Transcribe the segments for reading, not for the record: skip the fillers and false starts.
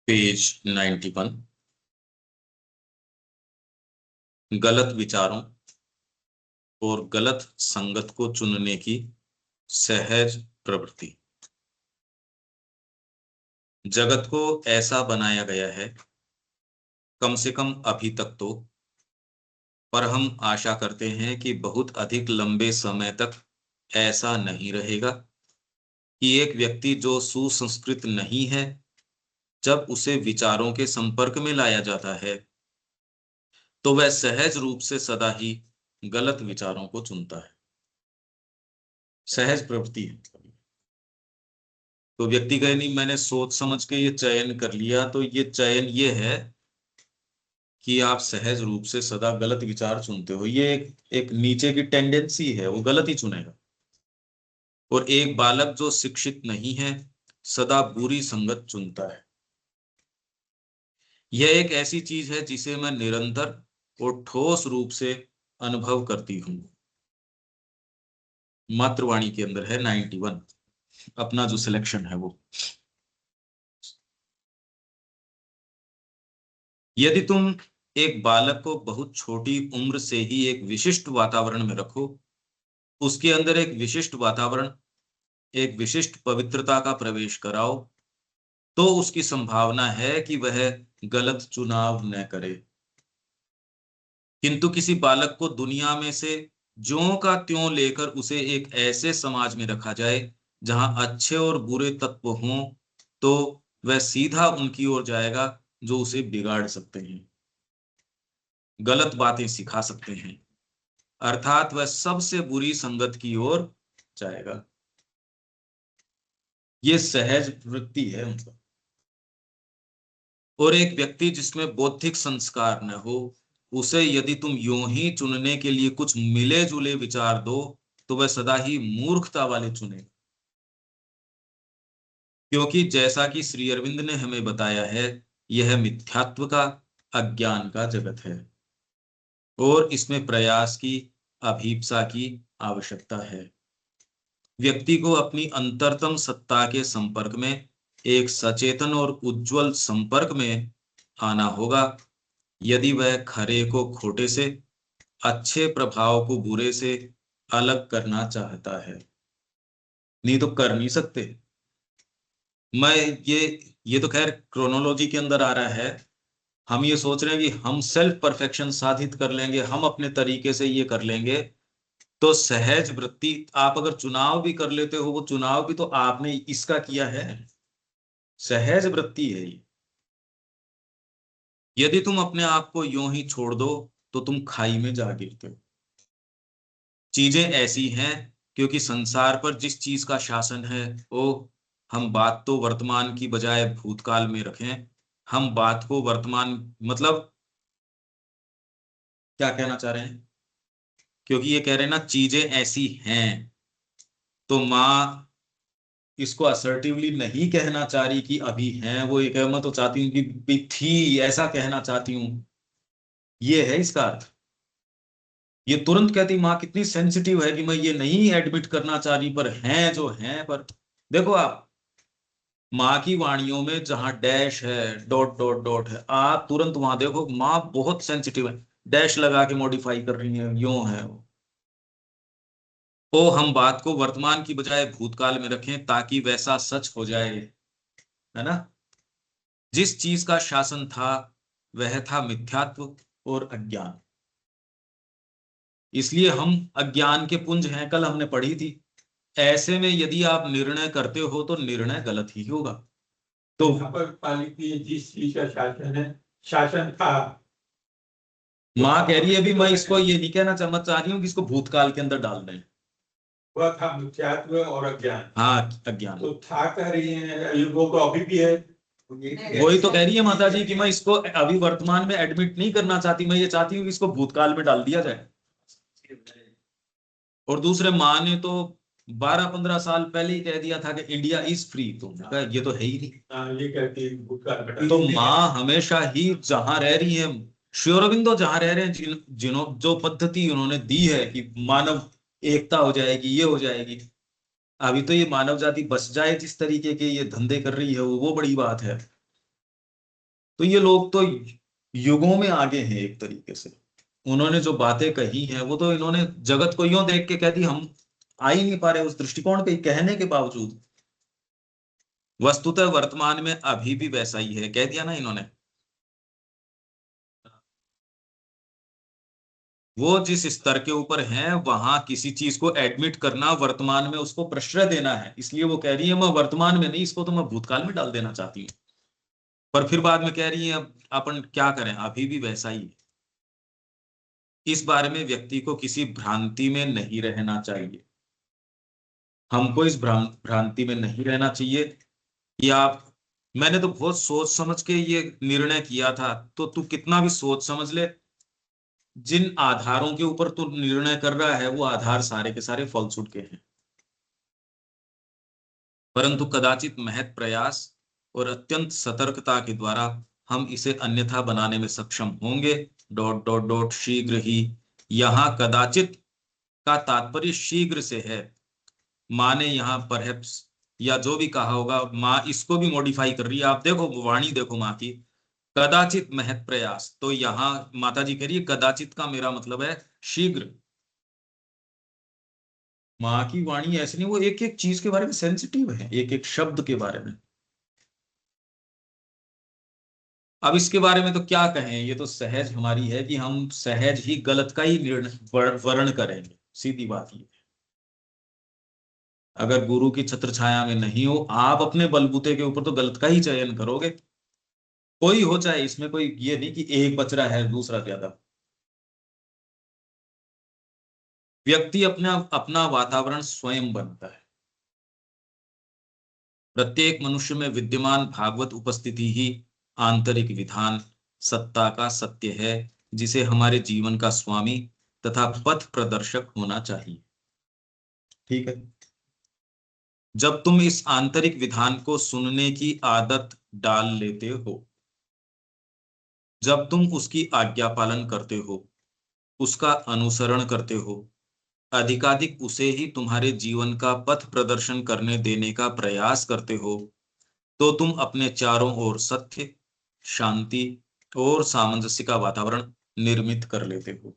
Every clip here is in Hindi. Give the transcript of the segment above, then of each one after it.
पेज 91। गलत विचारों और गलत संगत को चुनने की सहज प्रवृत्ति। जगत को ऐसा बनाया गया है, कम से कम अभी तक तो, पर हम आशा करते हैं कि बहुत अधिक लंबे समय तक ऐसा नहीं रहेगा कि एक व्यक्ति जो सुसंस्कृत नहीं है, जब उसे विचारों के संपर्क में लाया जाता है तो वह सहज रूप से सदा ही गलत विचारों को चुनता है। सहज प्रवृत्ति है। तो व्यक्ति कहे नहीं मैंने सोच समझ के ये चयन कर लिया, तो ये चयन ये है कि आप सहज रूप से सदा गलत विचार चुनते हो। ये एक नीचे की टेंडेंसी है, वो गलत ही चुनेगा। और एक बालक जो शिक्षित नहीं है सदा बुरी संगत चुनता है। यह एक ऐसी चीज है जिसे मैं निरंतर और ठोस रूप से अनुभव करती हूं। मातृवाणी के अंदर है 91, अपना जो सिलेक्शन है वो। यदि तुम एक बालक को बहुत छोटी उम्र से ही एक विशिष्ट वातावरण में रखो, उसके अंदर एक विशिष्ट वातावरण, एक विशिष्ट पवित्रता का प्रवेश कराओ, तो उसकी संभावना है कि वह गलत चुनाव न करे। किंतु किसी बालक को दुनिया में से ज्यों का त्यों लेकर उसे एक ऐसे समाज में रखा जाए जहां अच्छे और बुरे तत्व हों, तो वह सीधा उनकी ओर जाएगा जो उसे बिगाड़ सकते हैं, गलत बातें सिखा सकते हैं, अर्थात वह सबसे बुरी संगत की ओर जाएगा। ये सहज वृत्ति है मतलब। और एक व्यक्ति जिसमें बौद्धिक संस्कार न हो, उसे यदि तुम यूं ही चुनने के लिए कुछ मिले जुले विचार दो तो वह सदा ही मूर्खता वाले चुने। क्योंकि जैसा कि श्री अरविंद ने हमें बताया है, यह मिथ्यात्व का, अज्ञान का जगत है और इसमें प्रयास की, अभीप्सा की आवश्यकता है। व्यक्ति को अपनी अंतरतम सत्ता के संपर्क में, एक सचेतन और उज्जवल संपर्क में आना होगा, यदि वह खरे को खोटे से, अच्छे प्रभाव को बुरे से अलग करना चाहता है। नहीं तो कर नहीं सकते। मैं ये तो खैर क्रोनोलॉजी के अंदर आ रहा है। हम ये सोच रहे हैं कि हम सेल्फ परफेक्शन साधित कर लेंगे, हम अपने तरीके से ये कर लेंगे। तो सहज वृत्ति, आप अगर चुनाव भी कर लेते हो, वो चुनाव भी तो आपने इसका किया है। सहज वृत्ति है ये। यदि तुम अपने आप को यूं ही छोड़ दो तो तुम खाई में जा गिरते हो। चीजें ऐसी हैं क्योंकि संसार पर जिस चीज का शासन है वो, हम बात तो वर्तमान की बजाय भूतकाल में रखें। हम बात को वर्तमान मतलब क्या कहना चाह रहे हैं, क्योंकि ये कह रहे हैं ना चीजें ऐसी हैं, तो माँ इसको असर्टिवली नहीं कहना चाह रही कि अभी हैं, वो ये कह, मैं तो चाहती हूँ कि भी थी, ऐसा कहना चाहती हूँ। ये है इसका अर्थ। ये तुरंत कहती माँ कितनी सेंसिटिव है कि मैं ये नहीं एडमिट करना चाह रही, पर हैं जो हैं। पर देखो आप, माँ की वाणियों में जहां डैश है, डॉट डॉट डॉट है, आप तुरंत वहां देखो माँ बहुत सेंसिटिव है, डैश लगा के मॉडिफाई कर रही है, यूं है वो। तो हम बात को वर्तमान की बजाय भूतकाल में रखें ताकि वैसा सच हो जाए, है ना। जिस चीज का शासन था वह था मिथ्यात्व और अज्ञान। इसलिए हम अज्ञान के पुंज हैं, कल हमने पढ़ी थी। ऐसे में यदि आप निर्णय करते हो तो निर्णय गलत ही होगा। तो यहाँ पर पालित जिस चीज का शासन है, शासन था, माँ कह रही है भी मैं इसको ये नहीं कहना चाह रही हूँ कि इसको भूतकाल के अंदर डाल दें। वह था मिथ्यात्व और अज्ञान। हाँ, अज्ञान। तो था कह रही है, वो तो अभी भी है। वही तो कह रही है माता जी कि मैं इसको अभी वर्तमान में एडमिट नहीं करना चाहती, मैं ये चाहती हूँ कि इसको भूतकाल में डाल दिया जाए। और दूसरे माँ ने तो 12-15 साल पहले ही कह दिया था कि इंडिया इज फ्री, तो ये तो है ही नहीं। ये कहती है भूतकाल में। तो माँ हमेशा ही जहां रह रही है, श्री अरविंदो जहां रह रहे हैं, जिन्हों जो पद्धति उन्होंने दी है कि मानव एकता हो जाएगी, ये हो जाएगी। अभी तो ये मानव जाति बस जाए जिस तरीके के ये धंधे कर रही है वो बड़ी बात है। तो ये लोग तो युगों में आगे हैं एक तरीके से। उन्होंने जो बातें कही हैं वो तो इन्होंने जगत को यूं देख के कह दी, हम आ ही नहीं पा रहे उस दृष्टिकोण पे कहने के बावजूद। वस्तुतः वर्तमान में अभी भी वैसा ही है, कह दिया ना इन्होंने। वो जिस स्तर के ऊपर हैं वहां किसी चीज को एडमिट करना, वर्तमान में उसको प्रश्रय देना है, इसलिए वो कह रही है मैं वर्तमान में नहीं, इसको तो मैं भूतकाल में डाल देना चाहती हूँ। पर फिर बाद में कह रही है अब अपन क्या करें, अभी भी वैसा ही है। इस बारे में व्यक्ति को किसी भ्रांति में नहीं रहना चाहिए। हमको इस भ्रांति में नहीं रहना चाहिए कि आप, मैंने तो बहुत सोच समझ के ये निर्णय किया था, तो तू कितना भी सोच समझ ले, जिन आधारों के ऊपर तू निर्णय कर रहा है वो आधार सारे के सारे फॉल्सूट के हैं। परंतु कदाचित महत प्रयास और अत्यंत सतर्कता के द्वारा हम इसे अन्यथा बनाने में सक्षम होंगे। डॉट डॉट डॉट शीघ्र ही। यहां कदाचित का तात्पर्य शीघ्र से है। माँ ने यहाँ परहैप्स या जो भी कहा होगा, माँ इसको भी मॉडिफाई कर रही है। आप देखो वाणी देखो माँ की, कदाचित महत प्रयास, तो यहाँ माता जी कह रही है कदाचित का मेरा मतलब है शीघ्र। माँ की वाणी ऐसी नहीं, वो एक एक चीज के बारे में सेंसिटिव है, एक एक शब्द के बारे में। अब इसके बारे में तो क्या कहें, ये तो सहज हमारी है कि हम सहज ही गलत का ही निर्णय वर्ण करेंगे, सीधी बात ये। अगर गुरु की छत्र छाया में नहीं हो, आप अपने बलबूते के ऊपर तो गलत का ही चयन करोगे। कोई हो चाहे, इसमें कोई ये नहीं कि एक बच रहा है दूसरा ज्यादा। व्यक्ति अपना अपना वातावरण स्वयं बनता है। प्रत्येक मनुष्य में विद्यमान भागवत उपस्थिति ही आंतरिक विधान सत्ता का सत्य है, जिसे हमारे जीवन का स्वामी तथा पथ प्रदर्शक होना चाहिए। ठीक है। जब तुम इस आंतरिक विधान को सुनने की आदत डाल लेते हो, जब तुम उसकी आज्ञा पालन करते हो, उसका अनुसरण करते हो, अधिकाधिक उसे ही तुम्हारे जीवन का पथ प्रदर्शन करने देने का प्रयास करते हो, तो तुम अपने चारों ओर सत्य, शांति और सामंजस्य का वातावरण निर्मित कर लेते हो,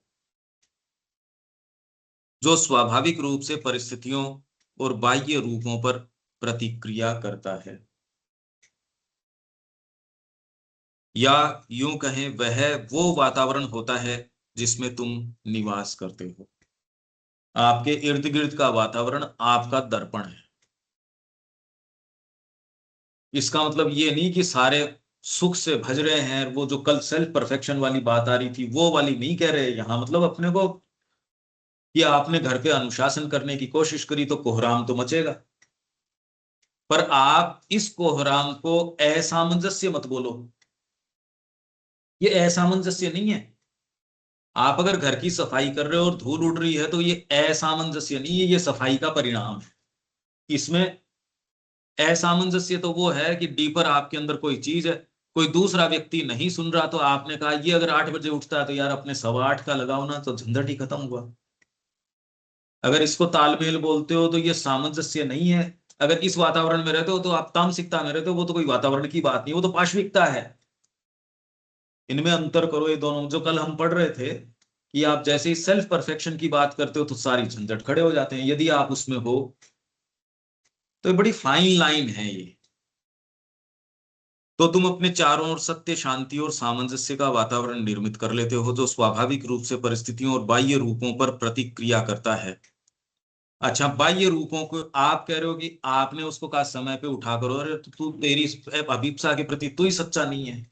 जो स्वाभाविक रूप से परिस्थितियों और बाह्य रूपों पर प्रतिक्रिया करता है। या यूं कहें, वह वो वातावरण होता है जिसमें तुम निवास करते हो। आपके इर्द गिर्द का वातावरण आपका दर्पण है। इसका मतलब ये नहीं कि सारे सुख से भज रहे हैं, वो जो कल सेल्फ परफेक्शन वाली बात आ रही थी वो वाली नहीं कह रहे यहां। मतलब अपने को कि आपने घर पे अनुशासन करने की कोशिश करी तो कोहराम तो मचेगा, पर आप इस कोहराम को असामंजस्य मत बोलो। ये असामंजस्य नहीं है। आप अगर घर की सफाई कर रहे हो और धूल उड़ रही है तो ये असामंजस्य नहीं है, ये सफाई का परिणाम है। इसमें असामंजस्य तो वो है कि डीपर आपके अंदर कोई चीज है, कोई दूसरा व्यक्ति नहीं सुन रहा, तो आपने कहा ये अगर 8 बजे उठता है तो यार अपने 8:15 का लगाओ ना, तो झंझट ही खत्म हुआ। अगर इसको तालमेल बोलते हो तो ये सामंजस्य नहीं है। अगर इस वातावरण में रहते हो तो आप तामसिकता में रहते हो, वो तो कोई वातावरण की बात नहीं, वो तो पाशविकता है। इनमें अंतर करो ये दोनों। जो कल हम पढ़ रहे थे कि आप जैसे ही सेल्फ परफेक्शन की बात करते हो तो सारी झंझट खड़े हो जाते हैं, यदि आप उसमें हो तो ये बड़ी फाइन लाइन है ये। तो तुम अपने चारों ओर सत्य, शांति और सामंजस्य का वातावरण निर्मित कर लेते हो, जो स्वाभाविक रूप से परिस्थितियों और बाह्य रूपों पर प्रतिक्रिया करता है। अच्छा, बाह्य रूपों को आप कह रहे हो कि आपने उसको कहा समय पे उठा करो, अरे तो तू तेरी अभिप्सा के प्रति तू ही सच्चा नहीं है।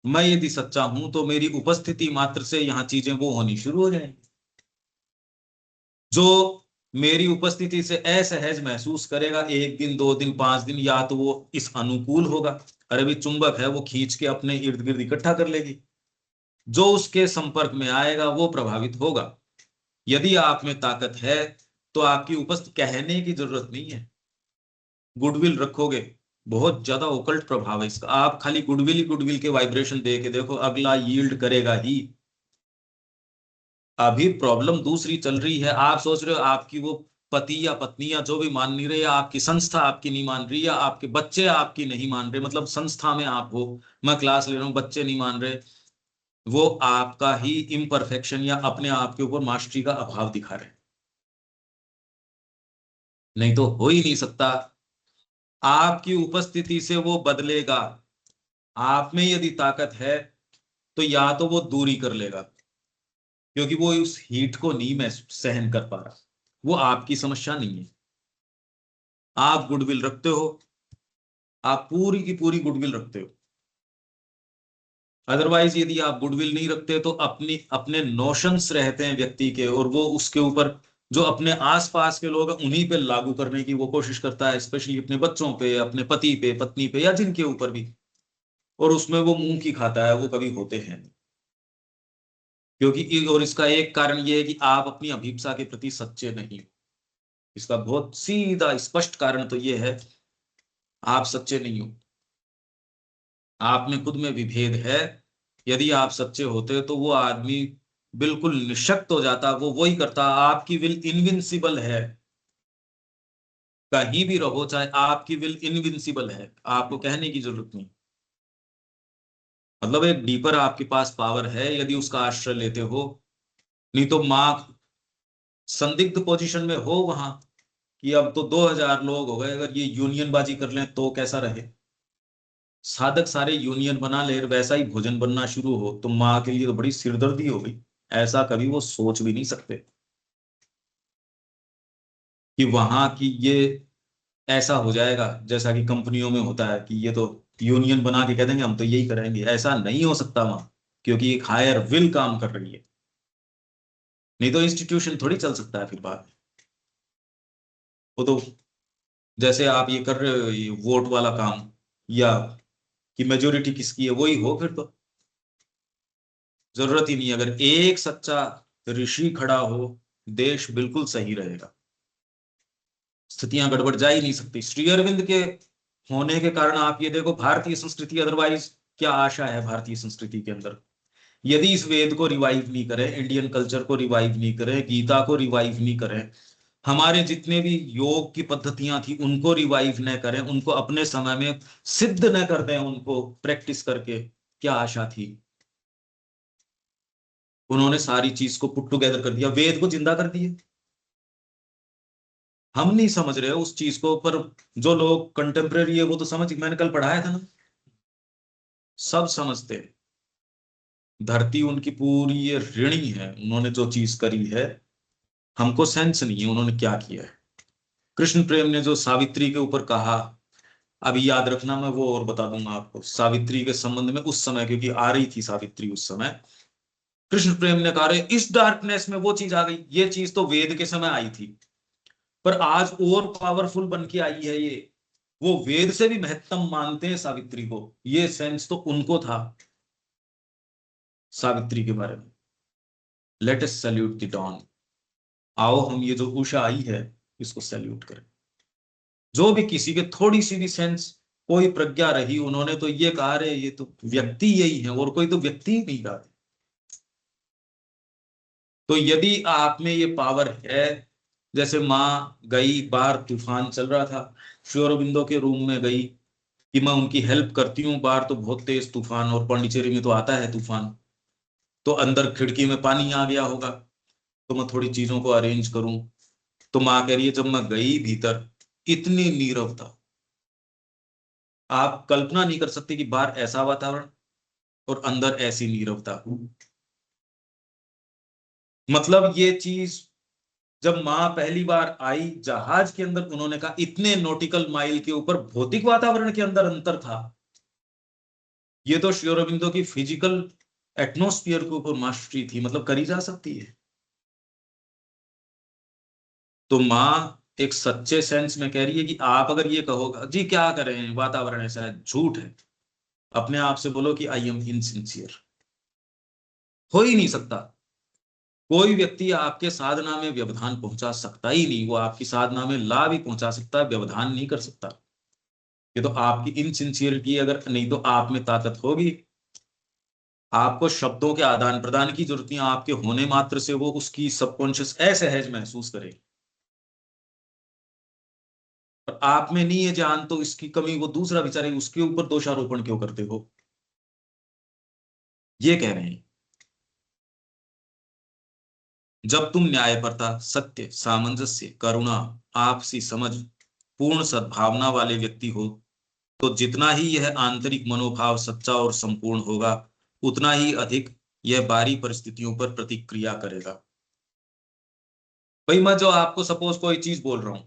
मैं यदि सच्चा हूं तो मेरी उपस्थिति मात्र से यहाँ चीजें वो होनी शुरू हो जाएंगी। जो मेरी उपस्थिति से असहज महसूस करेगा, 1 दिन 2 दिन 5 दिन, या तो वो इस अनुकूल होगा, अरे भी चुंबक है वो खींच के अपने इर्द गिर्द इकट्ठा कर लेगी, जो उसके संपर्क में आएगा वो प्रभावित होगा। यदि आप में ताकत है तो आपकी उपस्थिति कहने की जरूरत नहीं है। गुडविल रखोगे, बहुत ज्यादा ओकल्ट प्रभाव है इसका। आप खाली गुडविल के वाइब्रेशन दे के देखो, अगला यील्ड करेगा ही। अभी प्रॉब्लम दूसरी चल रही है। आप सोच रहे हो आपकी वो पति या पत्नी या जो भी मान नहीं रहे, या आपकी संस्था आपकी नहीं मान रही, या आपके बच्चे आपकी नहीं मान रहे, मतलब संस्था में आप हो, मैं क्लास ले रहा हूँ, बच्चे नहीं मान रहे, वो आपका ही इम्परफेक्शन या अपने आप के ऊपर मास्टरी का अभाव दिखा रहे, नहीं तो हो ही नहीं सकता। आपकी उपस्थिति से वो बदलेगा। आप में यदि ताकत है तो या तो वो दूरी कर लेगा, क्योंकि वो उस हीट को नहीं मैं सहन कर पा रहा, वो आपकी समस्या नहीं है। आप गुडविल रखते हो, आप पूरी की पूरी गुडविल रखते हो। अदरवाइज यदि आप गुडविल नहीं रखते तो अपनी अपने नोशंस रहते हैं व्यक्ति के, और वो उसके ऊपर जो अपने आसपास के लोग हैं उन्हीं पे लागू करने की वो कोशिश करता है, स्पेशली अपने बच्चों पे, अपने पति पे, पत्नी पे, या जिनके ऊपर भी। और उसमें वो मुंह की खाता है, वो कभी होते हैं नहीं। क्योंकि और इसका एक कारण ये है कि आप अपनी अभिप्सा के प्रति सच्चे नहीं हो। इसका बहुत सीधा स्पष्ट कारण तो ये है, आप सच्चे नहीं हो। आप में खुद में विभेद है। यदि आप सच्चे होते तो वो आदमी बिल्कुल निशक्त हो जाता, वो वही करता। आपकी विल इनविंसिबल है, कहीं भी रहो चाहे, आपकी विल इनविंसिबल है, आपको कहने की जरूरत नहीं। मतलब एक डीपर आपके पास पावर है यदि उसका आश्रय लेते हो। नहीं तो मां संदिग्ध पोजीशन में हो वहां, कि अब तो 2000 लोग हो गए, अगर ये यूनियन बाजी कर लें तो कैसा रहे। साधक सारे यूनियन बना ले, वैसा ही भोजन बनना शुरू हो, तो माँ के लिए तो बड़ी सिरदर्दी हो गई। ऐसा कभी वो सोच भी नहीं सकते कि वहां की ये ऐसा हो जाएगा जैसा कि कंपनियों में होता है, कि ये तो यूनियन बना के कह देंगे हम तो यही करेंगे। ऐसा नहीं हो सकता वहां, क्योंकि एक हायर विल काम कर रही है। नहीं तो इंस्टीट्यूशन थोड़ी चल सकता है फिर बाद में। वो तो जैसे आप ये कर रहे हो, ये वोट वाला काम, या कि मेजोरिटी किसकी है वही हो, फिर तो जरूरत ही नहीं। अगर एक सच्चा ऋषि खड़ा हो, देश बिल्कुल सही रहेगा, स्थितियां गड़बड़ जा ही नहीं सकती। श्री अरविंद के होने के कारण आप ये देखो भारतीय संस्कृति, अदरवाइज क्या आशा है भारतीय संस्कृति के अंदर, यदि इस वेद को रिवाइव नहीं करें, इंडियन कल्चर को रिवाइव नहीं करें, गीता को रिवाइव नहीं करें, हमारे जितने भी योग की पद्धतियां थी उनको रिवाइव न करें, उनको अपने समय में सिद्ध न कर दें, उनको प्रैक्टिस करके, क्या आशा थी। उन्होंने सारी चीज को पुट टुगेदर कर दिया, वेद को जिंदा कर दिया। हम नहीं समझ रहे उस चीज को, पर जो लोग कंटेम्प्रेरी है वो तो समझ, मैंने कल पढ़ाया था ना, सब समझते हैं। धरती उनकी पूरी ये ऋणी है, उन्होंने जो चीज करी है, हमको सेंस नहीं है उन्होंने क्या किया है। कृष्ण प्रेम ने जो सावित्री के ऊपर कहा, अभी याद रखना, मैं वो और बता दूंगा आपको सावित्री के संबंध में। उस समय क्योंकि आ रही थी सावित्री उस समय, कृष्ण प्रेम ने कहा रहे इस डार्कनेस में वो चीज आ गई, ये चीज तो वेद के समय आई थी, पर आज और पावरफुल बन के आई है ये। वो वेद से भी महत्तम मानते हैं सावित्री को, ये सेंस तो उनको था सावित्री के बारे में। Let us salute the dawn. आओ हम ये जो उषा आई है इसको सैल्यूट करें। जो भी किसी के थोड़ी सी भी सेंस, कोई प्रज्ञा रही, उन्होंने तो ये कहा रे ये तो व्यक्ति यही है, और कोई तो व्यक्ति ही नहीं रहा। तो यदि आप में ये पावर है, जैसे माँ गई बाहर, तूफान चल रहा था, श्री अरबिंदो के रूम में गई कि मैं उनकी हेल्प करती हूँ, बाहर तो बहुत तेज तूफान, और पांडिचेरी में तो आता है तूफान, तो अंदर खिड़की में पानी आ गया होगा, तो मैं थोड़ी चीजों को अरेंज करूं। तो माँ कह रही है जब मैं गई भीतर, इतनी नीरवता, आप कल्पना नहीं कर सकते कि बाहर ऐसा वातावरण और अंदर ऐसी नीरवता। मतलब ये चीज जब माँ पहली बार आई जहाज के अंदर, उन्होंने कहा इतने नॉटिकल माइल के ऊपर भौतिक वातावरण के अंदर अंतर था। ये तो श्री अरबिंदो की फिजिकल एटमोस्फियर के ऊपर मास्टरी थी, मतलब करी जा सकती है। तो माँ एक सच्चे सेंस में कह रही है कि आप अगर ये कहोगे जी क्या करें वातावरण ऐसा है, झूठ है। अपने आप से बोलो कि आई एम इनसिंसियर। हो ही नहीं सकता। कोई व्यक्ति आपके साधना में व्यवधान पहुंचा सकता ही नहीं, वो आपकी साधना में लाभ ही पहुंचा सकता है, व्यवधान नहीं कर सकता। ये तो आपकी इनसिंसियरिटी, अगर नहीं तो आप में ताकत होगी। आपको शब्दों के आदान प्रदान की जरूरत नहीं, आपके होने मात्र से वो उसकी सबकॉन्शियस असहज महसूस करे। और आप में नहीं है ज्ञान, तो इसकी कमी वो दूसरा बेचारे उसके ऊपर दोषारोपण क्यों करते हो, ये कह रहे हैं। जब तुम न्यायपरता, सत्य, सामंजस्य, करुणा, आपसी समझ, पूर्ण सद्भावना वाले व्यक्ति हो, तो जितना ही यह आंतरिक मनोभाव सच्चा और संपूर्ण होगा, उतना ही अधिक यह बाहरी परिस्थितियों पर प्रतिक्रिया करेगा। भाई मैं जो आपको सपोज कोई चीज बोल रहा हूं,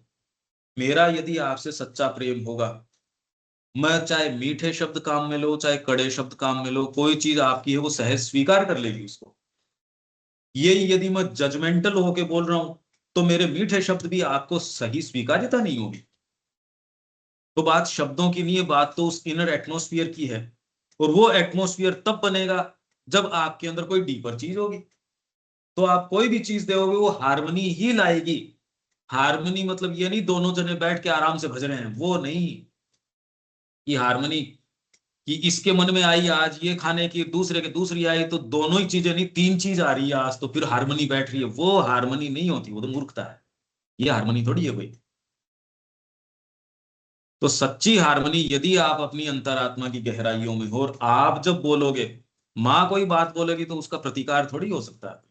मेरा यदि आपसे सच्चा प्रेम होगा, मैं चाहे मीठे शब्द काम में लो चाहे कड़े शब्द काम में लो, कोई चीज आपकी है वो सहज स्वीकार कर लेगी उसको। यही यदि मैं जजमेंटल होके बोल रहा हूं, तो मेरे मीठे शब्द भी आपको सही स्वीकार्यता नहीं होगी। तो बात शब्दों की नहीं है, बात तो उस इनर एटमोस्फियर की है। और वो एटमोस्फियर तब बनेगा जब आपके अंदर कोई डीपर चीज होगी। तो आप कोई भी चीज दोगे वो हार्मनी ही लाएगी। हार्मनी मतलब ये नहीं दोनों जने बैठ के आराम से भज रहे हैं, वो नहीं। कि हार्मनी कि इसके मन में आई आज ये खाने की, दूसरे के दूसरी आई, तो दोनों ही चीजें नहीं तीन चीज आ रही है आज, तो फिर हार्मनी बैठ रही है, वो हार्मनी नहीं होती, वो तो मूर्खता है। ये हार्मनी थोड़ी है भाई। तो सच्ची हार्मनी यदि आप अपनी अंतरात्मा की गहराइयों में हो, और आप जब बोलोगे, माँ कोई बात बोलेगी तो उसका प्रतिकार थोड़ी हो सकता है।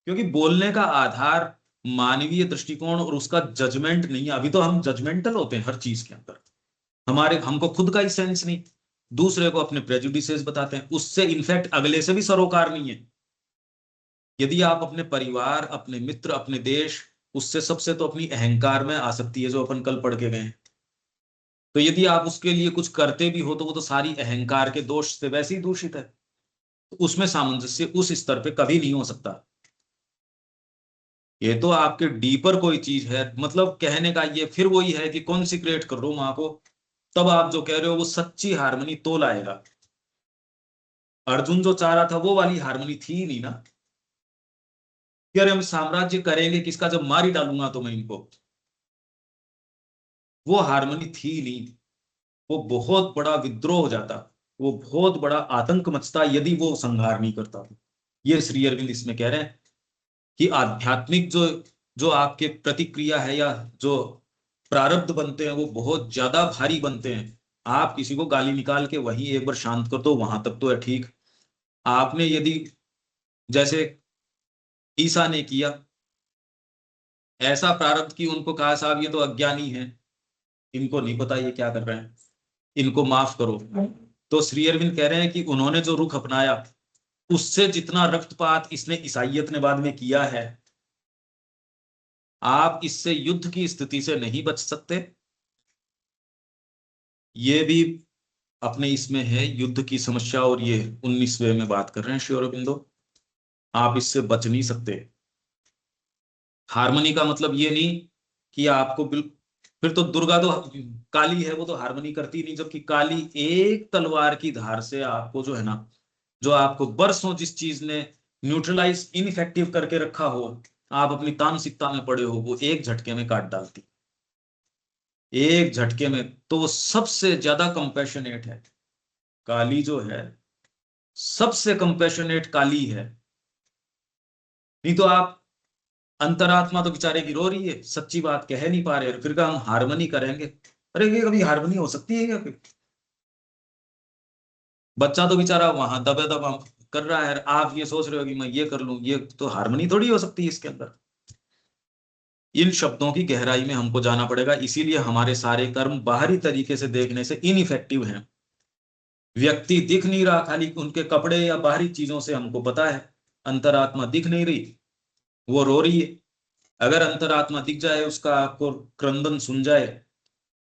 क्योंकि बोलने का आधार मानवीय दृष्टिकोण और उसका जजमेंट नहीं है। अभी तो हम जजमेंटल होते हैं हर चीज के अंदर, हमारे हमको खुद का ही सेंस नहीं, दूसरे को अपने प्रेजुडिसेस बताते हैं, उससे इनफैक्ट अगले से भी सरोकार नहीं है। यदि आप अपने परिवार, अपने मित्र, अपने देश, उससे सबसे तो अपनी अहंकार में आ सकती है जो अपन कल पढ़ के गए हैं। तो यदि आप उसके लिए कुछ करते भी हो तो वो तो सारी अहंकार के दोष से वैसे ही दूषित है। तो उसमें सामंजस्य उस स्तर पे कभी नहीं हो सकता। ये तो आपके डीपर कोई चीज है, मतलब कहने का ये फिर वही है कि कॉन्सिक्रेट कर दो माँ को, तब आप जो कह रहे हो वो सच्ची हारमोनी तो लाएगा। अर्जुन जो चाह रहा था वो वाली हारमोनी थी ही नहीं ना, कि अरे हम साम्राज्य करेंगे किसका, जब मार ही डालूंगा तो मैं इनको, वो हारमोनी थी नहीं। वो बहुत बड़ा विद्रोह हो जाता, वो बहुत बड़ा आतंक मचता यदि वो संहार नहीं करता। ये श्री अरविंद इसमें कह रहे हैं कि आध्यात्मिक जो जो आपके प्रतिक्रिया है या जो प्रारब्ध बनते हैं वो बहुत ज्यादा भारी बनते हैं। आप किसी को गाली निकाल के वहीं एक बार शांत कर दो, वहां तक तो है ठीक। आपने यदि जैसे ईसा ने किया, ऐसा प्रारब्ध कि उनको कहा साहब ये तो अज्ञानी है, इनको नहीं पता ये क्या कर रहे हैं, इनको माफ करो। तो श्री अरविंद कह रहे हैं कि उन्होंने जो रुख अपनाया, उससे जितना रक्तपात इसने ईसाइयत ने बाद में किया है, आप इससे युद्ध की स्थिति से नहीं बच सकते। ये भी अपने इसमें है युद्ध की समस्या, और ये 19वें में बात कर रहे हैं श्री अरविंदो। आप इससे बच नहीं सकते। हारमोनी का मतलब ये नहीं कि आपको फिर तो दुर्गा तो काली है, वो तो हारमोनी करती नहीं, जबकि काली एक तलवार की धार से आपको जो है ना, जो आपको बरसों जिस चीज ने न्यूट्रलाइज इनइफेक्टिव करके रखा हो, आप अपनी तामसिकता में पड़े हो, वो एक झटके में काट डालती, एक झटके में। तो वो सबसे ज्यादा कंपैशनेट है काली जो है, सबसे कंपैशनेट काली है। नहीं तो आप अंतरात्मा तो बेचारे की रो रही है, सच्ची बात कह नहीं पा रहे, और फिर हम हारमोनी करेंगे। अरे ये कभी हारमोनी हो सकती है क्या फिर? बच्चा तो बेचारा वहां दबे दबा कर रहा है, आप ये सोच रहे हो कि मैं ये कर लूं, ये तो हारमोनी थोड़ी हो सकती है इसके अंदर। इन शब्दों की गहराई में हमको जाना पड़ेगा, इसीलिए हमारे सारे कर्म बाहरी तरीके से देखने से इनइफेक्टिव हैं। व्यक्ति दिख नहीं रहा, खाली उनके कपड़े या बाहरी चीजों से हमको पता है, अंतरात्मा दिख नहीं रही, वो रो रही है। अगर अंतरात्मा दिख जाए, उसका आपको क्रंदन सुन जाए,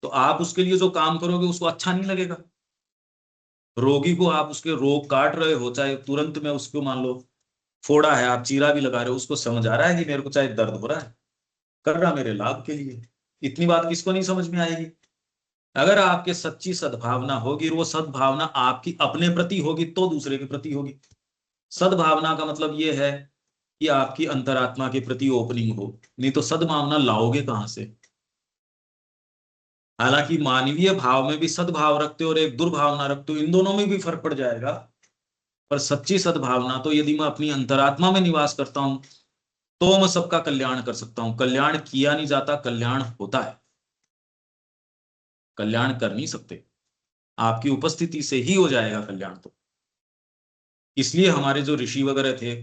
तो आप उसके लिए जो काम करोगे उसको अच्छा नहीं लगेगा। रोगी को आप उसके रोग काट रहे हो, चाहे तुरंत में उसको मान लो फोड़ा है, आप चीरा भी लगा रहे हो, उसको समझ आ रहा है कि मेरे को चाहे दर्द हो रहा है, कर रहा मेरे लाभ के लिए। इतनी बात किसको नहीं समझ में आएगी? अगर आपके सच्ची सद्भावना होगी, और वो सद्भावना आपकी अपने प्रति होगी तो दूसरे के प्रति होगी। सद्भावना का मतलब ये है कि आपकी अंतरात्मा के प्रति ओपनिंग हो, नहीं तो सद्भावना लाओगे कहां से? हालांकि मानवीय भाव में भी सद्भाव रखते हो और एक दुर्भावना रखते हो, इन दोनों में भी फर्क पड़ जाएगा। पर सच्ची सद्भावना तो यदि मैं अपनी अंतरात्मा में निवास करता हूं, तो मैं सबका कल्याण कर सकता हूं। कल्याण किया नहीं जाता, कल्याण होता है। कल्याण कर नहीं सकते, आपकी उपस्थिति से ही हो जाएगा कल्याण। तो इसलिए हमारे जो ऋषि वगैरह थे,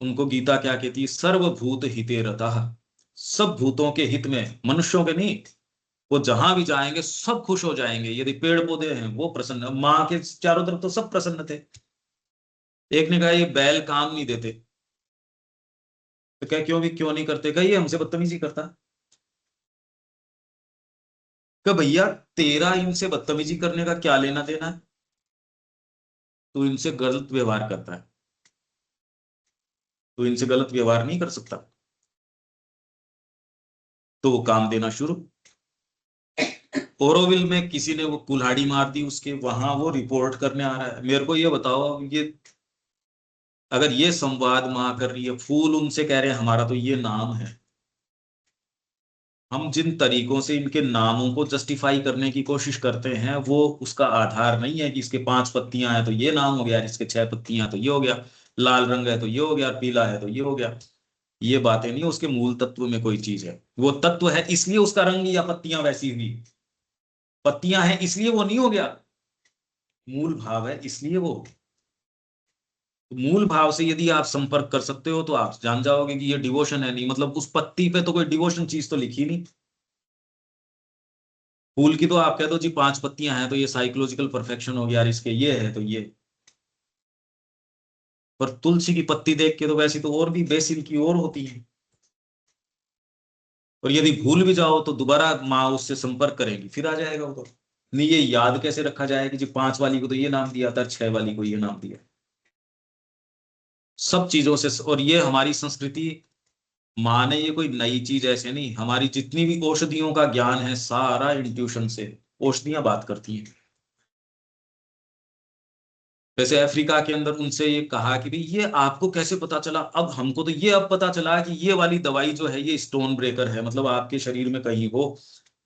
उनको गीता क्या कहती है, सर्वभूत हिते रतः। सब भूतों के हित में, मनुष्यों के नहीं। वो जहां भी जाएंगे सब खुश हो जाएंगे। यदि पेड़ पौधे हैं वो प्रसन्न, माँ के चारों तरफ तो सब प्रसन्न थे। एक ने कहा ये बैल काम नहीं देते, तो क्या क्यों नहीं करते? कहा ये हमसे बदतमीजी करता। कहा भैया तेरा इनसे बदतमीजी करने का क्या लेना देना है? तू इनसे गलत व्यवहार करता है, तू इनसे गलत व्यवहार नहीं कर सकता। तो वो काम देना शुरू। ओरोविल में किसी ने वो कुल्हाड़ी मार दी उसके, वहां वो रिपोर्ट करने आ रहा है। मेरे को ये बताओ, ये अगर ये संवाद मां कर रही है, फूल उनसे कह रहे हैं हमारा तो ये नाम है, हम जिन तरीकों से इनके नामों को जस्टिफाई करने की कोशिश करते हैं वो उसका आधार नहीं है कि इसके 5 पत्तियां हैं तो ये नाम हो गया, इसके 6 पत्तियां तो ये हो गया, लाल रंग है तो ये हो गया, पीला है तो ये हो गया। ये बातें नहीं, उसके मूल तत्व में कोई चीज है, वो तत्व है इसलिए उसका रंग या पत्तियां वैसी हुई। पत्तियां हैं इसलिए वो नहीं हो गया, मूल भाव है इसलिए वो। तो मूल भाव से यदि आप संपर्क कर सकते हो तो आप जान जाओगे कि ये डिवोशन है। नहीं मतलब उस पत्ती पे तो कोई डिवोशन चीज तो लिखी नहीं। फूल की तो आप कह दो जी 5 पत्तियां हैं तो ये साइकोलॉजिकल परफेक्शन हो गया यार, इसके ये है तो ये। पर तुलसी की पत्ती देख के तो वैसी तो और भी बेसिल की और होती है। और यदि भूल भी जाओ तो दोबारा माँ उससे संपर्क करेगी, फिर आ जाएगा वो तो। नहीं ये याद कैसे रखा जाए कि जी 5 वाली को तो ये नाम दिया था, 6 वाली को ये नाम दिया। सब चीजों से। और ये हमारी संस्कृति, माने ये कोई नई चीज ऐसे नहीं, हमारी जितनी भी औषधियों का ज्ञान है सारा इंट्यूशन से। औषधियां बात करती हैं। वैसे अफ्रीका के अंदर उनसे ये कहा कि भाई ये आपको कैसे पता चला? अब हमको तो ये अब पता चला कि ये वाली दवाई जो है ये स्टोन ब्रेकर है, मतलब आपके शरीर में कहीं हो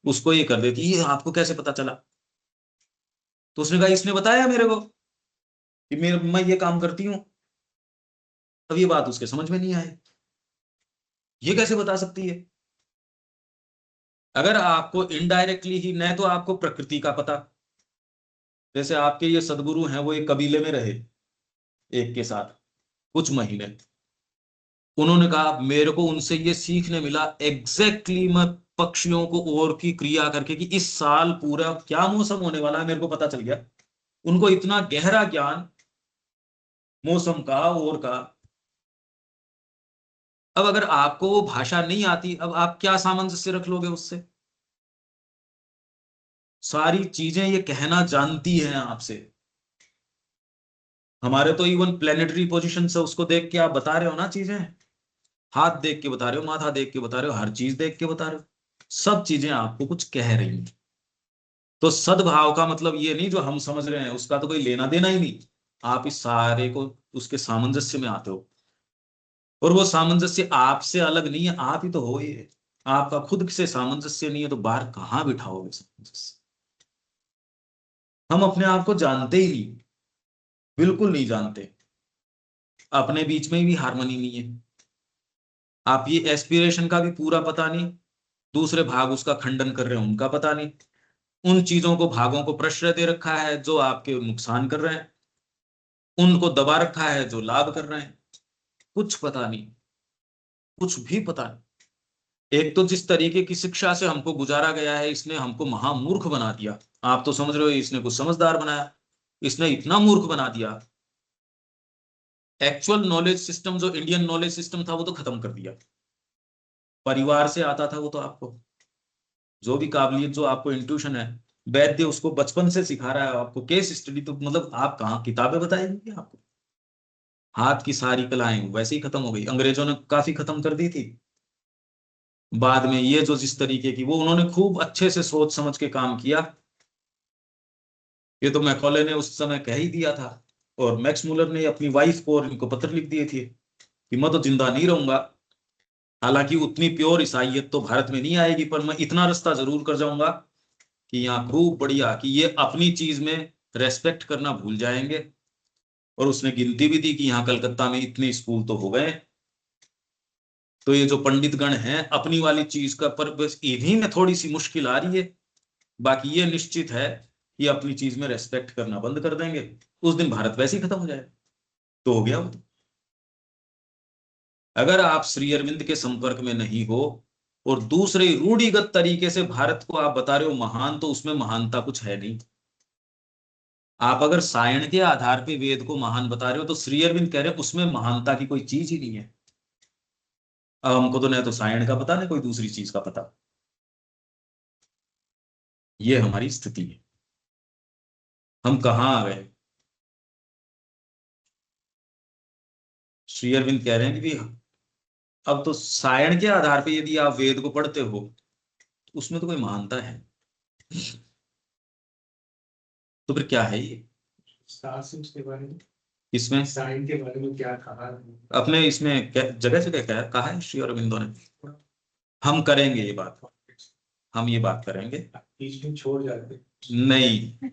उसको ये कर देती है। ये आपको कैसे पता चला? तो उसने कहा इसने बताया मेरे को कि मैं ये काम करती हूँ। अब ये बात उसके समझ में नहीं आए, ये कैसे बता सकती है? अगर आपको इनडायरेक्टली ही, न तो आपको प्रकृति का पता। जैसे आपके ये सदगुरु हैं, वो एक कबीले में रहे एक के साथ कुछ महीने। उन्होंने कहा मेरे को उनसे ये सीखने मिला एग्जैक्टली मैं पक्षियों को और की क्रिया करके कि इस साल पूरा क्या मौसम होने वाला है मेरे को पता चल गया। उनको इतना गहरा ज्ञान मौसम का और का। अब अगर आपको वो भाषा नहीं आती, अब आप क्या सामंजस्य रख लोगे उससे? सारी चीजें ये कहना जानती हैं आपसे। हमारे तो इवन प्लेनेटरी पोजीशन से उसको देख के आप बता रहे हो ना चीजें। हाथ देख के बता रहे हो, माथा देख के बता रहे हो, हर चीज देख के बता रहे हो। सब चीजें आपको कुछ कह रही हैं। तो सद्भाव का मतलब ये नहीं जो हम समझ रहे हैं उसका तो कोई लेना देना ही नहीं। आप इस सारे को उसके सामंजस्य में आते हो। और वो सामंजस्य आपसे अलग नहीं है, आप ही तो हो ये। आपका खुद से सामंजस्य नहीं है तो बाहर कहाँ बिठाओगे सामंजस्य? हम अपने आप को जानते ही नहीं, बिल्कुल नहीं जानते। अपने बीच में भी हारमोनी नहीं है। आप ये एस्पिरेशन का भी पूरा पता नहीं, दूसरे भाग उसका खंडन कर रहे हैं उनका पता नहीं। उन चीजों को, भागों को प्रश्रय दे रखा है जो आपके नुकसान कर रहे हैं, उनको दबा रखा है जो लाभ कर रहे हैं। कुछ पता नहीं, कुछ भी पता नहीं। एक तो जिस तरीके की शिक्षा से हमको गुजारा गया है, इसने हमको महामूर्ख बना दिया। आप तो समझ रहे हो इसने कुछ समझदार बनाया, इसने इतना मूर्ख बना दिया। एक्चुअल नॉलेज सिस्टम जो इंडियन नॉलेज सिस्टम था वो तो खत्म कर दिया। परिवार से आता था वो तो आपको, जो भी काबिलियत जो आपको इंट्यूशन है, वैद्य उसको बचपन से सिखा रहा है आपको। केस स्टडी तो मतलब आप कहाँ किताबें बताएंगे आपको? हाथ की सारी कलाएं वैसे ही खत्म हो गई, अंग्रेजों ने काफी खत्म कर दी थी। बाद में ये जो जिस तरीके की, वो उन्होंने खूब अच्छे से सोच समझ के काम किया। ये तो मैकॉले ने उस समय कह ही दिया था। और मैक्स मुलर ने अपनी वाइफ को और इनको पत्र लिख दिए थे कि मैं तो जिंदा नहीं रहूंगा। हालांकि उतनी प्योर ईसाइयत तो भारत में नहीं आएगी, पर मैं इतना रास्ता जरूर कर जाऊंगा कि यहाँ खूब बढ़िया कि ये अपनी चीज में रेस्पेक्ट करना भूल जाएंगे। और उसने गिनती भी दी कि यहाँ कलकत्ता में इतने स्कूल तो हो गए। तो ये जो पंडित गण हैं अपनी वाली चीज का पर बस इन्हीं में थोड़ी सी मुश्किल आ रही है, बाकी ये निश्चित है कि अपनी चीज में रेस्पेक्ट करना बंद कर देंगे, उस दिन भारत वैसे ही खत्म हो जाएगा। तो हो गया वो तो। अगर आप श्री अरविंद के संपर्क में नहीं हो और दूसरे रूढ़िगत तरीके से भारत को आप बता रहे हो महान, तो उसमें महानता कुछ है नहीं। आप अगर सायण के आधार पे वेद को महान बता रहे हो तो श्री अरविंद कह रहे हो उसमें महानता की कोई चीज ही नहीं है। अब हमको तो नहीं तो सायण का पता, नहीं कोई दूसरी चीज का पता। ये हमारी स्थिति है। हम कहाँ आ गए? श्री अरविंद कह रहे हैं कि भी अब तो सायण के आधार पे यदि आप वेद को पढ़ते हो तो उसमें तो कोई महानता है? तो फिर क्या है ये? के बारे में, इसमें साइन के बारे में क्या कहा? अपने इसमें जगह जगह क्या कहा है श्री अरविंदो ने? हम करेंगे ये बात, हम ये बात करेंगे। बीच में छोड़ जाते नहीं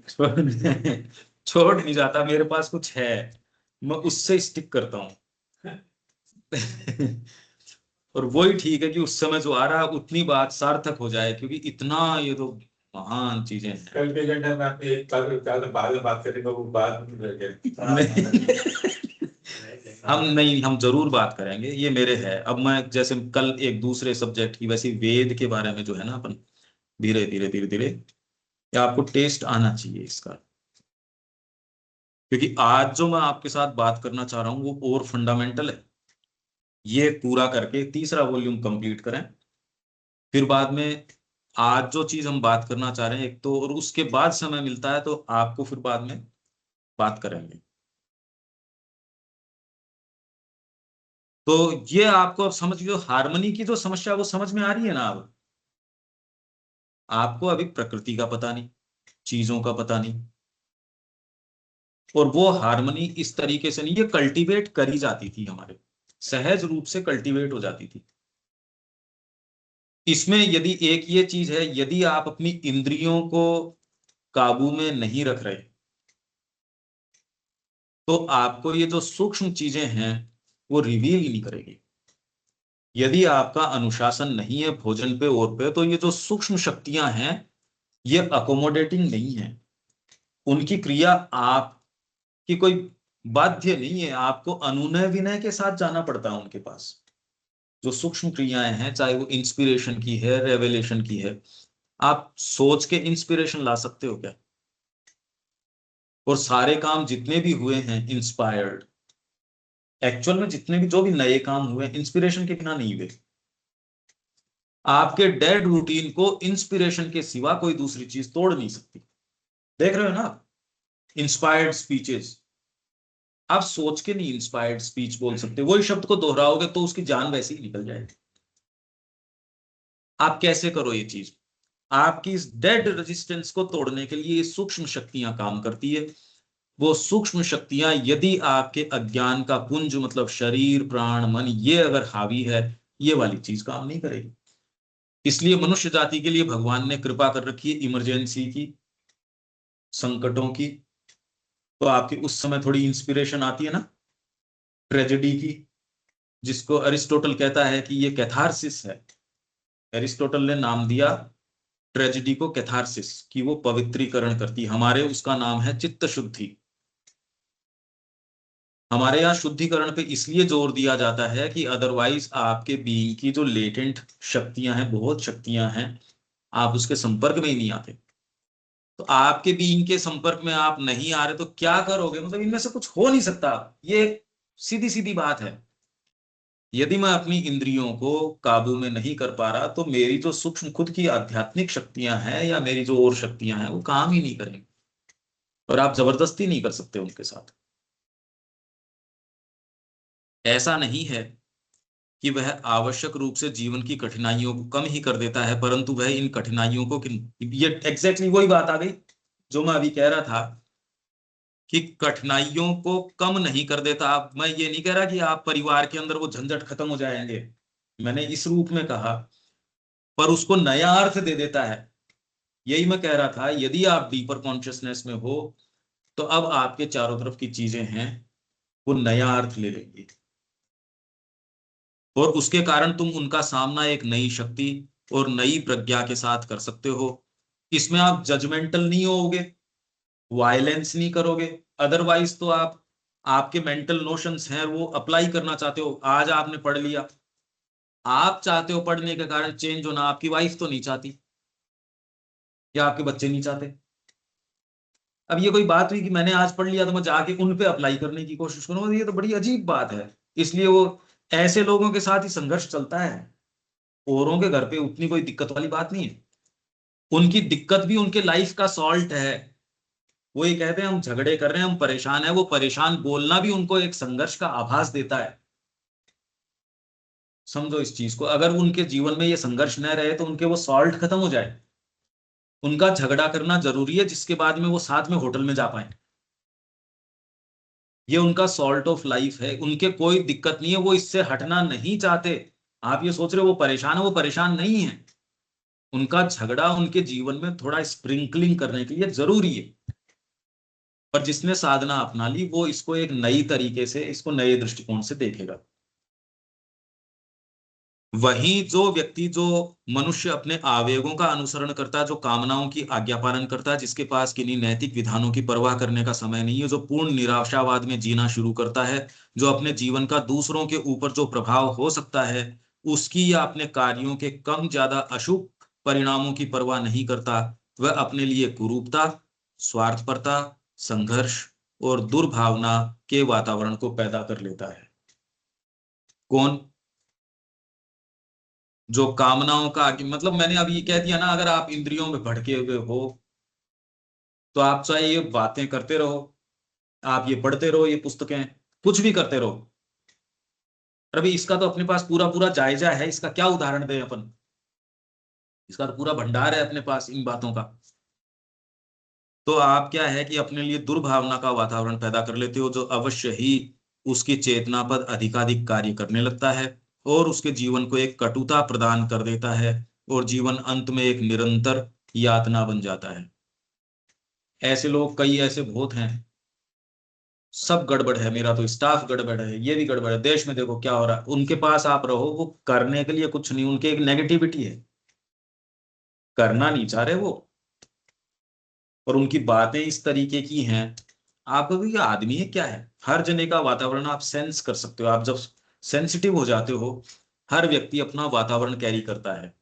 छोड़ नहीं जाता, मेरे पास कुछ है, मैं उससे स्टिक करता हूं और वही ठीक है कि उस समय जो आ रहा है उतनी बात सार्थक हो जाए, क्योंकि इतना ये तो महान चीजें हैं। कल के घंटे में आपने एक बाद में बात करेंगे, वो बात हम जरूर बात करेंगे, ये मेरे है। अब मैं जैसे कल एक दूसरे सब्जेक्ट की, वैसे वेद के बारे में जो है ना अपन धीरे धीरे धीरे धीरे, या आपको टेस्ट आना चाहिए इसका, क्योंकि आज जो मैं आपके साथ बात करना चाह रहा हूं वो और फंडामेंटल है। ये पूरा करके तीसरा वॉल्यूम कंप्लीट करें, फिर बाद में आज जो चीज हम बात करना चाह रहे हैं एक तो, और उसके बाद समय मिलता है तो आपको फिर बाद में बात करेंगे। तो ये आपको अब समझ लो, हारमोनी की जो समस्या वो समझ में आ रही है ना। अब आपको अभी प्रकृति का पता नहीं, चीजों का पता नहीं, और वो हारमोनी इस तरीके से नहीं, ये कल्टीवेट करी जाती थी हमारे, सहज रूप से कल्टीवेट हो जाती थी। इसमें यदि एक ये चीज है, यदि आप अपनी इंद्रियों को काबू में नहीं रख रहे तो आपको ये जो सूक्ष्म चीजें हैं वो रिवील ही नहीं करेगी। यदि आपका अनुशासन नहीं है भोजन पे और पे, तो ये जो सूक्ष्म शक्तियां हैं ये अकोमोडेटिंग नहीं है, उनकी क्रिया आपकी कोई बाध्य नहीं है, आपको अनुनय विनय के साथ जाना पड़ता है उनके पास। जो सूक्ष्म क्रियाएं हैं, चाहे वो इंस्पिरेशन की है, रेवलेशन की है, आप सोच के इंस्पिरेशन ला सकते हो क्या? और सारे काम जितने भी हुए हैं इंस्पायर्ड, एक्चुअल में जितने भी जो भी नए काम हुए इंस्पिरेशन के बिना नहीं हुए। आपके डेड रूटीन को इंस्पिरेशन के सिवा कोई दूसरी चीज तोड़ नहीं सकती। देख रहे हो ना, इंस्पायर्ड स्पीचेस, आप सोच के नहीं इंस्पायर्ड स्पीच बोल सकते, वही शब्द को दोहराओगे तो उसकी जान वैसे ही निकल जाएगी। आप कैसे करो ये चीज? आपकी इस डेड रेजिस्टेंस को तोड़ने के लिए सूक्ष्म शक्तियां काम करती है। वो सूक्ष्म शक्तियां यदि आपके अज्ञान का पुंज मतलब शरीर प्राण मन ये अगर हावी है, ये वाली चीज काम नहीं करेगी। इसलिए मनुष्य जाति के लिए भगवान ने कृपा कर रखी है इमरजेंसी की, संकटों की। तो आपकी उस समय थोड़ी इंस्पिरेशन आती है ना, ट्रेजेडी की, जिसको अरिस्टोटल कहता है कि ये कैथारसिस है। अरिस्टोटल ने नाम दिया ट्रेजेडी को कैथारसिस, कि वो पवित्रीकरण करती। हमारे उसका नाम है चित्त शुद्धि। हमारे यहाँ शुद्धिकरण पे इसलिए जोर दिया जाता है कि अदरवाइज आपके बीइंग की जो लेटेंट शक्तियां हैं, बहुत शक्तियां हैं, आप उसके संपर्क में ही नहीं आते। तो आपके बीइंग के संपर्क में आप नहीं आ रहे तो क्या करोगे? मतलब इनमें से कुछ हो नहीं सकता, ये सीधी सीधी बात है। यदि मैं अपनी इंद्रियों को काबू में नहीं कर पा रहा तो मेरी जो सूक्ष्म खुद की आध्यात्मिक शक्तियां हैं या मेरी जो और शक्तियां हैं वो काम ही नहीं करेंगी, और आप जबरदस्ती नहीं कर सकते उनके साथ। ऐसा नहीं है कि वह आवश्यक रूप से जीवन की कठिनाइयों को कम ही कर देता है, परंतु वह इन कठिनाइयों को ये एग्जैक्टली वही बात आ गई जो मैं अभी कह रहा था कि कठिनाइयों को कम नहीं कर देता। आप, मैं ये नहीं कह रहा कि आप परिवार के अंदर वो झंझट खत्म हो जाएंगे, मैंने इस रूप में कहा, पर उसको नया अर्थ दे देता है। यही मैं कह रहा था, यदि आप डीपर कॉन्शियसनेस में हो तो अब आपके चारों तरफ की चीजें हैं वो नया अर्थ ले लेंगी। और उसके कारण तुम उनका सामना एक नई शक्ति और नई प्रज्ञा के साथ कर सकते हो। इसमें आप जजमेंटल नहीं होगे, वायलेंस नहीं करोगे। अदरवाइज तो आप, आपके मेंटल नोशंस हैं वो अप्लाई करना चाहते हो। आज आपने पढ़ लिया, आप चाहते हो पढ़ने के कारण चेंज होना, आपकी वाइफ तो नहीं चाहती या आपके बच्चे नहीं चाहते। अब ये कोई बात हुई कि मैंने आज पढ़ लिया तो मैं जाके उन पे अप्लाई करने की कोशिश करूंगा? ये तो बड़ी अजीब बात है। इसलिए वो ऐसे लोगों के साथ ही संघर्ष चलता है। औरों के घर पे उतनी कोई दिक्कत वाली बात नहीं है। उनकी दिक्कत भी उनके लाइफ का सॉल्ट है। वो ये कहते हैं हम झगड़े कर रहे हैं, हम परेशान है। वो परेशान बोलना भी उनको एक संघर्ष का आभास देता है। समझो इस चीज को, अगर उनके जीवन में ये संघर्ष न रहे तो उनके वो सॉल्ट खत्म हो जाए। उनका झगड़ा करना जरूरी है जिसके बाद में वो साथ में होटल में जा पाए। ये उनका सॉल्ट ऑफ लाइफ है। उनके कोई दिक्कत नहीं है, वो इससे हटना नहीं चाहते। आप ये सोच रहे हो वो परेशान है, वो परेशान नहीं है। उनका झगड़ा उनके जीवन में थोड़ा स्प्रिंकलिंग करने के लिए जरूरी है। पर जिसने साधना अपना ली वो इसको एक नई तरीके से, इसको नए दृष्टिकोण से देखेगा। वहीं जो व्यक्ति, जो मनुष्य अपने आवेगों का अनुसरण करता है, जो कामनाओं की आज्ञा पालन करता है, जिसके पास किन्हीं नैतिक विधानों की परवाह करने का समय नहीं है, जो पूर्ण निराशावाद में जीना शुरू करता है, जो अपने जीवन का दूसरों के ऊपर जो प्रभाव हो सकता है उसकी या अपने कार्यों के कम ज्यादा अशुभ परिणामों की परवाह नहीं करता, वह अपने लिए कुरूपता, स्वार्थपरता, संघर्ष और दुर्भावना के वातावरण को पैदा कर लेता है। कौन? जो कामनाओं का मतलब मैंने अभी ये कह दिया ना, अगर आप इंद्रियों में भटके हुए हो तो आप चाहे ये बातें करते रहो, आप ये पढ़ते रहो, ये पुस्तकें कुछ भी करते रहो। अभी इसका तो अपने पास पूरा पूरा जायजा है, इसका क्या उदाहरण दें अपन? इसका तो पूरा भंडार है अपने पास इन बातों का। तो आप क्या है कि अपने लिए दुर्भावना का वातावरण पैदा कर लेते हो, जो अवश्य ही उसकी चेतना पर अधिकाधिक कार्य करने लगता है और उसके जीवन को एक कटुता प्रदान कर देता है और जीवन अंत में एक निरंतर यातना बन जाता है। ऐसे लोग कई ऐसे बहुत हैं। सब गड़बड़ है, मेरा तो स्टाफ गड़बड़ है, ये भी गड़बड़ है, देश में देखो क्या हो रहा है। उनके पास आप रहो, वो करने के लिए कुछ नहीं, उनके एक नेगेटिविटी है, करना नहीं चाह रहे वो। और उनकी बातें इस तरीके की हैं, आपको भी आदमी है क्या है। हर जने का वातावरण आप सेंस कर सकते हो। आप जब सेंसिटिव हो जाते हो, हर व्यक्ति अपना वातावरण कैरी करता है।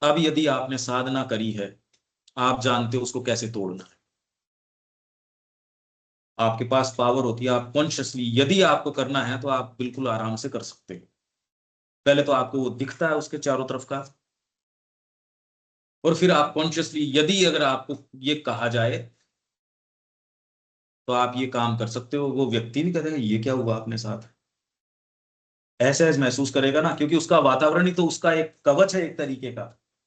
अब यदि आपने साधना करी है, आप जानते हो उसको कैसे तोड़ना है। आपके पास पावर होती है, आप कॉन्शियसली यदि आपको करना है तो आप बिल्कुल आराम से कर सकते हो। पहले तो आपको वो दिखता है उसके चारों तरफ का, और फिर आप कॉन्शियसली यदि अगर आपको ये कहा जाए तो आप ये काम कर सकते हो। वो व्यक्ति भी कहेगा ये क्या हुआ अपने साथ, ऐसे ऐसे महसूस करेगा ना, क्योंकि उसका वातावरण ही तो उसका एक कवच है एक तरीके का।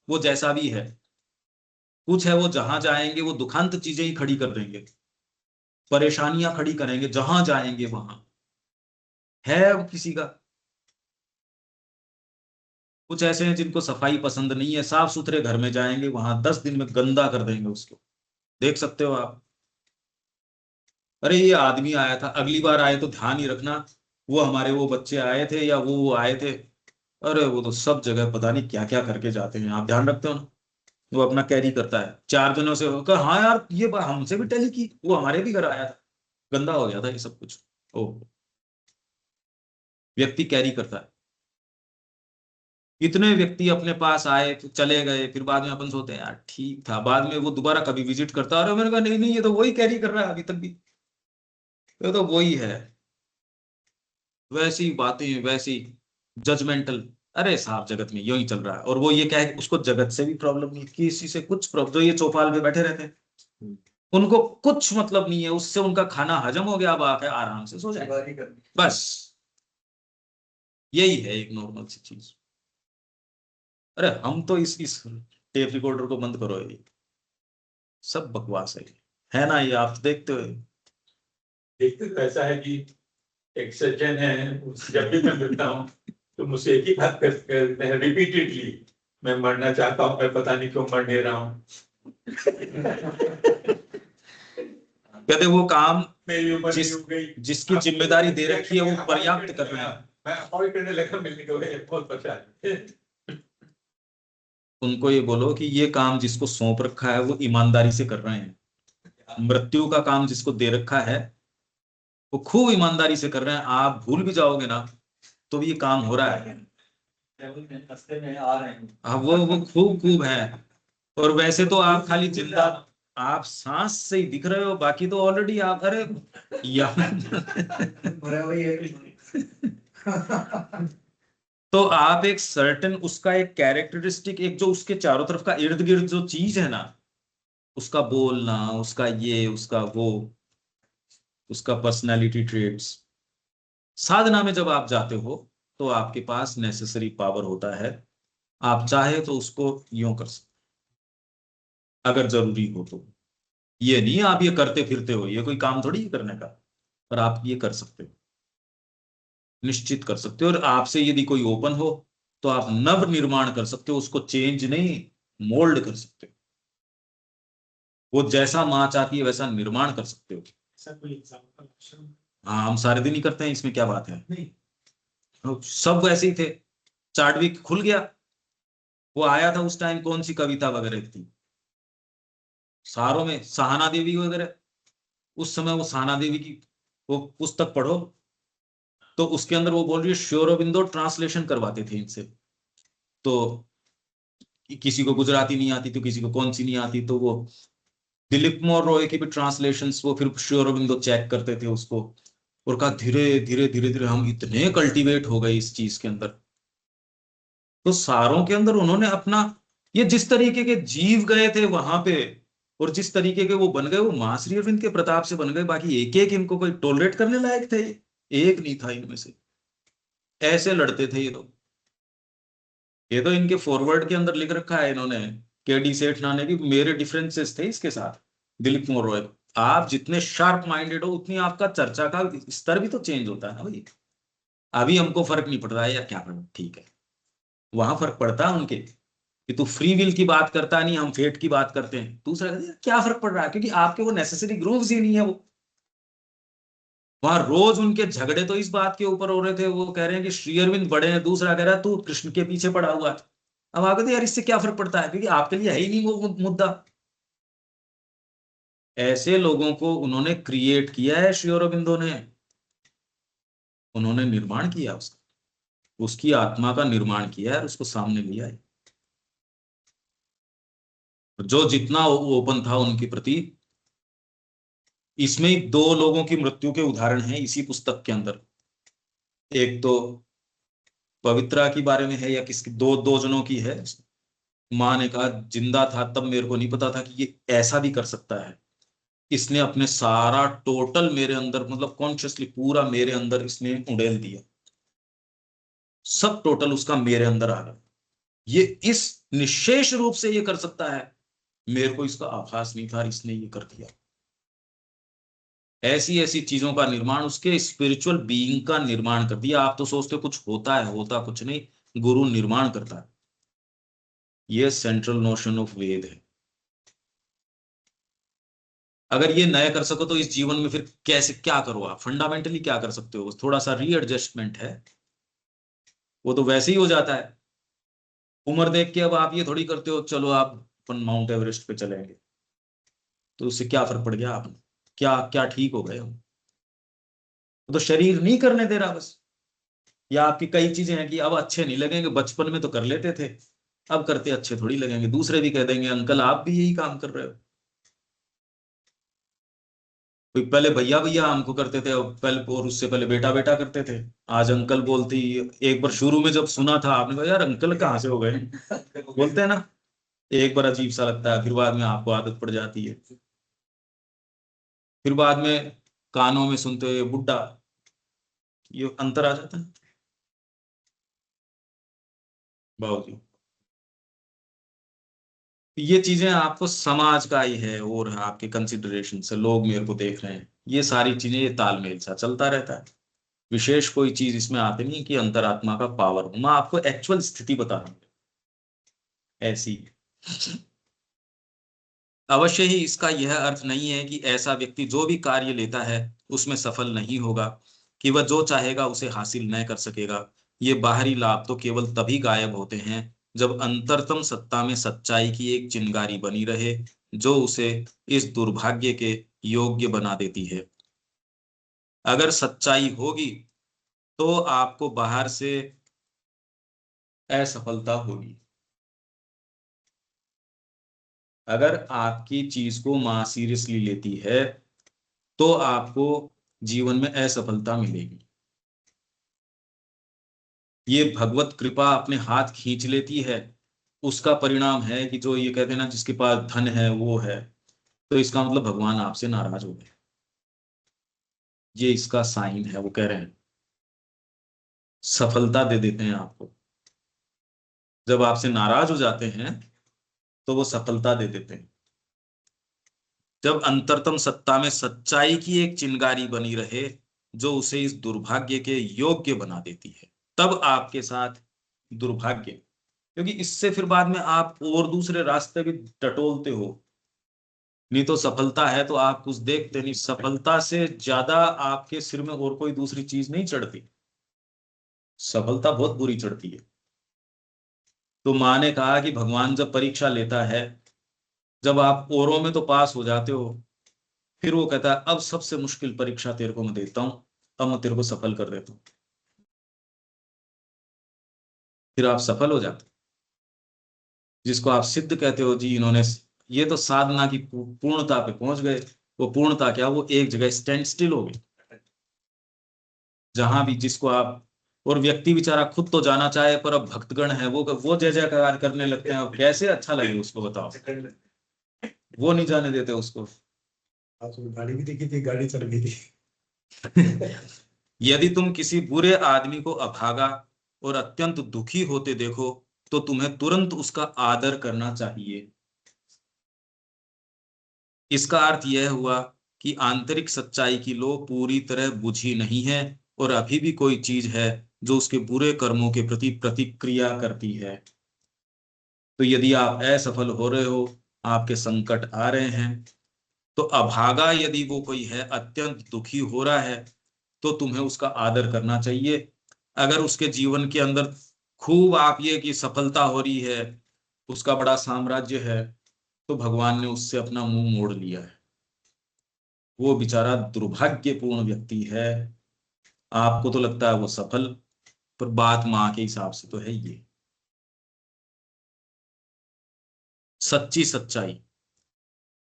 वो जैसा भी है, कुछ है, वो जहां जाएंगे वो दुखांत चीजें ही खड़ी कर देंगे, परेशानियां खड़ी करेंगे जहां जाएंगे वहां। है अब किसी का, कुछ ऐसे हैं जिनको सफाई पसंद नहीं है, साफ सुथरे घर में जाएंगे वहां 10 दिन में गंदा कर देंगे उसको। देख सकते हो आप। अरे ये आदमी आया था, अगली बार आए तो ध्यान ही रखना, वो हमारे वो बच्चे आए थे या वो आए थे। अरे वो तो सब जगह पता नहीं क्या क्या करके जाते हैं, आप ध्यान रखते हो ना। वो अपना कैरी करता है, 4 जनों से होकर, हाँ यार ये बात हमसे भी टैली की, वो हमारे भी घर आया था, गंदा हो गया था ये सब कुछ। ओ, व्यक्ति कैरी करता है। इतने व्यक्ति अपने पास आए फिर चले गए, फिर बाद में अपन सोते हैं यार ठीक था, बाद में वो दोबारा कभी विजिट करता है और मैंने कहा नहीं नहीं ये तो वही कैरी कर रहा है अभी तक भी, ये तो वही है। वैसी बातें, वैसी जजमेंटल। अरे साहब जगत में यूं ही चल रहा है। और वो ये क्या है, उसको जगत से भी प्रॉब्लम नहीं, किसी से कुछ प्रॉब्लम। जो ये चौपाल पे बैठे रहते हैं उनको कुछ मतलब नहीं है उससे, उनका खाना हजम हो गया, अब आके आराम से सो जाए बस। यही है एक नॉर्मल सी चीज। अरे हम तो इस टेप रिकॉर्डर को बंद करो, ये सब बकवास है ना, ये आप तो देखते हो। देखते तो ऐसा है कि एक सज्जन है, जब भी मैं मिलता हूँ तो मुझसे एक ही बात करते हैं रिपीटेडली, मैं मरना चाहता हूँ, मैं पता नहीं क्यों मर नहीं रहा हूँ। कहते वो काम मेरी उम्र नहीं हो गई, जिसकी जिम्मेदारी दे रखी है वो पर्याप्त कर रहे हैं। मैं अवॉइड करने लगा मिलने को, बहुत परेशान। उनको ये बोलो कि ये काम जिसको सौंप रखा है वो ईमानदारी से कर रहे हैं। मृत्यु का काम जिसको दे रखा है वो खूब ईमानदारी से कर रहे हैं। आप भूल भी जाओगे ना तो भी ये काम हो रहा है। रास्ते में आ रहे हैं। हाँ, वो खूब खूब है। और वैसे तो आप खाली जिंदा, आप सांस से ही दिख रहे हो, बाकी तो ऑलरेडी आप, अरे तो आप एक सर्टेन उसका एक कैरेक्टरिस्टिक, एक जो उसके चारों तरफ का इर्द गिर्द जो चीज है ना, उसका बोलना, उसका ये, उसका वो, उसका पर्सनालिटी ट्रेट्स, साधना में जब आप जाते हो तो आपके पास नेसेसरी पावर होता है। आप चाहे तो उसको यूं कर सकते अगर जरूरी हो तो। ये नहीं आप ये करते फिरते हो, ये कोई काम थोड़ी है करने का, पर आप ये कर सकते हो, निश्चित कर सकते हो। और आपसे यदि कोई ओपन हो तो आप नव निर्माण कर सकते हो, उसको चेंज नहीं, मोल्ड कर सकते हो। वो जैसा माँ चाहती है वैसा निर्माण कर सकते हो। ऐसा कोई एग्जाम्पल? हाँ, हम सारे दिन ही करते हैं, इसमें क्या बात है। नहीं। सब वैसे ही थे। चार्टविक खुल गया, वो आया था उस टाइम, कौन सी कविता वगैरह थी सारों में, सहाना देवी वगैरह। उस समय वो सहाना देवी की वो पुस्तक पढ़ो तो उसके अंदर वो बोल रही है श्री अरबिंदो ट्रांसलेशन करवाते थे इनसे। तो किसी को गुजराती नहीं आती तो किसी को कौन सी नहीं आती, तो वो दिलीप मोर रॉय की भी ट्रांसलेशंस वो फिर श्री अरबिंदो चेक करते थे उसको। और कहा धीरे धीरे धीरे धीरे हम इतने कल्टीवेट हो गए इस चीज के अंदर। तो सारों के अंदर उन्होंने अपना, ये जिस तरीके के जीव गए थे वहां पे और जिस तरीके के वो बन गए, वो मां श्री अरविंद के प्रताप से बन गए। बाकी एक एक इनको कोई टॉलरेट करने लायक थे, एक नहीं था इनमें से। ऐसे लड़ते थे ये लोग। ये तो इनके फॉरवर्ड के अंदर लिख रखा है इन्होंने, केडी सेठ नाने की, मेरे डिफरेंसेस थे इसके साथ दिलीप कुमार रॉय। आप जितने शार्प माइंडेड हो उतनी आपका चर्चा का स्तर भी तो चेंज होता है ना भाई। अभी हमको फर्क नहीं पड़ रहा है या क्या फर्क, ठीक है, वहां फर्क पड़ता है उनके कि तू फ्री विल की बात करता नहीं, हम फेट की बात करते हैं। दूसरा कहता है, क्या फर्क पड़ रहा है, क्योंकि आपके वो नेसेसरी ग्रूव्स ही नहीं है वो। वहां रोज उनके झगड़े तो इस बात के ऊपर हो रहे थे, वो कह रहे हैं कि श्री अरविंद बड़े हैं, दूसरा कह रहा है तू कृष्ण के पीछे पड़ा हुआ है। अब आप कहते हैं यार इससे क्या फर्क पड़ता है, क्योंकि आपके लिए है ही नहीं वो मुद्दा। ऐसे लोगों को उन्होंने क्रिएट किया है श्री अरविंदो ने, उन्होंने निर्माण किया उसका, उसकी आत्मा का निर्माण किया है और उसको सामने लिया है। जो जितना ओपन था उनके प्रति। इसमें दो लोगों की मृत्यु के उदाहरण हैं इसी पुस्तक के अंदर। एक तो पवित्रा के बारे में है, या किसकी, दो दो जनों की है। माँ ने कहा जिंदा था तब मेरे को नहीं पता था कि ये ऐसा भी कर सकता है। इसने अपने सारा टोटल मेरे अंदर, मतलब कॉन्शियसली पूरा मेरे अंदर इसने उड़ेल दिया, सब टोटल उसका मेरे अंदर आ गया। ये इस निशेष रूप से ये कर सकता है, मेरे को इसका आभास नहीं था, इसने ये कर दिया। ऐसी ऐसी चीजों का निर्माण, उसके स्पिरिचुअल बीइंग का निर्माण कर दिया। आप तो सोचते हो कुछ होता है, होता कुछ नहीं, गुरु निर्माण करता है। ये सेंट्रल नोशन ऑफ वेद है। अगर ये नए कर सको तो इस जीवन में फिर कैसे, क्या करो आप, फंडामेंटली क्या कर सकते हो, थोड़ा सा रीएडजस्टमेंट है, वो तो वैसे ही हो जाता है। उम्र देख के अब आप ये थोड़ी करते हो चलो आप अपन माउंट एवरेस्ट पे चलेंगे, तो उससे क्या फर्क पड़ गया, आप क्या क्या ठीक हो गए हम। तो शरीर नहीं करने दे रहा बस। या आपकी कई चीजें हैं कि अब अच्छे नहीं लगेंगे, बचपन में तो कर लेते थे, अब करते अच्छे थोड़ी लगेंगे, दूसरे भी कह देंगे अंकल आप भी यही काम कर रहे हो। कोई पहले भैया भैया हमको करते थे, और पहले, और उससे पहले बेटा बेटा करते थे। आज अंकल बोलती, एक बार शुरू में जब सुना था आपने कहा यार अंकल कहाँ से हो गए, बोलते हैं ना, एक बार अजीब सा लगता है, फिर बाद में आपको आदत पड़ जाती है। फिर बाद में कानों में सुनते हुए बुड्ढा, ये अंतर आ जाता है। बाबूजी, ये चीजें आपको समाज का ही है और आपके कंसिडरेशन से लोग मेरे को देख रहे हैं, ये सारी चीजें, ये तालमेल सा चलता रहता है। विशेष कोई चीज इसमें आती नहीं कि अंतरात्मा का पावर हो। मैं आपको एक्चुअल स्थिति बता रहा हूँ ऐसी। अवश्य ही इसका यह अर्थ नहीं है कि ऐसा व्यक्ति जो भी कार्य लेता है उसमें सफल नहीं होगा। कि वह जो चाहेगा उसे हासिल न कर सकेगा। ये बाहरी लाभ तो केवल तभी गायब होते हैं जब अंतरतम सत्ता में सच्चाई की एक चिंगारी बनी रहे, जो उसे इस दुर्भाग्य के योग्य बना देती है। अगर सच्चाई होगी तो आपको बाहर से असफलता होगी। अगर आपकी चीज को मां सीरियसली लेती है तो आपको जीवन में असफलता मिलेगी। ये भगवत कृपा अपने हाथ खींच लेती है, उसका परिणाम है कि जो ये कहते हैं ना, जिसके पास धन है वो है, तो इसका मतलब भगवान आपसे नाराज हो गए। ये इसका साइन है। वो कह रहे हैं सफलता दे देते हैं आपको। जब आपसे नाराज हो जाते हैं तो वो सफलता दे देते हैं। जब अंतरतम सत्ता में सच्चाई की एक चिंगारी बनी रहे, जो उसे इस दुर्भाग्य के योग्य बना देती है, तब आपके साथ दुर्भाग्य, क्योंकि इससे फिर बाद में आप और दूसरे रास्ते भी टटोलते हो। नहीं तो सफलता है तो आप कुछ देखते नहीं। सफलता से ज्यादा आपके सिर में और कोई दूसरी चीज नहीं चढ़ती। सफलता बहुत बुरी चढ़ती है। तो माँ ने कहा कि भगवान जब परीक्षा लेता है, जब आप औरों में तो पास हो जाते हो, फिर वो कहता है अब सबसे मुश्किल परीक्षा तेरे को मैं देता हूं, अब मैं तेरे को सफल कर देता हूं। फिर आप सफल हो जाते हो। जिसको आप सिद्ध कहते हो जी, इन्होंने ये तो साधना की पूर्णता पे पहुंच गए। वो पूर्णता क्या, वो एक जगह स्टैंड स्टिल हो गए। जहां भी जिसको आप, और व्यक्ति बेचारा खुद तो जाना चाहे, पर अब भक्तगण है वो जय जयकार करने लगते हैं। अब कैसे अच्छा लगे उसको, बताओ। वो नहीं जाने देते उसको। गाड़ी भी देखी थी, गाड़ी चल गई थी। यदि तुम किसी बुरे आदमी को अभागा और अत्यंत दुखी होते देखो तो तुम्हें तुरंत उसका आदर करना चाहिए। इसका अर्थ यह हुआ कि आंतरिक सच्चाई की लो पूरी तरह बुझी नहीं है, और अभी भी कोई चीज है जो उसके बुरे कर्मों के प्रति प्रतिक्रिया करती है। तो यदि आप असफल हो रहे हो, आपके संकट आ रहे हैं, तो अभागा यदि वो कोई है, अत्यंत दुखी हो रहा है, तो तुम्हें उसका आदर करना चाहिए। अगर उसके जीवन के अंदर खूब आप ये कि सफलता हो रही है, उसका बड़ा साम्राज्य है, तो भगवान ने उससे अपना मुंह मोड़ लिया है। वो बेचारा दुर्भाग्यपूर्ण व्यक्ति है। आपको तो लगता है वो सफल, पर बात मां के हिसाब से तो है ये सच्ची सच्चाई।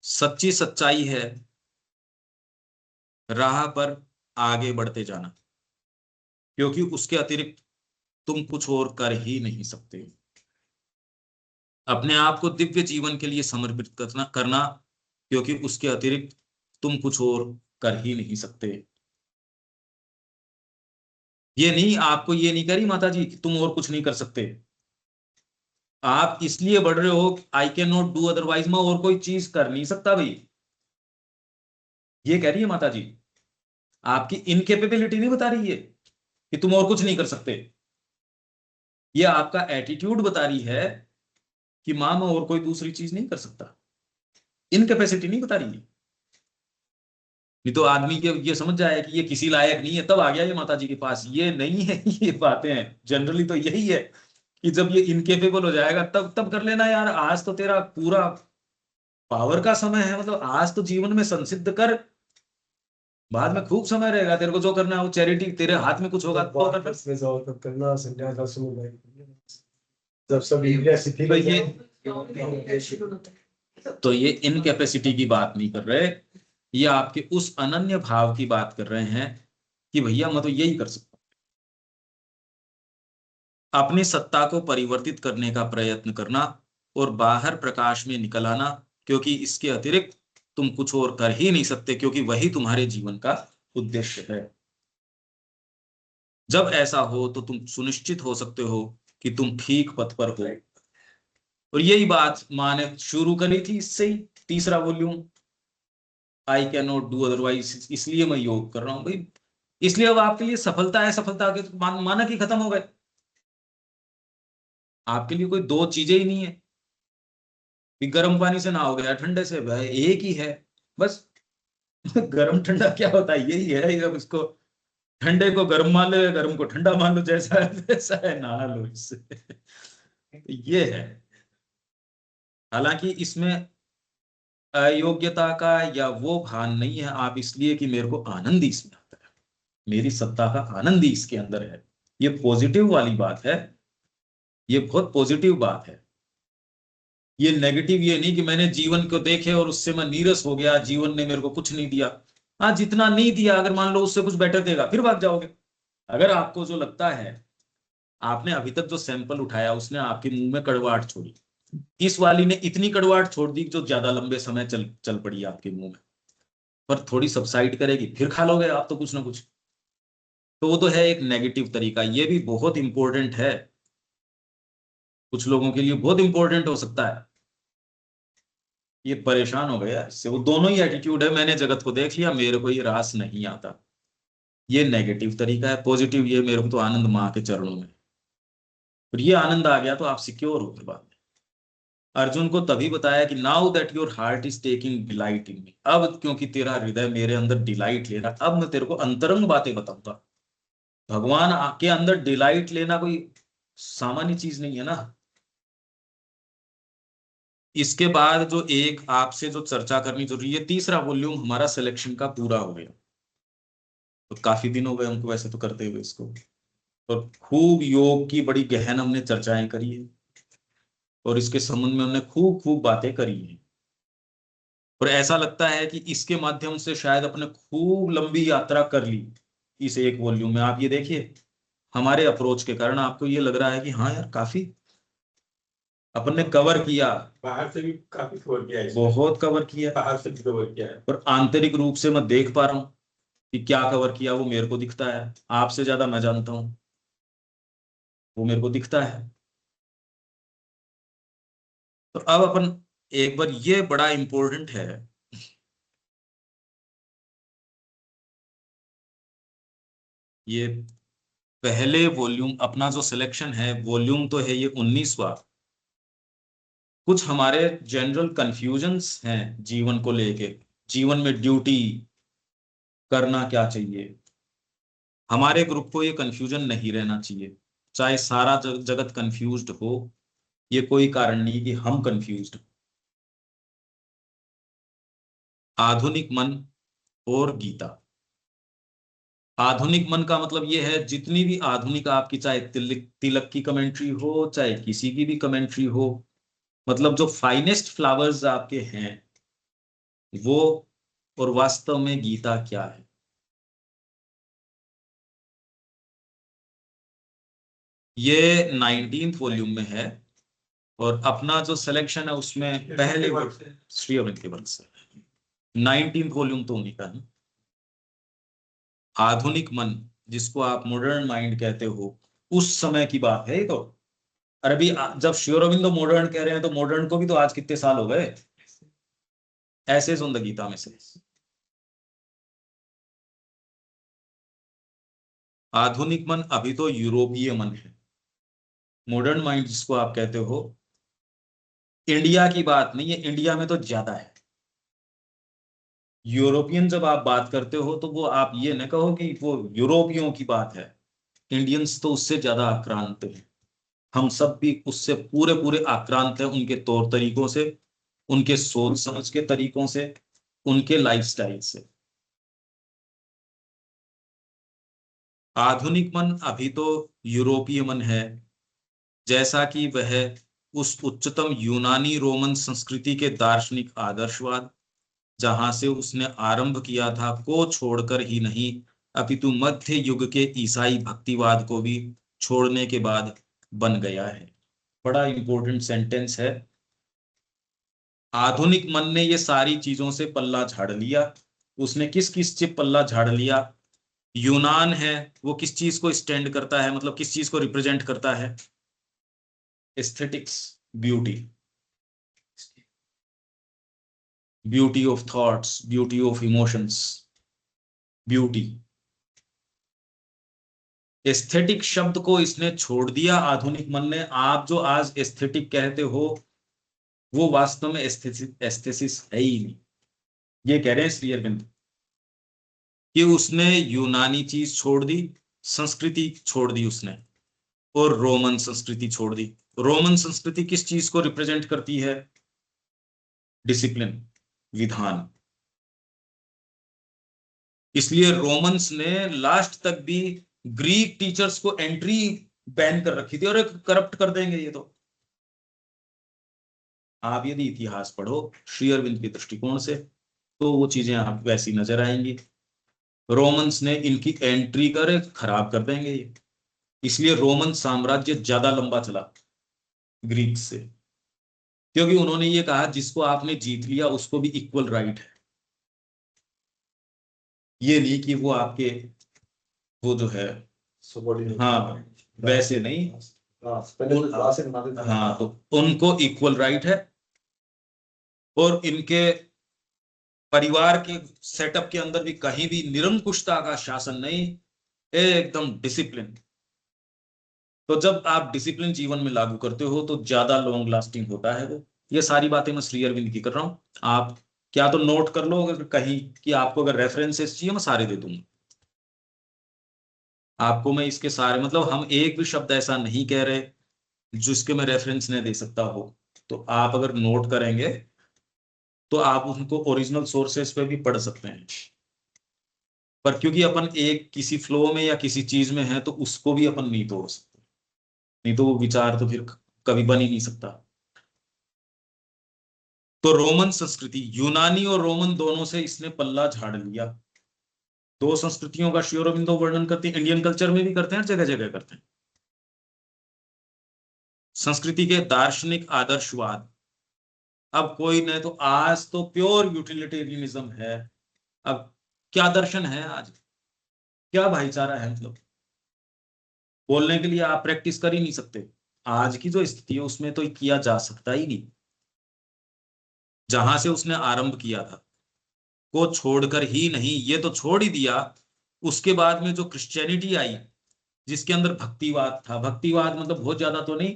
सच्ची सच्चाई है राह पर आगे बढ़ते जाना, क्योंकि उसके अतिरिक्त तुम कुछ और कर ही नहीं सकते। अपने आप को दिव्य जीवन के लिए समर्पित करना, क्योंकि उसके अतिरिक्त तुम कुछ और कर ही नहीं सकते। ये नहीं, आपको ये नहीं करी माता जी कि तुम और कुछ नहीं कर सकते। आप इसलिए बढ़ रहे हो, I can not do otherwise, मैं और कोई चीज कर नहीं सकता भाई। ये कह रही है माता जी। आपकी इनकेपेबिलिटी नहीं बता रही है कि तुम और कुछ नहीं कर सकते। ये आपका एटीट्यूड बता रही है कि मां मैं और कोई दूसरी चीज नहीं कर सकता। इनकेपेसिटी नहीं बता रही है। नहीं तो आदमी के ये समझ जाए कि ये किसी लायक नहीं है, तब आ गया ये माता जी के पास। ये नहीं है। ये बातें हैं जनरली तो यही है कि जब ये इनकेपेबल हो जाएगा तब तब कर लेना यार। आज तो तेरा पूरा पावर का समय है, मतलब आज तो जीवन में संसिद्ध कर, बाद में खूब समय रहेगा। तेरे को जो करना है वो चैरिटी, तेरे हाथ में कुछ होगा तो करना संन्यास आश्रम में। जब सब इंडिया तो ये इनकैपेसिटी की बात नहीं कर रहे, ये आपके उस अनन्य भाव की बात कर रहे हैं कि भैया मैं तो यही कर सकता हूं। अपनी सत्ता को परिवर्तित करने का प्रयत्न करना और बाहर प्रकाश में निकल आना, क्योंकि इसके अतिरिक्त तुम कुछ और कर ही नहीं सकते, क्योंकि वही तुम्हारे जीवन का उद्देश्य है। जब ऐसा हो तो तुम सुनिश्चित हो सकते हो कि तुम ठीक पथ पर हो। और यही बात माँ ने शुरू करी थी इससे ही, तीसरा volume, I can not do otherwise, इसलिए मैं योग कर रहा हूं भाई। इसलिए अब आपके लिए सफलता है, सफलता के मानक ही खत्म हो गए। आपके लिए कोई दो चीजें ही नहीं है कि गर्म पानी से नहाओगे या ठंडे से, भाई एक ही है बस। गर्म ठंडा क्या होता है, यही है। अब इसको ठंडे को गर्म मान लो, गर्म को ठंडा मान लो, जैसा है वैसा है, नहा लो इससे। ये है। हालांकि इसमें अयोग्यता का या वो भान नहीं है, आप इसलिए कि मेरे को आनंद ही इसमें आता है, मेरी सत्ता का आनंद ही इसके अंदर है। ये पॉजिटिव वाली बात है, ये बहुत पॉजिटिव बात है। ये नेगेटिव ये नहीं कि मैंने जीवन को देखे और उससे मैं नीरस हो गया, जीवन ने मेरे को कुछ नहीं दिया। हाँ, जितना नहीं दिया, अगर मान लो उससे कुछ बेटर देगा फिर भाग जाओगे। अगर आपको जो लगता है, आपने अभी तक जो सैंपल उठाया उसने आपके मुंह में कड़वाहट छोड़ी, इस वाली ने इतनी कड़वाहट छोड़ दी जो ज्यादा लंबे समय चल चल पड़ी आपके मुंह में, पर थोड़ी सबसाइड करेगी फिर खा लोगे आप तो कुछ ना कुछ। तो वो तो है एक नेगेटिव तरीका, ये भी बहुत इंपॉर्टेंट है, कुछ लोगों के लिए बहुत इंपॉर्टेंट हो सकता है। ये परेशान हो गया इससे, वो दोनों ही एटीट्यूड है, मैंने जगत को देख लिया, मेरे को ये रास नहीं आता। ये नेगेटिव तरीका है। पॉजिटिव ये, मेरे को तो आनंद माँ के चरणों में, और ये आनंद आ गया तो आप सिक्योर हो फिर बाद में। अर्जुन को तभी बताया कि now that your heart is taking delight in me, अब क्योंकि तेरा हृदय मेरे अंदर डिलाइट ले रहा, अब मैं तेरे को अंतरंग बातें बताऊंगा। भगवान के अंदर डिलाइट लेना कोई सामान्य चीज नहीं है ना। इसके बाद जो एक आपसे जो चर्चा करनी जरूरी है, तीसरा वॉल्यूम हमारा सिलेक्शन का पूरा हो गया। तो काफी दिन हो गए हमको वैसे तो करते हुए इसको, और खूब योग की बड़ी गहन हमने चर्चाएं करी है, और इसके संबंध में हमने खूब खूब बातें करी हैं। और ऐसा लगता है कि इसके माध्यम से शायद अपने खूब लंबी यात्रा कर ली इस एक वॉल्यूम में। आप ये देखिए, हमारे अप्रोच के कारण आपको ये लग रहा है कि हाँ यार काफी अपन ने कवर किया। बाहर से भी काफी कवर किया है, बहुत कवर किया, बाहर से भी कवर किया है। और आंतरिक रूप से मैं देख पा रहा हूँ कि क्या कवर किया, वो मेरे को दिखता है। आपसे ज्यादा मैं जानता हूँ, वो मेरे को दिखता है। तो अब अपन एक बार, ये बड़ा इंपॉर्टेंट है, ये पहले वॉल्यूम अपना जो सिलेक्शन है, वॉल्यूम तो है ये 19वां। कुछ हमारे जनरल कंफ्यूजन्स हैं जीवन को लेके, जीवन में ड्यूटी करना क्या चाहिए। हमारे ग्रुप को ये कंफ्यूजन नहीं रहना चाहिए, चाहे सारा जगत कंफ्यूज्ड हो, ये कोई कारण नहीं कि हम कंफ्यूज्ड। आधुनिक मन और गीता। आधुनिक मन का मतलब ये है, जितनी भी आधुनिक आपकी, चाहे तिलक तिलक की कमेंट्री हो, चाहे किसी की भी कमेंट्री हो, मतलब जो फाइनेस्ट फ्लावर्स आपके हैं वो, और वास्तव में गीता क्या है। ये 19th वॉल्यूम में है, और अपना जो सिलेक्शन है उसमें पहले श्री अरविंद के वंश से 19th वॉल्यूम तो उन्हीं का है। आधुनिक मन, जिसको आप मॉडर्न माइंड कहते हो, उस समय की बात है ये तो। अरे अभी जब श्री अरविंद मॉडर्न कह रहे हैं, तो मॉडर्न को भी तो आज कितने साल हो गए, ऐसे सुन गीता में से। आधुनिक मन अभी तो यूरोपीय मन है। मॉडर्न माइंड जिसको आप कहते हो, इंडिया की बात नहीं है, इंडिया में तो ज्यादा है। यूरोपियन जब आप बात करते हो तो वो आप ये न कहो कि वो यूरोपियों की बात है, इंडियंस तो उससे ज्यादा आक्रांत है। हम सब भी उससे पूरे पूरे आक्रांत हैं, उनके तौर तरीकों से, उनके सोच समझ के तरीकों से, उनके लाइफस्टाइल से। आधुनिक मन अभी तो यूरोपीय मन है, जैसा कि वह उस उच्चतम यूनानी रोमन संस्कृति के दार्शनिक आदर्शवाद, जहां से उसने आरंभ किया था, को छोड़कर ही नहीं, अपितु मध्य युग के ईसाई भक्तिवाद को भी छोड़ने के बाद बन गया है। बड़ा इंपॉर्टेंट सेंटेंस है। आधुनिक मन ने ये सारी चीजों से पल्ला झाड़ लिया। उसने किस किस से पल्ला झाड़ लिया? यूनान है, वो किस चीज को स्टैंड करता है, मतलब किस चीज को रिप्रेजेंट करता है? Aesthetics, beauty, beauty of thoughts, beauty of emotions, beauty. Aesthetic शब्द को इसने छोड़ दिया आधुनिक मन ने। आप जो आज एस्थेटिक कहते हो, वो वास्तव में एस्थेसिस है ही नहीं, ये कह रहे हैं श्री अरविंद। कि उसने यूनानी चीज छोड़ दी, संस्कृति छोड़ दी उसने, और रोमन संस्कृति छोड़ दी। रोमन संस्कृति किस चीज को रिप्रेजेंट करती है? डिसिप्लिन, विधान। इसलिए रोमन्स ने लास्ट तक भी ग्रीक टीचर्स को एंट्री बैन कर रखी थी, और करप्ट कर देंगे ये तो। आप यदि इतिहास पढ़ो श्री अरविंद के दृष्टिकोण से, तो वो चीजें आप वैसी नजर आएंगी। रोमन्स ने इनकी एंट्री कर खराब कर देंगे ये। इसलिए रोमन साम्राज्य ज्यादा लंबा चला ग्रीक से, क्योंकि उन्होंने ये कहा जिसको आपने जीत लिया उसको भी इक्वल राइट है। ये नहीं कि वो आपके, वो जो है, हाँ वैसे नहीं, हाँ तो उनको इक्वल राइट है। और इनके परिवार के सेटअप के अंदर भी कहीं भी निरंकुशता का शासन नहीं, एकदम डिसिप्लिन। तो जब आप डिसिप्लिन जीवन में लागू करते हो तो ज्यादा लॉन्ग लास्टिंग होता है वो। ये सारी बातें मैं श्री अरविंद की कर रहा हूं। आप क्या तो नोट कर लो, अगर कहीं कि आपको अगर रेफरेंसेस चाहिए मैं सारे दे दूंगा आपको। मैं इसके सारे, मतलब हम एक भी शब्द ऐसा नहीं कह रहे जिसके मैं रेफरेंस नहीं दे सकता हो। तो आप अगर नोट करेंगे तो आप उनको ओरिजिनल सोर्सेस पे भी पढ़ सकते हैं। पर क्योंकि अपन एक किसी फ्लो में या किसी चीज में है, तो उसको भी अपन नहीं तोड़ सकते, नहीं तो वो विचार तो फिर कभी बन ही नहीं सकता। तो रोमन संस्कृति, यूनानी और रोमन दोनों से इसने पल्ला झाड़ लिया। दो संस्कृतियों का श्री अरविंदो वर्णन करते हैं, इंडियन कल्चर में भी करते हैं, जगह जगह करते हैं। संस्कृति के दार्शनिक आदर्शवाद। अब कोई नहीं, तो आज तो प्योर यूटिलिटेरियनिज्म है। अब क्या दर्शन है आज, क्या भाईचारा है? मतलब बोलने के लिए आप प्रैक्टिस कर ही नहीं सकते। आज की जो स्थिति है उसमें तो किया जा सकता ही नहीं। जहां से उसने आरंभ किया था को छोड़कर ही नहीं, ये तो छोड़ ही दिया। उसके बाद में जो क्रिश्चियनिटी आई, जिसके अंदर भक्तिवाद था, भक्तिवाद मतलब बहुत ज्यादा तो नहीं,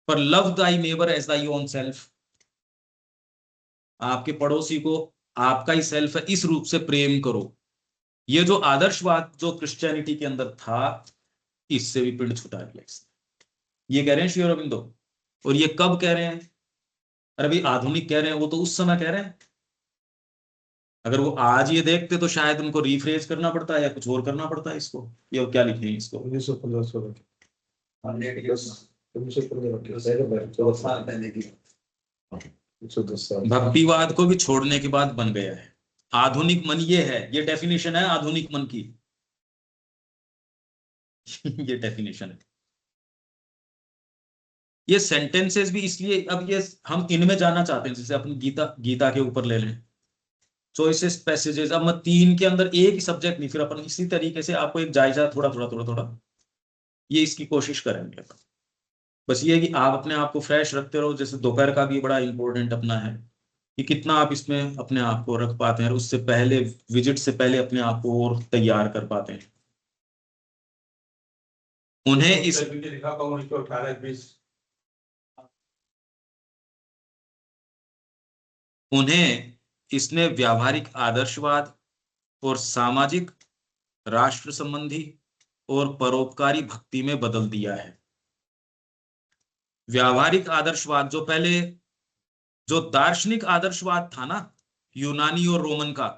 पर लव दाई नेबर एज दाई ओन सेल्फ, आपके पड़ोसी को आपका ही सेल्फ है इस रूप से प्रेम करो। ये जो आदर्शवाद जो क्रिश्चियनिटी के अंदर था, इससे भी पिंड छुटा दिया इसने। ये कह रहे हैं श्री अरविंदो। और ये कब कह रहे हैं? अरे भाई आधुनिक कह रहे हैं, वो तो उस समय कह रहे हैं। अगर वो आज ये देखते तो शायद उनको रिफ्रेज करना पड़ता है या कुछ और करना पड़ता है इसको। ये क्या लिखे हैं इसको? 1915 भक्तिवाद को भी छोड़ने के बाद बन गया है आधुनिक मन। ये है, ये डेफिनेशन है आधुनिक मन की। ये डेफिनेशन है। ये सेंटेंसेस भी इसलिए, अब ये हम इनमें जाना चाहते हैं, जैसे अपन गीता के ऊपर ले लें चॉइसेस पैसेजेस। अब मैं 3 के अंदर एक ही सब्जेक्ट नहीं, फिर अपन इसी तरीके से आपको एक जायजा थोड़ा थोड़ा थोड़ा थोड़ा ये इसकी कोशिश करेंगे। बस ये है कि आप अपने आप को फ्रेश रखते रहो। जैसे दोपहर का भी बड़ा इंपॉर्टेंट अपना है कि कितना आप इसमें अपने आप को रख पाते हैं, और उससे पहले विजिट से पहले अपने आप को और तैयार कर पाते हैं। उन्हें इस उन्हें इसने व्यावहारिक आदर्शवाद और सामाजिक, राष्ट्र संबंधी और परोपकारी भक्ति में बदल दिया है। व्यावहारिक आदर्शवाद, जो पहले जो दार्शनिक आदर्शवाद था ना यूनानी और रोमन का,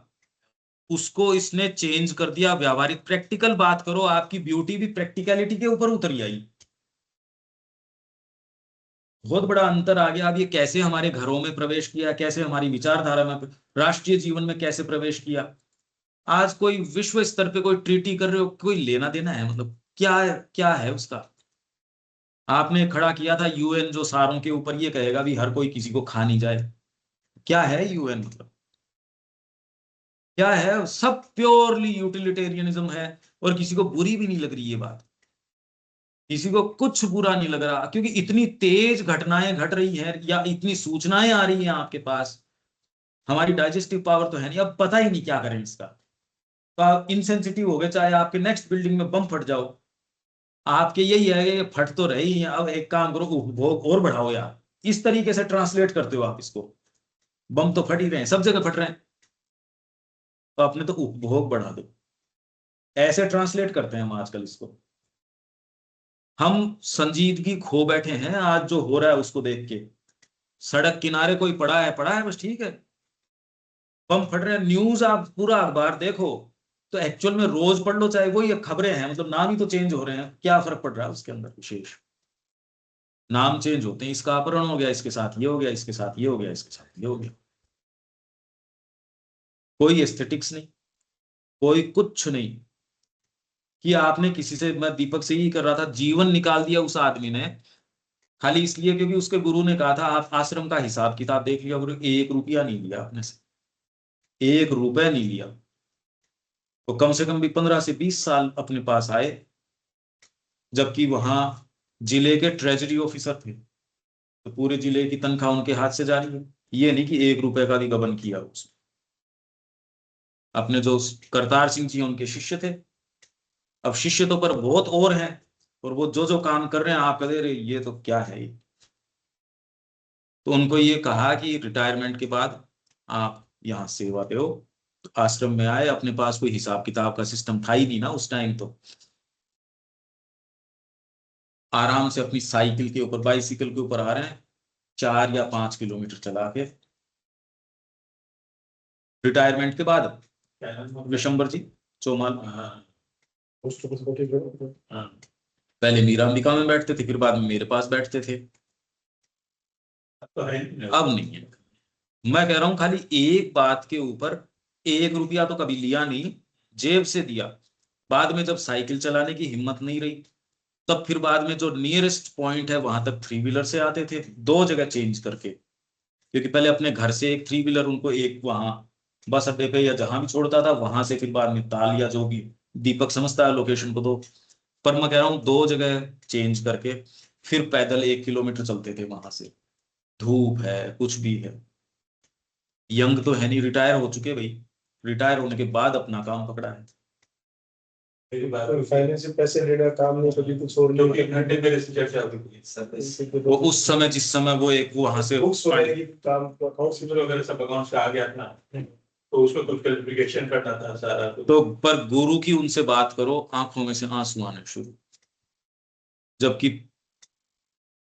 उसको इसने चेंज कर दिया व्यावहारिक। प्रैक्टिकल बात करो, आपकी ब्यूटी भी प्रैक्टिकलिटी के ऊपर उतरी आई। बहुत बड़ा अंतर आ गया। अब ये कैसे हमारे घरों में प्रवेश किया, कैसे हमारी विचारधारा में, राष्ट्रीय जीवन में कैसे प्रवेश किया। आज कोई विश्व स्तर पे कोई ट्रीटी कर रहे हो, कोई लेना देना है? मतलब क्या है उसका? आपने खड़ा किया था यूएन, जो सारों के ऊपर ये कहेगा भी हर कोई किसी को खा नहीं जाए। क्या है यूएन? मतलब क्या है? सब प्योरली यूटिलिटेरियनिज्म है। और किसी को बुरी भी नहीं लग रही ये बात, किसी को कुछ बुरा नहीं लग रहा, क्योंकि इतनी तेज घटनाएं घट रही हैं या इतनी सूचनाएं आ रही हैं आपके पास। हमारी डाइजेस्टिव पावर तो है नहीं, अब पता ही नहीं क्या करें इसका। तो आप इनसेंसिटिव हो गए, चाहे आपके नेक्स्ट बिल्डिंग में बम फट जाओ, आपके यही है कि फट तो रही है, अब एक काम करो उपभोग और बढ़ाओ यार। इस तरीके से ट्रांसलेट करते हो आप इसको। बम तो फट ही रहे हैं, सब जगह फट रहे हैं। तो आपने तो उपभोग बढ़ा दो। ऐसे ट्रांसलेट करते हैं हम आजकल इसको। हम संजीदगी खो बैठे हैं आज जो हो रहा है उसको देख के। सड़क किनारे कोई पड़ा है बस, ठीक है। बम फट रहे हैं, न्यूज आप पूरा अखबार देखो तो एक्चुअल में रोज पढ़ लो चाहे वही खबरें हैं, मतलब नाम ही तो चेंज हो रहे हैं, क्या फर्क पड़ रहा है उसके अंदर विशेष। नाम चेंज होते हैं, इसका अपहरण हो गया, इसके साथ ये हो गया, इसके साथ ये हो गया, इसके साथ ये हो गया। कोई एस्थेटिक्स नहीं, कोई कुछ नहीं। कि आपने किसी से, मैं दीपक से ही कर रहा था, जीवन निकाल दिया उस आदमी ने खाली इसलिए क्योंकि उसके गुरु ने कहा था आप आश्रम का हिसाब किताब देख लिया, और 1 रुपया नहीं लिया आपने से, 1 रुपया नहीं लिया। तो कम से कम भी 15 से 20 साल अपने पास आए, जबकि वहां जिले के ट्रेजरी ऑफिसर थे, तो पूरे जिले की तनख्वाह उनके हाथ से जा रही है। ये नहीं कि 1 रुपए का भी गबन किया उसने। अपने जो करतार सिंह जी उनके शिष्य थे, अब शिष्य तो पर बहुत और हैं, और वो जो जो काम कर रहे हैं आप कहते रहे ये तो क्या है ये। तो उनको ये कहा कि रिटायरमेंट के बाद आप यहाँ सेवा दो। तो आश्रम में आए, अपने पास कोई हिसाब किताब का सिस्टम था ही नहीं ना उस टाइम, तो आराम से अपनी साइकिल के ऊपर, बाइसिकल के ऊपर आ रहे हैं, 4 या 5 किलोमीटर चला के। रिटायरमेंट के बाद विशंबर जी चौमाल, पहले मीरांबिका में बैठते थे, फिर बाद में मेरे पास बैठते थे। अब नहीं है। मैं कह रहा हूं खाली एक बात के ऊपर 1 रुपया तो कभी लिया नहीं, जेब से दिया। बाद में जब साइकिल चलाने की हिम्मत नहीं रही, तब फिर बाद में जो नियरेस्ट पॉइंट है वहां तक 3 व्हीलर से आते थे, 2 जगह चेंज करके। क्योंकि पहले अपने घर से एक 3 व्हीलर उनको एक वहां बस अड्डे पे या जहां भी छोड़ता था, वहां से फिर बाद में ताल या जो भी, दीपक समझता है लोकेशन को तो। पर मैं कह रहा हूँ 2 जगह चेंज करके फिर पैदल 1 किलोमीटर चलते थे वहां से। धूप है, कुछ भी है। यंग तो है नहीं, रिटायर हो चुके भाई, रिटायर होने के बाद अपना काम पकड़ा है। फाइनेंशियल पैसे लेना काम नहीं, कभी कुछ और नहीं। घंटे मेरे से चर्चा होती थी वो उस समय जिस समय वो एक वहां से बुक्स वगैरह की काम, अकाउंट्स वगैरह सब अकाउंट से आ गया था, तो उसमें कुछ कैलकुलेशन करना था सारा। तो पर गुरु की उनसे बात करो, आंखों में से आंसू आने शुरू। जबकि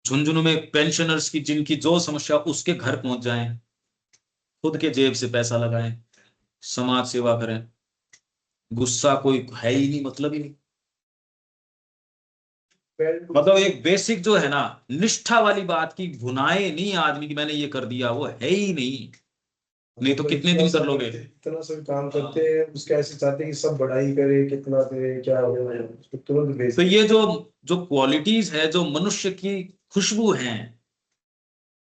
झुंझुनू में पेंशनर्स की जिनकी जो समस्या, उसके घर पहुंच जाएं, खुद के जेब से पैसा लगाएं, समाज सेवा करें, गुस्सा कोई है ही नहीं, मतलब ही नहीं। मतलब एक बेसिक जो है ना निष्ठा वाली बात की भुनाए नहीं आदमी की, मैंने ये कर दिया, वो है ही नहीं। नहीं तो कितने दिन कर लोगे। इतना सब काम करते हैं, उसके ऐसे चाहते हैं कि सब बढ़ाई करे, कितना करे, क्या हो, उसको तुरंत भेज। तो ये जो जो क्वालिटीज है, जो मनुष्य की खुशबू हैं,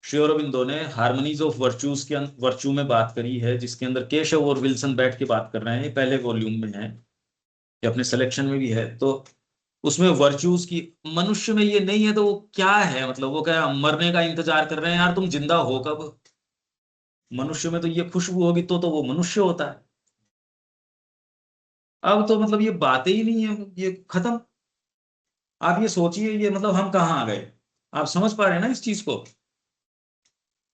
श्री अरबिंदो ने हार्मनीज ऑफ वर्च्यूज के वर्च्यू में बात करी है, जिसके अंदर केशव और विल्सन बैठ के बात कर रहे हैं, ये पहले वॉल्यूम में है, ये अपने सिलेक्शन में भी है। तो उसमें वर्च्यूज की, मनुष्य में ये नहीं है तो वो क्या है, मतलब वो क्या मरने का इंतजार कर रहे हैं यार, तुम जिंदा हो कब। मनुष्य में तो ये खुशबू होगी तो वो मनुष्य होता है। अब तो मतलब ये बातें ही नहीं है, ये खत्म। आप ये सोचिए, ये मतलब हम कहाँ आ गए। आप समझ पा रहे हैं ना इस चीज को।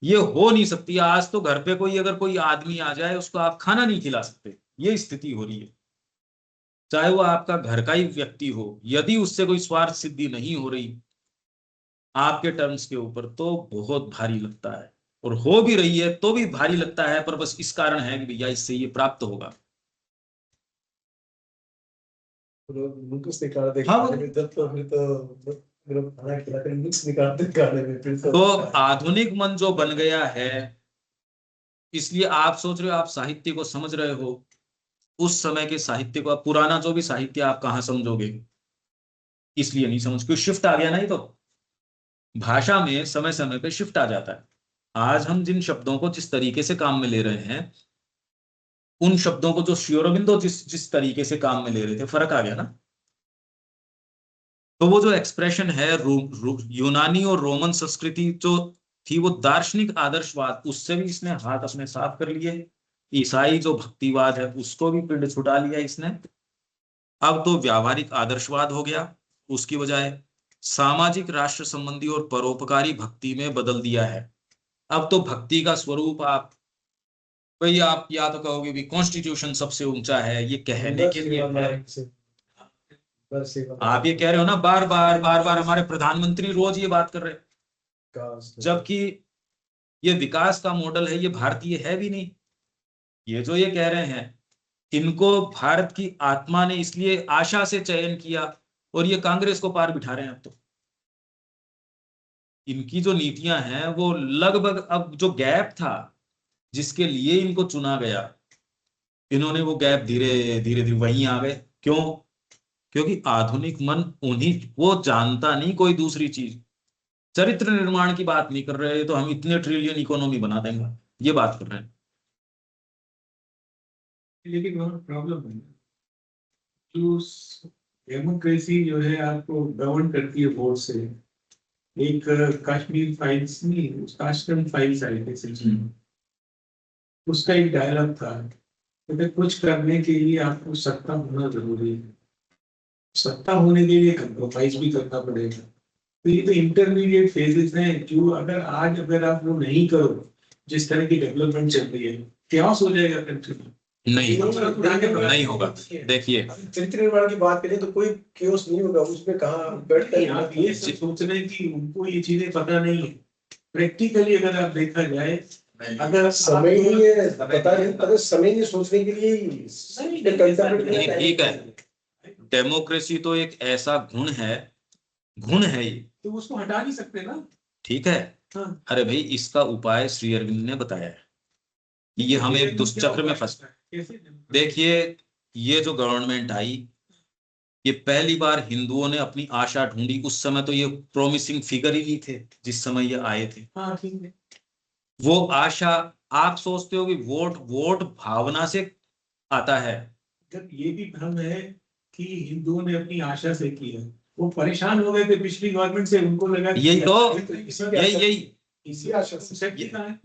ये हो नहीं सकती। आज तो घर पे कोई अगर कोई आदमी आ जाए, उसको आप खाना नहीं खिला सकते, ये स्थिति हो रही है। चाहे वो आपका घर का ही व्यक्ति हो, यदि उससे कोई स्वार्थ सिद्धि नहीं हो रही आपके टर्म्स के ऊपर, तो बहुत भारी लगता है। और हो भी रही है तो भी भारी लगता है, पर बस इस कारण है कि भैया इससे ये प्राप्त होगा। मुकुस निकाल दे हाँ, खाने में, तब तो फिर तो मेरा खाना खिलाकर मुकुस निकाल दे खाने में, फिर तो आधुनिक मन जो बन गया है, इसलिए आप सोच रहे हो आप साहित्य को समझ रहे हो, उस समय के साहित्य को, पुराना जो भी साहित्य आप कहाँ समझोगे। इसलिए नहीं समझ, क्यों शिफ्ट आ गया ना। ये तो भाषा में समय समय पे शिफ्ट आ जाता है। आज हम जिन शब्दों को जिस तरीके से काम में ले रहे हैं, उन शब्दों को जो श्री अरबिंदो जिस जिस तरीके से काम में ले रहे थे, फर्क आ गया ना। तो वो जो एक्सप्रेशन है यूनानी और रोमन संस्कृति जो थी, वो दार्शनिक आदर्शवाद, उससे भी इसने हाथ अपने साफ कर लिए। ईसाई जो भक्तिवाद है उसको भी पिंड छुटा लिया इसने। अब तो व्यावहारिक आदर्शवाद हो गया, उसकी बजाय सामाजिक राष्ट्र संबंधी और परोपकारी भक्ति में बदल दिया है। अब तो भक्ति का स्वरूप आप भाई आप या तो कहोगे भी कॉन्स्टिट्यूशन सबसे ऊंचा है, ये कहने के लिए है। आप ये कह रहे हो ना, बार बार हमारे प्रधानमंत्री रोज ये बात कर रहे हैं, जबकि ये विकास का मॉडल है, ये भारतीय है भी नहीं। ये जो ये कह रहे हैं, इनको भारत की आत्मा ने इसलिए आशा से चयन किया, और ये कांग्रेस को पार बिठा रहे हैं अब तो। इनकी जो नीतियां हैं वो लगभग, अब जो गैप था जिसके लिए इनको चुना गया, इन्होंने वो गैप धीरे धीरे धीरे वहीं आ गए। क्यों? क्योंकि आधुनिक मन उन्हीं, वो जानता नहीं कोई दूसरी चीज। चरित्र निर्माण की बात नहीं कर रहे, तो हम इतने ट्रिलियन इकोनॉमी बना देंगे, ये बात कर रहे हैं। लेकिन वहाँ प्रॉब्लम है, जो डेमोक्रेसी जो है आपको गवर्न करती है वोट से। एक कश्मीर फाइल्स नहीं, काश्मीर फाइल्स आई थी, उसका एक डायलॉग था, तो कुछ करने के लिए आपको सत्ता होना जरूरी है, सत्ता होने के लिए कंप्रोमाइज भी करना पड़ेगा। तो ये तो इंटरमीडिएट फेजेस हैं, जो अगर आप वो नहीं करो, जिस तरह की डेवलपमेंट चल रही है, क्यास हो जाएगा कंट्री में। नहीं होगा। देखिए, चरित्र निर्माण की बात करें तो कोई केओस नहीं होगा, उसमें कहाँ बैठता है। आप ये सोच रहे हैं कि उनको ये चीजें पता नहीं है। प्रैक्टिकली अगर आप देखा जाए, अगर समय नहीं है, पता नहीं, अगर समय नहीं सोचने के लिए ठीक है, डेमोक्रेसी तो एक ऐसा गुण है ये, तो उसको हटा नहीं सकते ना। ठीक है। हाँ। अरे भाई, इसका उपाय श्री अरविंद ने बताया है। ये हम एक दुष्चक्र में फंस। देखिए, ये जो गवर्नमेंट आई, ये पहली बार हिंदुओं ने अपनी आशा ढूंढी। उस समय तो ये प्रोमिसिंग फिगर ही नहीं थे जिस समय ये आए थे। हाँ, ठीक है। वो आशा, आप सोचते हो कि वोट भावना से आता है। जब ये भी भ्रम है कि हिंदुओं ने अपनी आशा से किया, वो परेशान हो गए थे पिछली गवर्नमेंट से, उनको लगा यही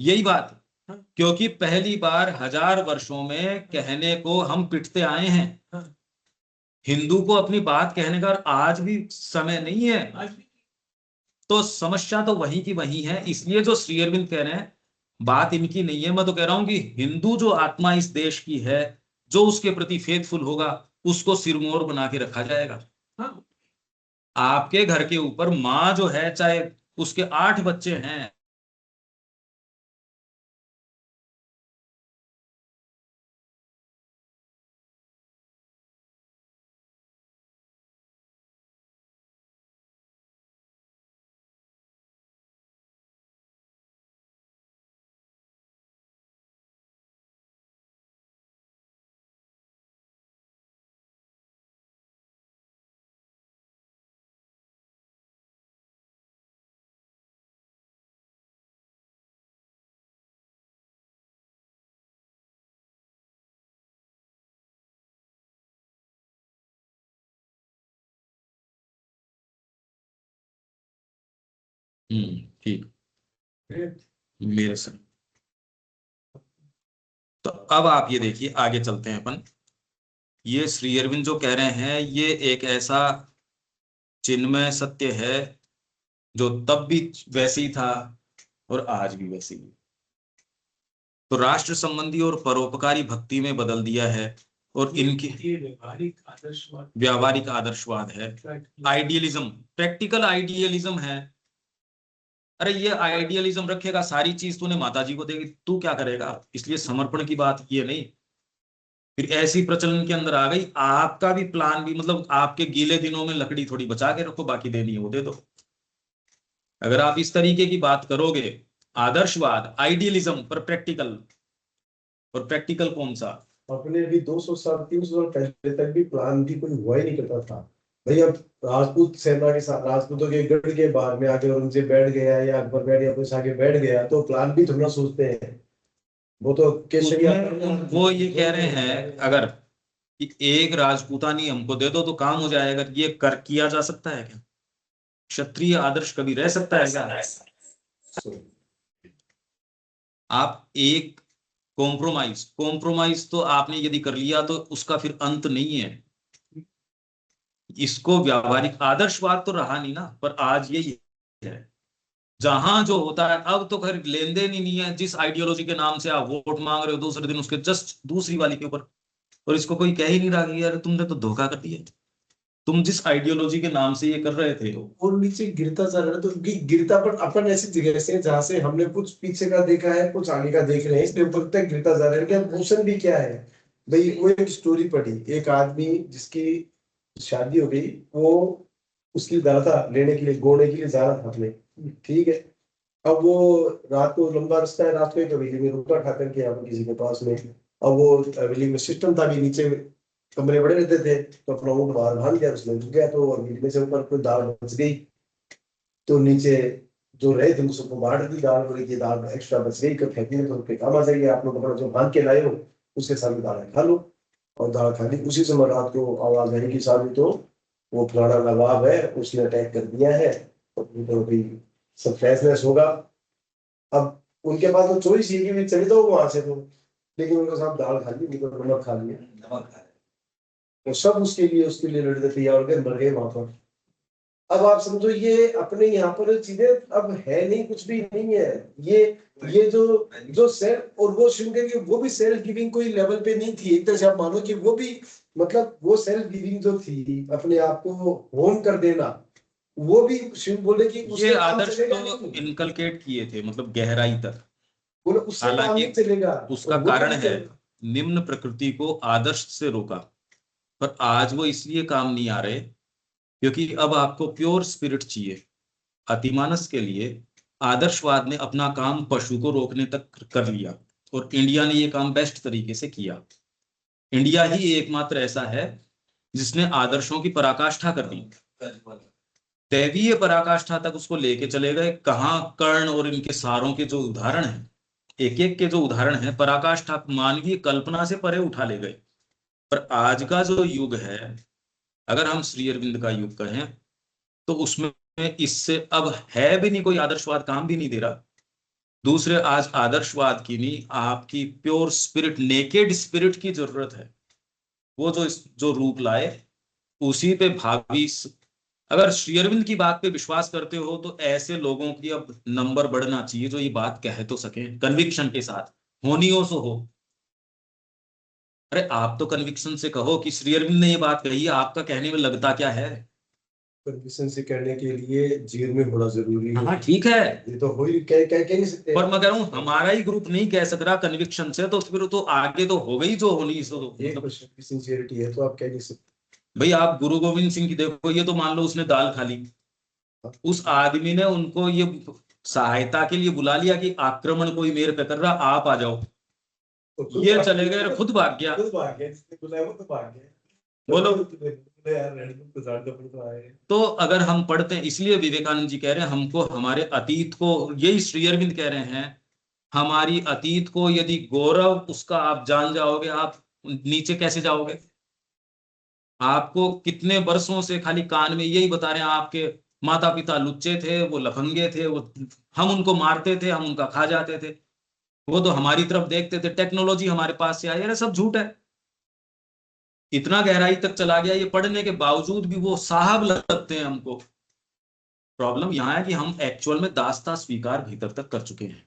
यही बात, क्योंकि पहली बार 1000 वर्षों में कहने को हम पिटते आए हैं। हिंदू को अपनी बात कहने का आज भी समय नहीं है। तो समस्या तो वहीं की वहीं है। इसलिए जो श्री अरविंद कह रहे हैं, बात इनकी नहीं है। मैं तो कह रहा हूं कि हिंदू जो आत्मा इस देश की है, जो उसके प्रति फेथफुल होगा, उसको सिरमौर बना के रखा जाएगा। आपके घर के ऊपर माँ जो है, चाहे उसके 8 बच्चे हैं, ठीक, मेरे से। तो अब आप ये देखिए, आगे चलते हैं अपन। ये श्री अरविंद जो कह रहे हैं, ये एक ऐसा चिन्मय सत्य है जो तब भी वैसे ही था और आज भी वैसे ही। तो राष्ट्र संबंधी और परोपकारी भक्ति में बदल दिया है, और इनके व्यावहारिक आदर्शवाद है, आइडियलिज्म, प्रैक्टिकल आइडियलिज्म है। अरे ये आइडियलिज्म रखेगा, सारी चीज तूने माता जी को देगी, तू क्या करेगा? इसलिए समर्पण की बात ये नहीं। फिर ऐसी प्रचलन के अंदर आ गई, आपका भी प्लान भी, मतलब आपके गीले दिनों में लकड़ी थोड़ी बचा के रखो, बाकी देनी है वो दे दो। अगर आप इस तरीके की बात करोगे, आदर्शवाद, आइडियलिज्म पर प्रैक्टिकल, और प्रैक्टिकल कौन सा? अपने भी 200 साल 300 साल पहले तक भी प्लान भी कोई हुआ ही नहीं करता था भाई। अब राजपूत सेना के साथ, राजपूतों के गढ़ के बाहर में आके औरंगजेब बैठ गया या अकबर बैठ गया, कुछ आगे बैठ गया, तो प्लान भी थोड़ा सोचते हैं। वो तो वो ये कह रहे हैं, अगर कि एक राजपूतानी हमको दे दो तो काम हो जाएगा, ये कर किया जा सकता है क्या? क्षत्रिय आदर्श कभी रह सकता है क्या? आप एक कॉम्प्रोमाइज तो आपने यदि कर लिया तो उसका फिर अंत नहीं है। इसको व्यावहारिक आदर्शवाद तो रहा नहीं ना, पर आज यही है। जहां जो होता है, अब तो खैर लेन देन ही नहीं है, जिस आइडियोलॉजी के नाम से आप वोट मांग रहे हो दूसरे दिन उसके जस्ट दूसरी वाली के ऊपर, और इसको कोई कह ही नहीं रहा कि यार तुमने तो धोखा कर दिया, तुम जिस आइडियोलॉजी के नाम से ये कर रहे थे। और नीचे गिरता जा रहा है, तो गिरता पर अपन ऐसी जगह से जहां से हमने कुछ पीछे का देखा है, कुछ आगे का देख रहे हैं, इसलिए ऊपर तक गिरता जा रहा है। क्या मोशन भी क्या है भाई? वो एक स्टोरी पढ़ी, एक आदमी जिसकी शादी हो गई, वो उसकी दादा लेने के लिए, गोने के लिए जा रहा था अपने, ठीक है। अब वो रात को लंबा रास्ता है, रात को एक हवेली में रुका खा करके यहाँ किसी के पास में। अब वो हवेली में सिस्टम था भी, नीचे कमरे बड़े रहते थे, तो अपना ऊँट बाहर बांध दिया, उसमें रुक गया, तो हवेली में से ऊपर कोई दाल बच गई, तो नीचे जो रहे थे सबको बांट दी दाल, बोली की दाल एक्स्ट्रा बच गई, कब फेंकने तो उनके काम आ जाएगी, आप लोग अपना जो बांध के लाए हो उसके साथ दाल खा लो। और दाल खा ली, उसी समय रात को आवाज आई कि साहब तो वो फलाना नवाब है, उसने अटैक कर दिया है, तो भी सब फ्रेशनेस होगा। अब उनके पास तो चॉइस ही कि चले जाओ वहां से, तो लेकिन उनका साहब दाल खा ली, नमक खा लिया, नमक खा तो सब उसके लिए लड़ते तैयार हो गए, मर गए वहां पर। अब आप समझो, ये अपने यहाँ पर चीजें अब है नहीं, कुछ भी नहीं है। ये जो सेल्फ, और वो शुगर की वो भी सेल्फ गिविंग कोई लेवल पे नहीं थी, एक तरह से आप मानो कि वो भी, मतलब वो सेल्फ गिविंग जो थी, अपने आप को होम कर देना, वो भी शिव बोले कि ये आदर्श तो इनकलकेट किए थे, मतलब गहराई तक, बोले उससे काम हालांकि नहीं चलेगा। उसका कारण है निम्न प्रकृति को आदर्श से रोका, पर आज वो इसलिए काम नहीं आ रहे क्योंकि अब आपको प्योर स्पिरिट चाहिए। अतिमानस के लिए आदर्शवाद ने अपना काम पशु को रोकने तक कर लिया, और इंडिया ने ये काम बेस्ट तरीके से किया। इंडिया ही एकमात्र ऐसा है जिसने आदर्शों की पराकाष्ठा कर दी, दैवीय पराकाष्ठा तक उसको लेके चले गए। कहाँ कर्ण और इनके सारों के जो उदाहरण हैं, एक एक के जो उदाहरण हैं, पराकाष्ठा मानवीय कल्पना से परे उठा ले गए। पर आज का जो युग है, अगर हम श्री अरविंद का युग कहें, तो उसमें इससे अब है भी नहीं, कोई आदर्शवाद काम भी नहीं दे रहा। दूसरे, आज आदर्शवाद की नहीं, आपकी प्योर स्पिरिट, नेकेड स्पिरिट की जरूरत है। वो जो रूप लाए उसी पे भावी। अगर श्री अरविंद की बात पे विश्वास करते हो तो ऐसे लोगों की अब नंबर बढ़ना चाहिए जो ये बात कह तो सके कन्विक्शन के साथ, होनी हो सो हो। अरे आप तो कन्विक्शन से कहो कि श्री अरविंद ने ये बात कही है, आपका कहने में लगता क्या है? कन्विक्शन से करने के लिए जेल में होना जरूरी है। हाँ ठीक है, ये तो हो ही कह नहीं सकते। पर मैं कह रहा हूँ हमारा ही ग्रुप नहीं कह सक रहा कन्विक्शन से, तो फिर तो आगे तो हो गई जो होनी। तो मतलब सिंसियरिटी है तो आप कह नहीं सकते। भाई आप गुरु गोविंद सिंह की देखो, ये तो मान लो उसने दाल खा ली, उस आदमी ने उनको ये सहायता के लिए बुला लिया कि आक्रमण कोई मेरे पे कर रहा, आप आ जाओ, तो ये चले गए, खुद भाग गया। खुद भाग गया, जिसने बुलाया वो तो भाग गया। बोलो। यार तो आए। तो अगर हम पढ़ते हैं, इसलिए विवेकानंद जी कह रहे हैं हमको हमारे अतीत को, यही श्री अरविंद कह रहे हैं, हमारी अतीत को यदि गौरव उसका आप जान जाओगे, आप नीचे कैसे जाओगे? आपको कितने वर्षों से खाली कान में यही बता रहे हैं आपके माता पिता लुच्चे थे, वो लफंगे थे, वो हम उनको मारते थे, हम उनका खा जाते थे, वो तो हमारी तरफ देखते थे, टेक्नोलॉजी हमारे पास से आई। अरे सब झूठ है। इतना गहराई तक चला गया, ये पढ़ने के बावजूद भी वो साहब लगते हैं हमको। प्रॉब्लम यहाँ है कि हम एक्चुअल में दास्ता स्वीकार भीतर तक कर चुके हैं,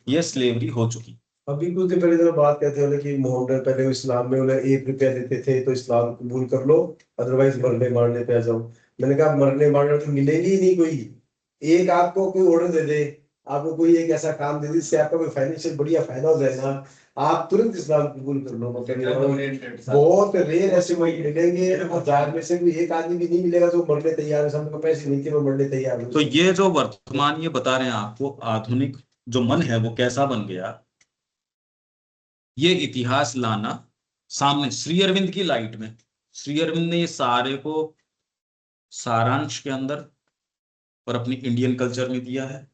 ये स्लेवरी हो चुकी। अभी कुछ दिन पहले तो बात कहते हैं कि मोहम्मद पहले इस्लाम में उन्हें 1 रुपया देते थे तो इस्लाम कबूल कर लो, अदरवाइज मरने मारने पे आ जाओ। मैंने कहा मरने मारने तो मिलेगी ही नहीं कोई। एक आपको कोई ऑर्डर दे दे, आपको कोई एक ऐसा काम दे दे जिससे आपका कोई फाइनेंशियल बढ़िया फायदा हो जाएगा, आप तुरंत इस्लाम कबूल कर लो। बहुत रेयर ऐसे कोई मिलेंगे, 1000 में से कोई एक आदमी भी नहीं मिलेगा जो मरने तैयार है, सबको पैसे नीति में मरने तैयार है। तो ये जो वर्तमान ये बता रहे हैं आपको, आधुनिक जो मन है वो कैसा बन गया, ये इतिहास लाना सामने श्री अरविंद की लाइट में। श्री अरविंद ने ये सारे को सारांश के अंदर और अपनी इंडियन कल्चर में दिया है,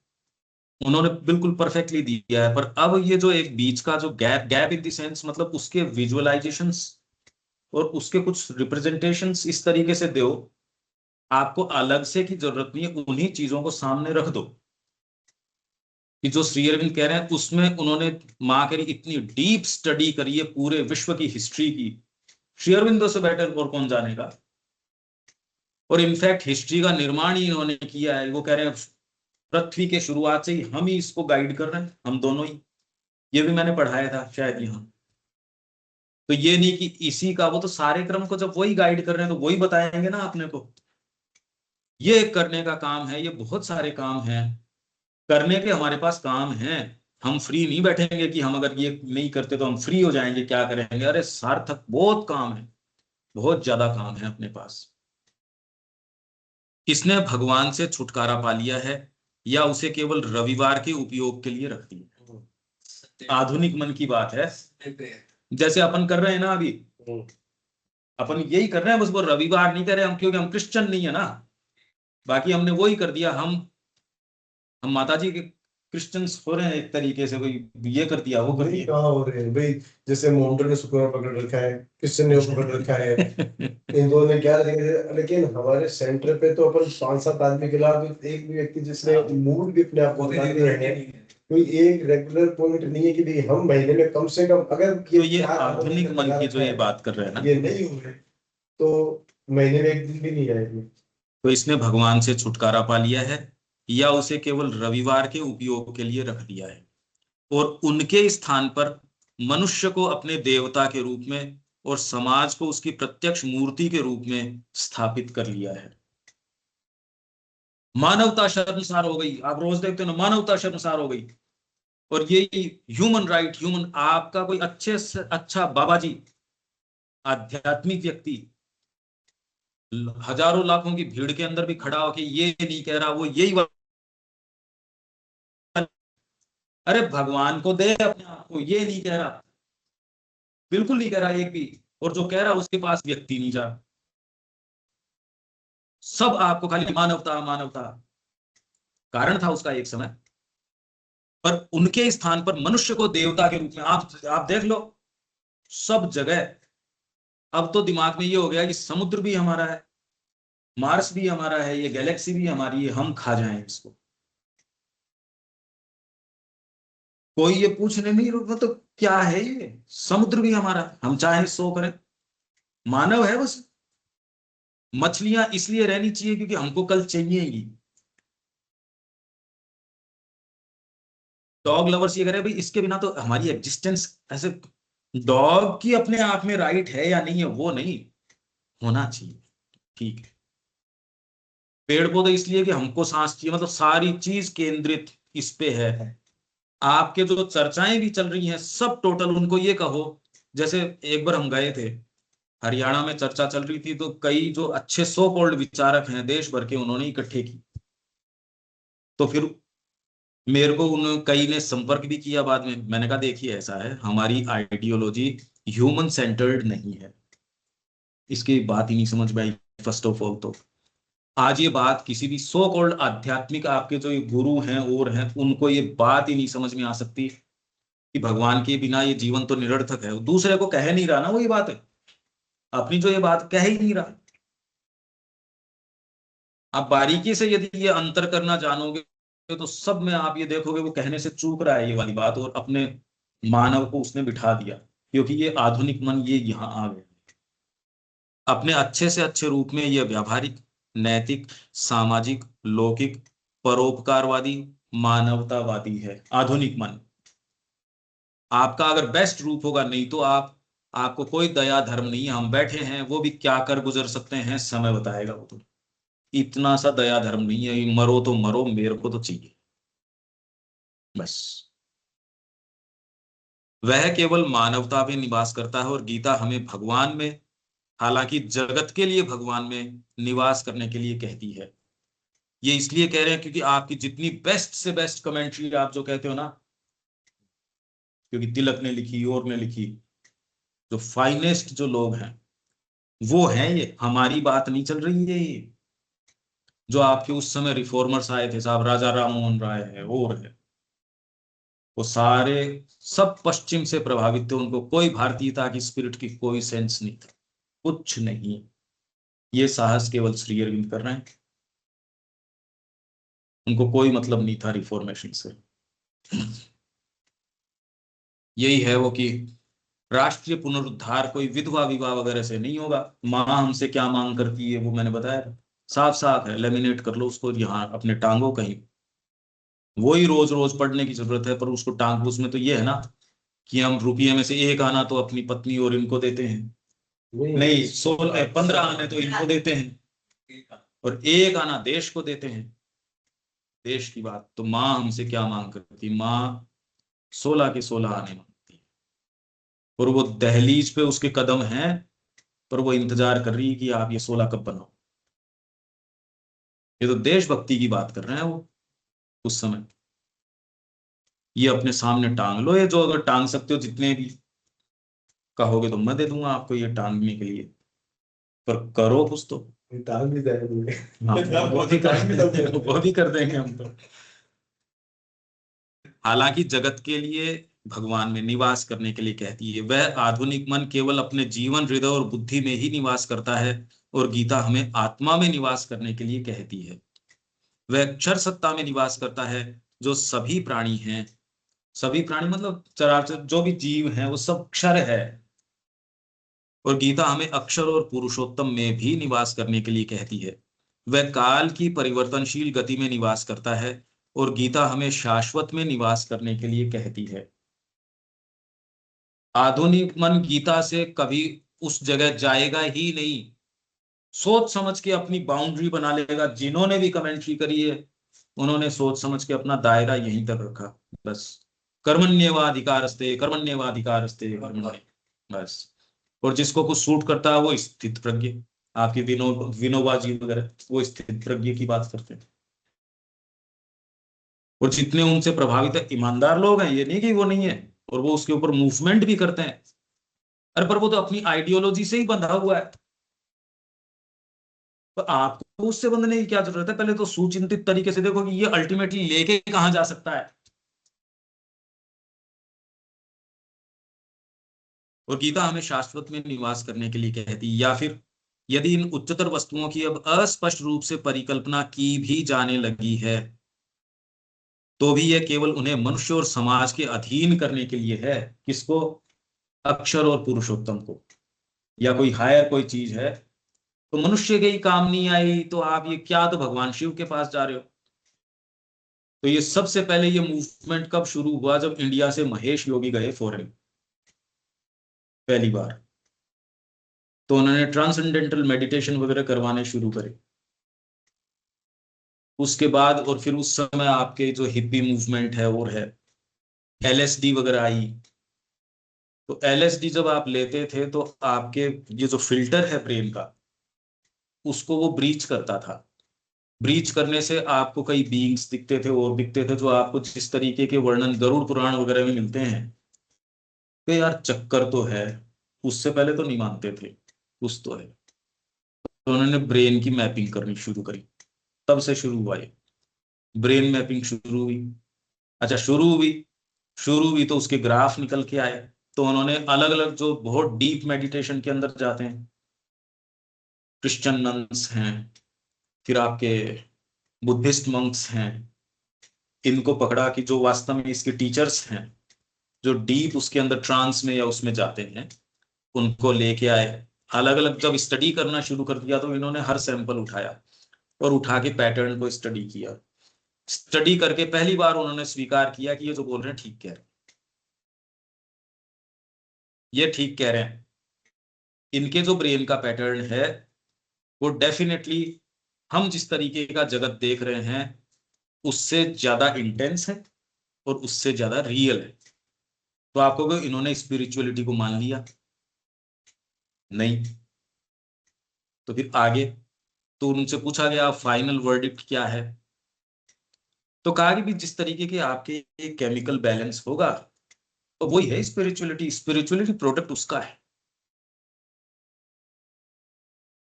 उन्होंने बिल्कुल परफेक्टली दिया है। पर अब ये जो एक बीच का जो गैप इन द सेंस, मतलब उसके विजुअलाइजेशंस और उसके कुछ रिप्रेजेंटेशंस इस तरीके से दो, आपको अलग से की जरूरत नहीं है, उन्हीं चीजों को सामने रख दो कि जो श्री अरविंद कह रहे हैं उसमें उन्होंने माँ के लिए इतनी डीप स्टडी करी है पूरे विश्व की हिस्ट्री की, श्री अरविंदो से बेटर और कौन जानेगा। और इनफैक्ट हिस्ट्री का निर्माण ही इन्होंने किया है। वो कह रहे हैं पृथ्वी के शुरुआत से ही हम ही इसको गाइड कर रहे हैं, हम दोनों ही। ये भी मैंने पढ़ाया था शायद यहाँ। तो ये नहीं कि इसी का, वो तो सारे क्रम को जब वही गाइड कर रहे हैं तो वही बताएंगे ना अपने को। ये करने का काम है, ये बहुत सारे काम हैं करने के, हमारे पास काम हैं। हम फ्री नहीं बैठेंगे कि हम अगर ये नहीं करते तो हम फ्री हो जाएंगे, क्या करेंगे। अरे सार्थक बहुत काम है, बहुत ज्यादा काम है अपने पास। किसने भगवान से छुटकारा पा लिया है या उसे केवल रविवार के उपयोग के लिए रख दिया? आधुनिक मन की बात है। जैसे अपन कर रहे हैं ना अभी, अपन यही कर रहे हैं, बस वो रविवार नहीं कर रहे हम, क्योंकि हम क्रिश्चियन नहीं है ना। बाकी हमने वही कर दिया, हम माताजी के क्रिश्चियंस हो रहे हैं एक तरीके से, कोई ये कर दिया वो कर भाई दिया। कहाँ हो रहे हैं भाई? जैसे मोहम्मद ने शुक्रवार पकड़ रखा है, क्रिश्चियन ने पकड़ रखा है, इन दोनों ने क्या रखा। लेकिन हमारे सेंटर पे तो अपन 5-7 आदमी के अलावा एक भी व्यक्ति जिसने मूड भी अपने आप को बता दिया है, कोई एक रेगुलर पॉइंट नहीं है कि भाई हम महीने में कम से कम, अगर तो ये आधुनिक मन की जो ये बात कर रहे हैं ना, ये नहीं हुए तो महीने में एक दिन भी नहीं आएगी। तो इसने भगवान से छुटकारा पा लिया है या उसे केवल रविवार के उपयोग के लिए रख दिया है, और उनके स्थान पर मनुष्य को अपने देवता के रूप में और समाज को उसकी प्रत्यक्ष मूर्ति के रूप में स्थापित कर लिया है। मानवता शर्मसार हो गई। आप रोज देखते हो ना, मानवता शर्मसार हो गई। और यही ह्यूमन राइट, ह्यूमन, आपका कोई अच्छे से अच्छा बाबा जी, आध्यात्मिक व्यक्ति, हजारों लाखों की भीड़ के अंदर भी खड़ा होकर ये नहीं कह रहा, वो यही, अरे भगवान को दे अपने आप को, ये नहीं कह रहा, बिल्कुल नहीं कह रहा एक भी। और जो कह रहा उसके पास व्यक्ति नहीं जा, सब आपको खाली मानवता मानवता। कारण था उसका एक समय, पर उनके स्थान पर मनुष्य को देवता के रूप में आप देख लो सब जगह। अब तो दिमाग में ये हो गया कि समुद्र भी हमारा है, मार्स भी हमारा है, ये गैलेक्सी भी हमारी है, हम खा जाएं इसको। कोई ये पूछने नहीं रुका तो क्या है ये, समुद्र भी हमारा, हम चाहे सो करें, मानव है बस। मछलियां इसलिए रहनी चाहिए क्योंकि हमको कल चाहिए ही। डॉग लवर्स ये कह रहे हैं भाई इसके बिना तो हमारी एग्जिस्टेंस, ऐसे डॉग की अपने आप में राइट है या नहीं है वो नहीं, होना चाहिए, ठीक है। पेड़ पौधे इसलिए कि हमको सांस चाहिए, मतलब सारी चीज केंद्रित इस पे है। आपके जो चर्चाएं भी चल रही हैं सब टोटल उनको ये कहो, जैसे एक बार हम गए थे हरियाणा में, चर्चा चल रही थी तो कई जो अच्छे सो कॉल्ड विचारक हैं देश भर के, उन्होंने इकट्ठे की। तो फिर मेरे को उन कई ने संपर्क भी किया बाद में। मैंने कहा देखिए ऐसा है, हमारी आइडियोलॉजी ह्यूमन सेंटर्ड नहीं है, इसकी बात ही नहीं समझ में आई फर्स्ट ऑफ ऑल। तो आज ये बात किसी भी सो कॉल्ड आध्यात्मिक आपके जो ये गुरु हैं और हैं, उनको ये बात ही नहीं समझ में आ सकती कि भगवान के बिना ये जीवन तो निरर्थक है। दूसरे को कह नहीं रहा ना, वो ये बात है अपनी, जो ये बात कह ही नहीं रहा। आप बारीकी से यदि ये अंतर करना जानोगे तो सब में आप ये देखोगे वो कहने से चूक रहा है ये वाली बात, और अपने मानव को उसने बिठा दिया, क्योंकि ये आधुनिक मन ये यहाँ आ गया अपने अच्छे से अच्छे रूप में। ये व्यावहारिक, नैतिक, सामाजिक, लौकिक, परोपकारवादी, मानवतावादी है आधुनिक मन। आपका अगर बेस्ट रूप होगा, नहीं तो आपको कोई दया धर्म नहीं है। हम बैठे हैं, वो भी क्या कर गुजर सकते हैं समय बताएगा। वो तो इतना सा दया धर्म नहीं है, मरो तो मरो, मेरे को तो चाहिए बस। वह केवल मानवता में निवास करता है, और गीता हमें भगवान में, हालांकि जगत के लिए भगवान में निवास करने के लिए कहती है। ये इसलिए कह रहे हैं क्योंकि आपकी जितनी बेस्ट से बेस्ट कमेंट्री आप जो कहते हो ना, क्योंकि तिलक ने लिखी और ने लिखी, जो फाइनेस्ट जो लोग हैं वो हैं ये, हमारी बात नहीं चल रही है ये। जो आपके उस समय रिफॉर्मर्स आए थे साहब, राजा राम मोहन राय है और है, वो सारे सब पश्चिम से प्रभावित थे, उनको कोई भारतीयता की स्पिरिट की कोई सेंस नहीं था, कुछ नहीं। ये साहस केवल श्री अरविंद कर रहे हैं, उनको कोई मतलब नहीं था रिफॉर्मेशन से। यही है वो कि राष्ट्रीय पुनरुद्धार कोई विधवा विवाह वगैरह से नहीं होगा। माँ हमसे क्या मांग करती है वो मैंने बताया, साफ साफ है, लेमिनेट कर लो उसको यहाँ अपने टांगों कहीं। वही रोज रोज पढ़ने की जरूरत है, पर उसको टांग, उसमें तो ये है ना कि हम रुपये में से 1 आना तो अपनी पत्नी और इनको देते हैं, नहीं 15 आने तो इनको देते हैं, और 1 आना देश को देते हैं। देश की बात तो माँ हमसे क्या मांग करती, माँ 16 के 16 आने मांगती है, और वो दहलीज पे उसके कदम हैं, पर वो इंतजार कर रही है कि आप ये 16 कब बनाओ। ये तो देशभक्ति की बात कर रहे हैं वो उस समय। ये अपने सामने टांग लो, ये जो अगर टांग सकते हो जितने भी, कहोगे तो मैं दे दूंगा आपको ये टांगने के लिए, पर करो कुछ तो। टांग भी जाएंगे। हाँ, वो भी कर देंगे हम तो। हालांकि जगत के लिए भगवान में निवास करने के लिए कहती है, वह आधुनिक मन केवल अपने जीवन, हृदय और बुद्धि में ही निवास करता है, और गीता हमें आत्मा में निवास करने के लिए कहती है। वह अक्षर सत्ता में निवास करता है, जो सभी प्राणी हैं। सभी प्राणी मतलब चराचर जो भी जीव हैं वो सब क्षर है, और गीता हमें अक्षर और पुरुषोत्तम में भी निवास करने के लिए कहती है। वह काल की परिवर्तनशील गति में निवास करता है, और गीता हमें शाश्वत में निवास करने के लिए कहती है। आधुनिक मन गीता से कभी उस जगह जाएगा ही नहीं, सोच समझ के अपनी बाउंड्री बना लेगा। जिन्होंने भी कमेंट्री करी है उन्होंने सोच समझ के अपना दायरा यहीं तक रखा, बस कर्मण्येवाधिकारस्ते कर्मण्येवाधिकारस्ते कर्मण्य, बस। और जिसको कुछ सूट करता है वो स्थित प्रज्ञ, आपकी विनोबा जी वगैरह वो स्थित प्रज्ञ की बात करते हैं। और जितने उनसे प्रभावित है ईमानदार लोग हैं, ये नहीं कि वो नहीं है, और वो उसके ऊपर मूवमेंट भी करते हैं। अरे पर वो तो अपनी आइडियोलॉजी से ही बंधा हुआ है, तो आपको उससे बंधने की क्या जरूरत है। पहले तो सुचिंतित तरीके से देखो कि ये अल्टीमेटली लेके कहां जा सकता है। और गीता हमें शाश्वत में निवास करने के लिए कहती है। या फिर यदि इन उच्चतर वस्तुओं की अब अस्पष्ट रूप से परिकल्पना की भी जाने लगी है, तो भी यह केवल उन्हें मनुष्य और समाज के अधीन करने के लिए है। किसको? अक्षर और पुरुषोत्तम को। या कोई हायर कोई चीज है तो मनुष्य के ही काम नहीं आई, तो आप ये क्या, तो भगवान शिव के पास जा रहे हो। तो ये सबसे पहले ये मूवमेंट कब शुरू हुआ? जब इंडिया से महेश योगी गए फॉरेन पहली बार, तो उन्होंने ट्रांसेंडेंटल मेडिटेशन वगैरह करवाने शुरू करे। उसके बाद और फिर उस समय आपके जो हिप्पी मूवमेंट है और है, एलएसडी वगैरह आई। तो एलएसडी जब आप लेते थे तो आपके ये जो फिल्टर है ब्रेन का, उसको वो ब्रीच करता था। ब्रीच करने से आपको कई बीइंग्स दिखते थे और दिखते थे, जो आपको जिस तरीके के वर्णन गरुड़ पुराण वगैरह में मिलते हैं। तो यार चक्कर तो है, उससे पहले तो नहीं मानते थे, कुछ तो है। तो उन्होंने ब्रेन की मैपिंग करनी शुरू करी, तब से शुरू हुआ ये ब्रेन मैपिंग शुरू हुई। अच्छा शुरू हुई तो उसके ग्राफ निकल के आए। तो उन्होंने अलग अलग जो बहुत डीप मेडिटेशन के अंदर जाते हैं, क्रिश्चियन नन्स हैं, फिर आपके बुद्धिस्ट मंक्स हैं, इनको पकड़ा कि जो वास्तव में इसके टीचर्स हैं, जो डीप उसके अंदर ट्रांस में या उसमें जाते हैं, उनको लेके आए। अलग अलग जब स्टडी करना शुरू कर दिया तो इन्होंने हर सैंपल उठाया और उठा के पैटर्न को स्टडी किया। स्टडी करके पहली बार उन्होंने स्वीकार किया कि ये जो बोल रहे हैं ठीक कह रहे हैं, ये ठीक कह रहे हैं। इनके जो ब्रेन का पैटर्न है वो डेफिनेटली हम जिस तरीके का जगत देख रहे हैं उससे ज्यादा इंटेंस है और उससे ज्यादा रियल है। तो आपको इन्होंने स्पिरिचुअलिटी को मान लिया नहीं, तो फिर आगे तो उनसे पूछा गया फाइनल वर्डिक्ट क्या है, तो कहा कि भी जिस तरीके के आपके केमिकल बैलेंस होगा तो वही है स्पिरिचुअलिटी। स्पिरिचुअलिटी प्रोडक्ट उसका है।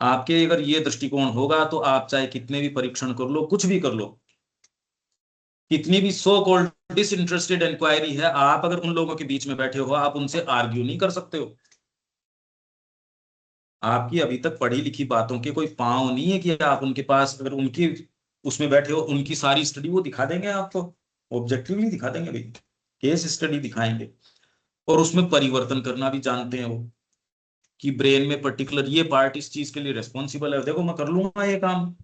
आपके अगर ये दृष्टिकोण होगा तो आप चाहे कितने भी परीक्षण कर लो, कुछ भी कर लो, कितनी भी सो कॉल्ड डिसइंटरेस्टेड इंक्वायरी है, आप अगर उन लोगों के बीच में बैठे हो आप उनसे आर्ग्यू नहीं कर सकते हो। आपकी अभी तक पढ़ी लिखी बातों के कोई पांव नहीं है कि आप उनके पास अगर उनकी उसमें बैठे हो, उनकी सारी स्टडी वो दिखा देंगे आपको, ऑब्जेक्टिवली दिखा देंगे भाई, केस स्टडी दिखाएंगे। और उसमें परिवर्तन करना भी जानते हैं वो, कि ब्रेन में पर्टिकुलर ये पार्ट इस चीज के लिए रेस्पॉन्सिबल है, देखो मैं कर लूंगा ये काम,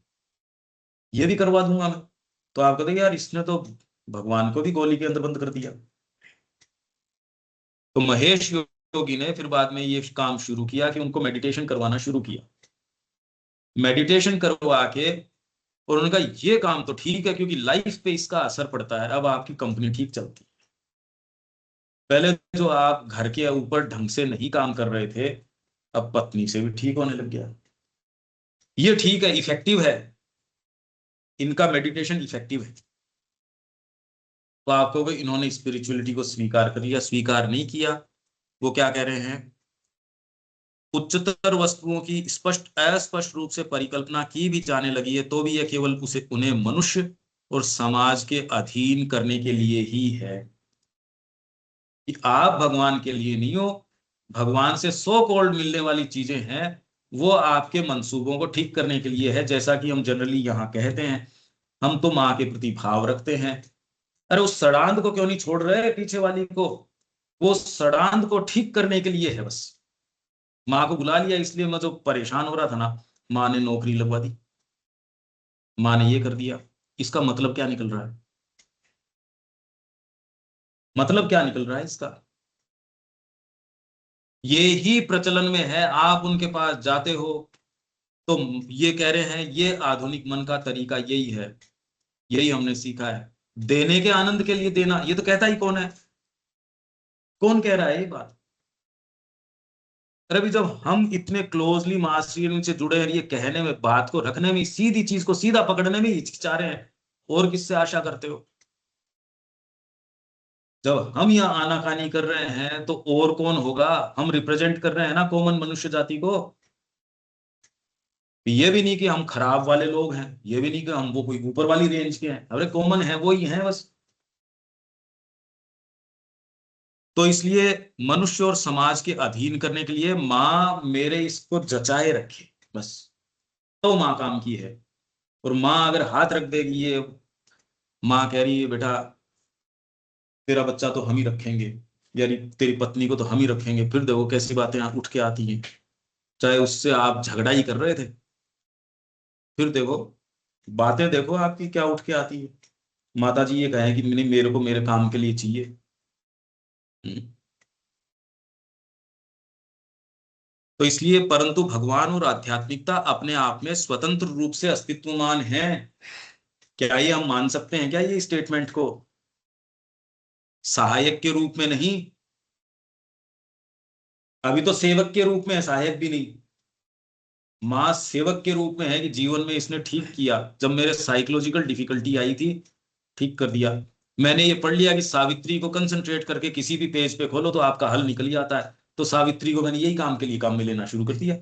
ये भी करवा दूंगा मैं। तो आप कहते यार इसने तो भगवान को भी गोली के अंदर बंद कर दिया। तो महेश योगी ने फिर बाद में ये काम शुरू किया कि उनको मेडिटेशन करवाना शुरू किया। मेडिटेशन करवा के, और उन्होंने कहा ये काम तो ठीक है क्योंकि लाइफ पे इसका असर पड़ता है, अब आपकी कंपनी ठीक चलती है। पहले जो आप घर के ऊपर ढंग से नहीं काम कर रहे थे, अब पत्नी से भी ठीक होने लग गया। ये ठीक है, इफेक्टिव है, इनका मेडिटेशन इफेक्टिव है। तो आप कहोगे इन्होंने स्पिरिचुअलिटी को स्वीकार कर लिया, स्वीकार नहीं किया। वो क्या कह रहे हैं, उच्चतर वस्तुओं की स्पष्ट अस्पष्ट रूप से परिकल्पना की भी जाने लगी है, तो भी यह केवल उन्हें मनुष्य और समाज के अधीन करने के लिए ही है। कि आप भगवान के लिए नहीं हो, भगवान से सो कॉल्ड मिलने वाली चीजें हैं, वो आपके मंसूबों को ठीक करने के लिए है। जैसा कि हम जनरली यहाँ कहते हैं, हम तो माँ के प्रति भाव रखते हैं, अरे उस सड़ांध को क्यों नहीं छोड़ रहे पीछे वाली को, वो सड़ांध को ठीक करने के लिए है। बस माँ को बुला लिया, इसलिए मैं जो परेशान हो रहा था ना, माँ ने नौकरी लगवा दी, माँ ने ये कर दिया। इसका मतलब क्या निकल रहा है, मतलब क्या निकल रहा है इसका, ये ही प्रचलन में है। आप उनके पास जाते हो तो ये कह रहे हैं, ये आधुनिक मन का तरीका यही है, यही हमने सीखा है, देने के आनंद के लिए देना। ये तो कहता ही कौन है, कौन कह रहा है ये बात। अरे भी जब हम इतने क्लोजली मास्टरी से जुड़े हैं, ये कहने में, बात को रखने में, सीधी चीज को सीधा पकड़ने में हिचकिचा रहे हैं, और किससे आशा करते हो। जब हम यहाँ आनाकानी कर रहे हैं तो और कौन होगा, हम रिप्रेजेंट कर रहे हैं ना कॉमन मनुष्य जाति को। ये भी नहीं कि हम खराब वाले लोग हैं, ये भी नहीं कि हम वो कोई ऊपर वाली रेंज के हैं, अरे कॉमन है, वो ही है बस। तो इसलिए मनुष्य और समाज के अधीन करने के लिए माँ मेरे इसको जचाए रखे, बस तो माँ काम की है। और माँ अगर हाथ रख देगी, ये माँ कह रही है बेटा तेरा बच्चा तो हम ही रखेंगे, यानी तेरी पत्नी को तो हम ही रखेंगे, फिर देखो कैसी बातें उठ के आती हैं। चाहे उससे आप झगड़ा ही कर रहे थे, फिर देखो बातें, देखो आपकी क्या उठ के आती है। माता जी ये कहें कि नहीं, मेरे को मेरे काम के लिए चाहिए। तो इसलिए, परंतु भगवान और आध्यात्मिकता अपने आप में स्वतंत्र रूप से अस्तित्वमान है। क्या ये हम मान सकते हैं क्या ये स्टेटमेंट को, सहायक के रूप में नहीं। अभी तो सेवक के रूप में है, सहायक भी नहीं। मां सेवक के रूप में है कि जीवन में इसने ठीक किया, जब मेरे साइकोलॉजिकल डिफिकल्टी आई थी ठीक कर दिया। मैंने ये पढ़ लिया कि सावित्री को कंसंट्रेट करके किसी भी पेज पे खोलो तो आपका हल निकल ही आता है, तो सावित्री को मैंने यही काम के लिए काम में लेना शुरू कर दिया।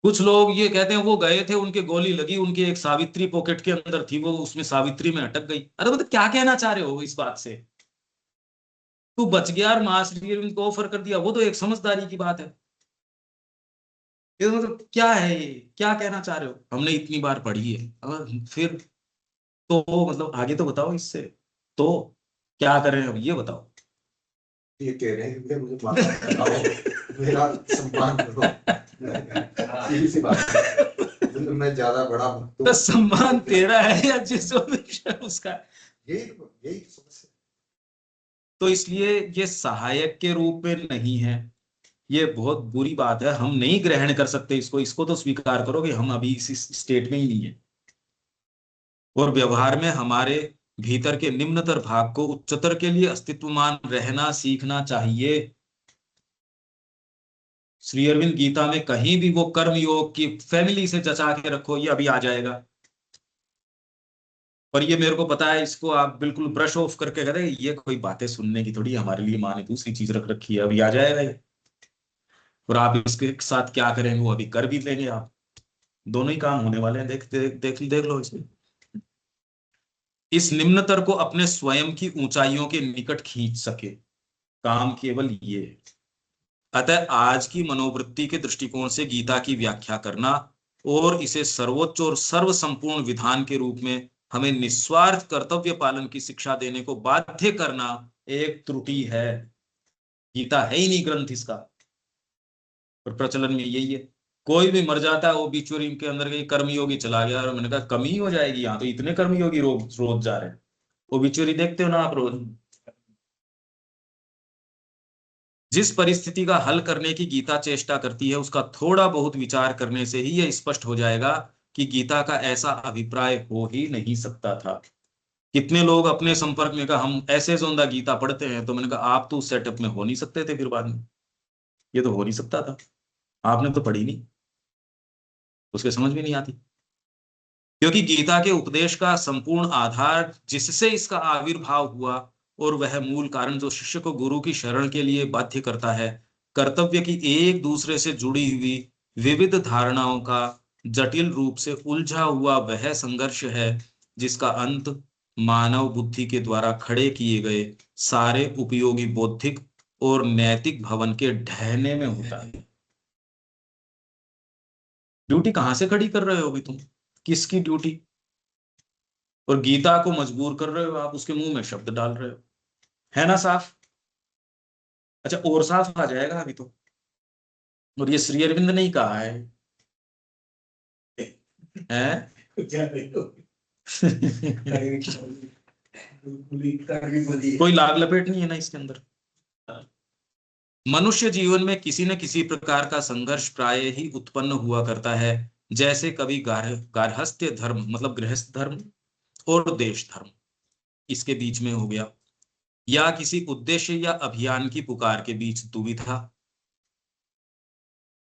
कुछ लोग ये कहते हैं वो गए थे, उनके गोली लगी, उनकी एक सावित्री पॉकेट के अंदर थी, वो उसमें सावित्री में अटक गई। अरे मतलब क्या कहना चाह रहे हो इस बात से, तू बच गया और मां श्री अरविंद को ऑफर कर दिया, वो तो एक समझदारी की बात है। ये मतलब क्या है, ये क्या कहना चाह रहे हो, हमने इतनी बार पढ़ी है। फिर तो मतलब आगे तो बताओ इससे, तो क्या करें अब ये बताओ। ये कह रहे हैं कि मुझे माफ कराओ, मेरा सम्मान करो, सीधी सी बात है। मैं ज्यादा बड़ा भक्त तो सम्मान तेरा है या जिस उसका, यही समस्या। तो इसलिए ये सहायक के रूप में नहीं है, ये बहुत बुरी बात है, हम नहीं ग्रहण कर सकते इसको। इसको तो स्वीकार करो कि हम अभी इस स्टेट में ही नहीं है, और व्यवहार में हमारे भीतर के निम्नतर भाग को उच्चतर के लिए अस्तित्वमान रहना सीखना चाहिए। श्री अरविंद गीता में कहीं भी वो कर्म योग की फैमिली से जचा के रखो, ये अभी आ जाएगा। और ये मेरे को पता है, इसको आप बिल्कुल ब्रश ऑफ करके कहते हैं ये कोई बातें सुनने की थोड़ी, हमारे लिए माँ ने दूसरी चीज रख रखी है, अभी आ जाएगा ये। और आप इसके साथ क्या करेंगे वो अभी कर भी लेंगे आप, दोनों ही काम होने वाले हैं। देख लो इसमें। इस निम्नतर को अपने स्वयं की ऊंचाइयों के निकट खींच सके, काम केवल ये। अतः आज की मनोवृत्ति के दृष्टिकोण से गीता की व्याख्या करना और इसे सर्वोच्च और सर्व संपूर्ण विधान के रूप में हमें निस्वार्थ कर्तव्य पालन की शिक्षा देने को बाध्य करना एक त्रुटि है। गीता है ही नहीं ग्रंथ इसका, और प्रचलन में यही है। कोई भी मर जाता है ओबिचुअरी के अंदर के कर्मयोगी चला गया, और मैंने कहा कमी हो जाएगी, यहाँ तो इतने कर्मयोगी रोज रोज जा रहे हैं। ओबिचुअरी देखते हो ना आप रोज। जिस परिस्थिति का हल करने की गीता चेष्टा करती है, उसका थोड़ा बहुत विचार करने से ही यह स्पष्ट हो जाएगा कि गीता का ऐसा अभिप्राय हो ही नहीं सकता था। कितने लोग अपने संपर्क में कहा हम ऐसे जोंदा गीता पढ़ते हैं, तो मैंने कहा आप तो उस सेटअप में हो नहीं सकते थे, फिर बाद में ये तो हो नहीं सकता था, आपने तो पढ़ी नहीं, उसके समझ में नहीं आती। क्योंकि गीता के उपदेश का संपूर्ण आधार जिससे इसका आविर्भाव हुआ, और वह मूल कारण जो शिष्य को गुरु की शरण के लिए बाध्य करता है, कर्तव्य की एक दूसरे से जुड़ी हुई विविध धारणाओं का जटिल रूप से उलझा हुआ वह संघर्ष है, जिसका अंत मानव बुद्धि के द्वारा खड़े किए गए सारे उपयोगी बौद्धिक और नैतिक भवन के ढहने में होता है। ड्यूटी कहां से खड़ी कर रहे हो अभी तुम, किसकी ड्यूटी? और गीता को मजबूर कर रहे हो आप, उसके मुंह में शब्द डाल रहे हो, है ना साफ? अच्छा, और साफ आ जाएगा अभी तो। और ये श्री अरविंद ने ही कहा है, हैं? कोई लाग लपेट नहीं है ना इसके अंदर। मनुष्य जीवन में किसी न किसी प्रकार का संघर्ष प्राय ही उत्पन्न हुआ करता है, जैसे कभी गार्हस्थ्य धर्म मतलब गृहस्थ धर्म और देश धर्म इसके बीच में हो गया, या किसी उद्देश्य या अभियान की पुकार के बीच दुविधा,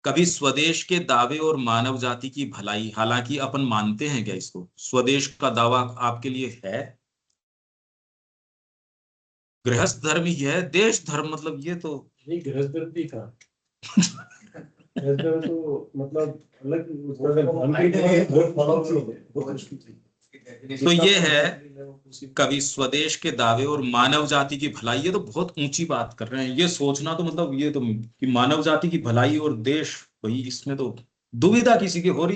कभी स्वदेश के दावे और मानव जाति की भलाई। हालांकि अपन मानते हैं क्या इसको, स्वदेश का दावा आपके लिए है? गृहस्थ धर्म ही है, देश धर्म मतलब ये तो नहीं, गृहस्थी का तो मतलब तो ये है, कभी स्वदेश के दावे और मानव जाति की भलाई। ये तो बहुत ऊंची बात कर रहे हैं, ये सोचना तो मतलब ये तो कि मानव जाति की भलाई और देश, भाई इसमें तो दुविधा किसी की हो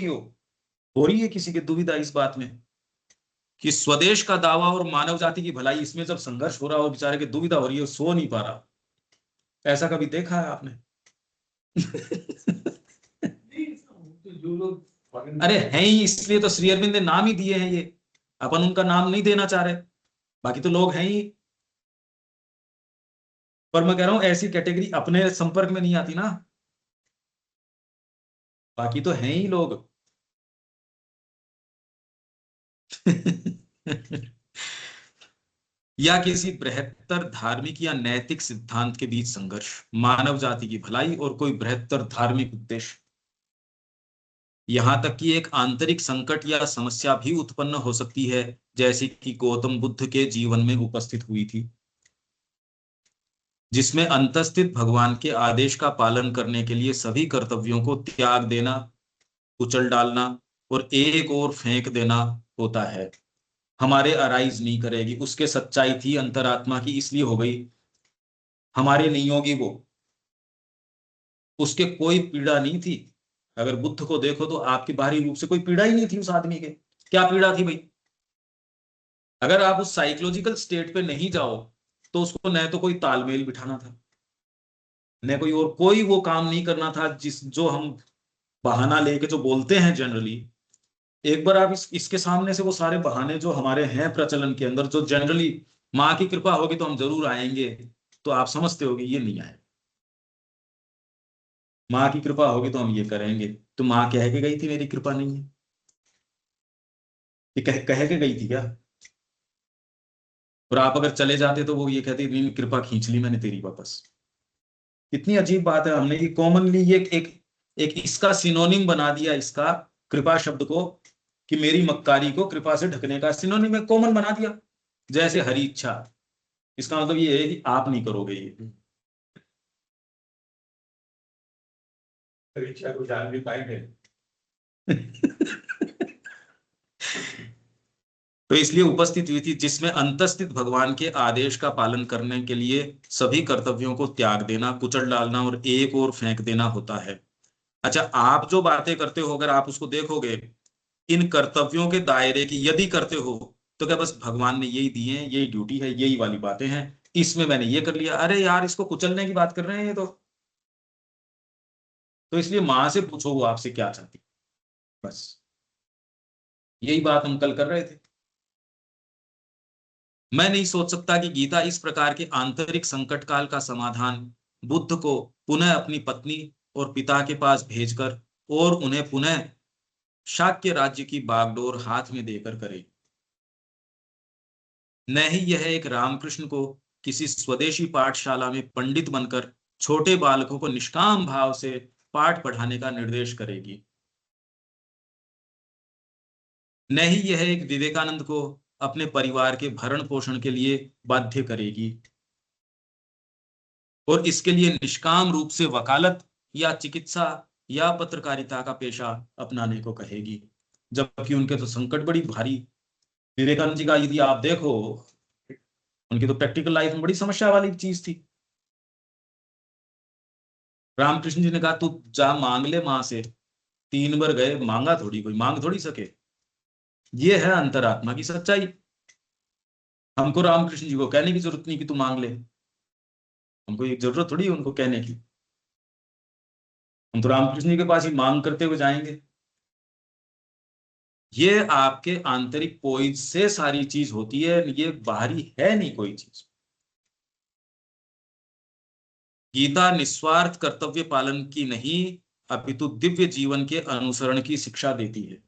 रही है किसी की दुविधा इस बात में कि स्वदेश का दावा और मानव जाति की भलाई, इसमें जब संघर्ष हो रहा हो, बेचारे की दुविधा हो रही है, सो नहीं पा रहा। ऐसा कभी देखा है आपने? जो लोग अरे है ही, इसलिए तो श्री अरविंद ने नाम ही दिए हैं ये, अपन उनका नाम नहीं देना चाह रहे, बाकी तो लोग हैं ही। पर मैं कह रहा हूं ऐसी कैटेगरी अपने संपर्क में नहीं आती ना, बाकी तो हैं ही लोग। या किसी बृहत्तर धार्मिक या नैतिक सिद्धांत के बीच संघर्ष, मानव जाति की भलाई और कोई बृहत्तर धार्मिक उद्देश्य, यहां तक कि एक आंतरिक संकट या समस्या भी उत्पन्न हो सकती है, जैसी कि गौतम बुद्ध के जीवन में उपस्थित हुई थी, जिसमें अंतस्थित भगवान के आदेश का पालन करने के लिए सभी कर्तव्यों को त्याग देना, कुचल डालना और एक और फेंक देना होता है। हमारे अराइज नहीं करेगी, उसके सच्चाई थी अंतरात्मा की, इसलिए हो गई, हमारे नहीं होगी वो, उसके कोई पीड़ा नहीं थी। अगर बुद्ध को देखो तो आपकी बाहरी रूप से कोई पीड़ा ही नहीं थी उस आदमी के। क्या पीड़ा थी भाई? अगर आप उस साइकोलॉजिकल स्टेट पे नहीं जाओ तो उसको न तो कोई तालमेल बिठाना था, न कोई और कोई वो काम नहीं करना था जिस जो हम बहाना लेके जो बोलते हैं जनरली। एक बार आप इसके सामने से वो सारे बहाने जो हमारे हैं प्रचलन के अंदर, जो जनरली माँ की कृपा होगी तो हम जरूर आएंगे, तो आप समझते होगे ये नहीं आए, माँ की कृपा होगी तो हम ये करेंगे। तो माँ कह के गई थी मेरी कृपा नहीं है, ये कह के गई थी क्या? और आप अगर चले जाते तो वो ये कहती नहीं, कृपा खींच ली मैंने तेरी वापस। कितनी अजीब बात है, हमने ये कॉमनली ये एक इसका सिनोनिम बना दिया, इसका कृपा शब्द को, कि मेरी मक्कारी को कृपा से ढकने का सिनोनिम में कॉमन बना दिया, जैसे हरी इच्छा। इसका मतलब ये है कि आप नहीं करोगे ये। परीक्षा को जान भी पाएंगे। तो इसलिए उपस्थित हुई थी, जिसमें अंतस्थित भगवान के आदेश का पालन करने के लिए सभी कर्तव्यों को त्याग देना, कुचल डालना और एक और फेंक देना होता है। अच्छा, आप जो बातें करते हो अगर आप उसको देखोगे इन कर्तव्यों के दायरे की यदि करते हो, तो क्या बस भगवान ने यही दिए हैं, यही ड्यूटी है, यही वाली बातें हैं, इसमें मैंने ये कर लिया, अरे यार इसको कुचलने की बात कर रहे हैं ये तो। तो इसलिए मां से पूछो वो आपसे क्या चाहती, बस यही बात हम कल कर रहे थे। मैं नहीं सोच सकता कि गीता इस प्रकार के आंतरिक संकट काल का समाधान बुद्ध को पुनः अपनी पत्नी और पिता के पास भेजकर और उन्हें पुनः शाक्य राज्य की बागडोर हाथ में देकर करे। न ही यह एक रामकृष्ण को किसी स्वदेशी पाठशाला में पंडित बनकर छोटे बालकों को निष्काम भाव से पाठ पढ़ाने का निर्देश करेगी। न ही यह एक विवेकानंद को अपने परिवार के भरण पोषण के लिए बाध्य करेगी और इसके लिए निष्काम रूप से वकालत या चिकित्सा या पत्रकारिता का पेशा अपनाने को कहेगी, जबकि उनके तो संकट बड़ी भारी। विवेकानंद जी का यदि आप देखो, उनकी तो प्रैक्टिकल लाइफ में बड़ी समस्या वाली चीज थी। रामकृष्ण जी ने कहा तू जा मांग ले मां से, 3 बार गए, मांगा थोड़ी, कोई मांग थोड़ी सके। ये है अंतरात्मा की सच्चाई। हमको रामकृष्ण जी को कहने की जरूरत नहीं कि तू मांग ले, हमको एक जरूरत थोड़ी है उनको कहने की। हम तो रामकृष्ण जी के पास ही मांग करते हुए जाएंगे। ये आपके आंतरिक पोइज से सारी चीज होती है, ये बाहरी है नहीं कोई चीज। गीता निस्वार्थ कर्तव्य पालन की नहीं अपितु दिव्य जीवन के अनुसरण की शिक्षा देती है।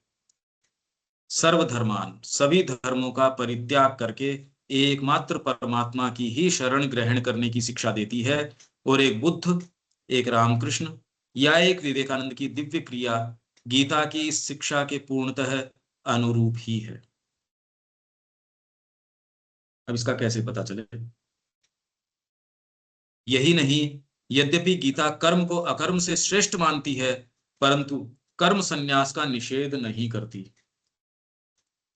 सर्वधर्मान, सभी धर्मों का परित्याग करके एकमात्र परमात्मा की ही शरण ग्रहण करने की शिक्षा देती है। और एक बुद्ध, एक रामकृष्ण या एक विवेकानंद की दिव्य क्रिया गीता की इस शिक्षा के पूर्णतः अनुरूप ही है। अब इसका कैसे पता चले? यही नहीं, यद्यपि गीता कर्म को अकर्म से श्रेष्ठ मानती है, परंतु कर्म संन्यास का निषेध नहीं करती,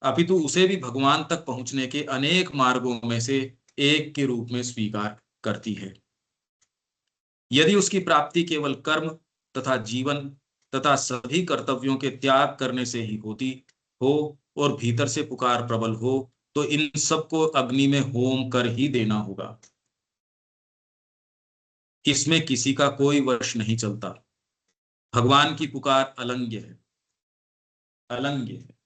अपितु उसे भी भगवान तक पहुंचने के अनेक मार्गों में से एक के रूप में स्वीकार करती है। यदि उसकी प्राप्ति केवल कर्म तथा जीवन तथा सभी कर्तव्यों के त्याग करने से ही होती हो और भीतर से पुकार प्रबल हो, तो इन सबको अग्नि में होम कर ही देना होगा। इसमें किसी का कोई वश नहीं चलता। भगवान की पुकार अलंघ्य है, अलंघ्य है,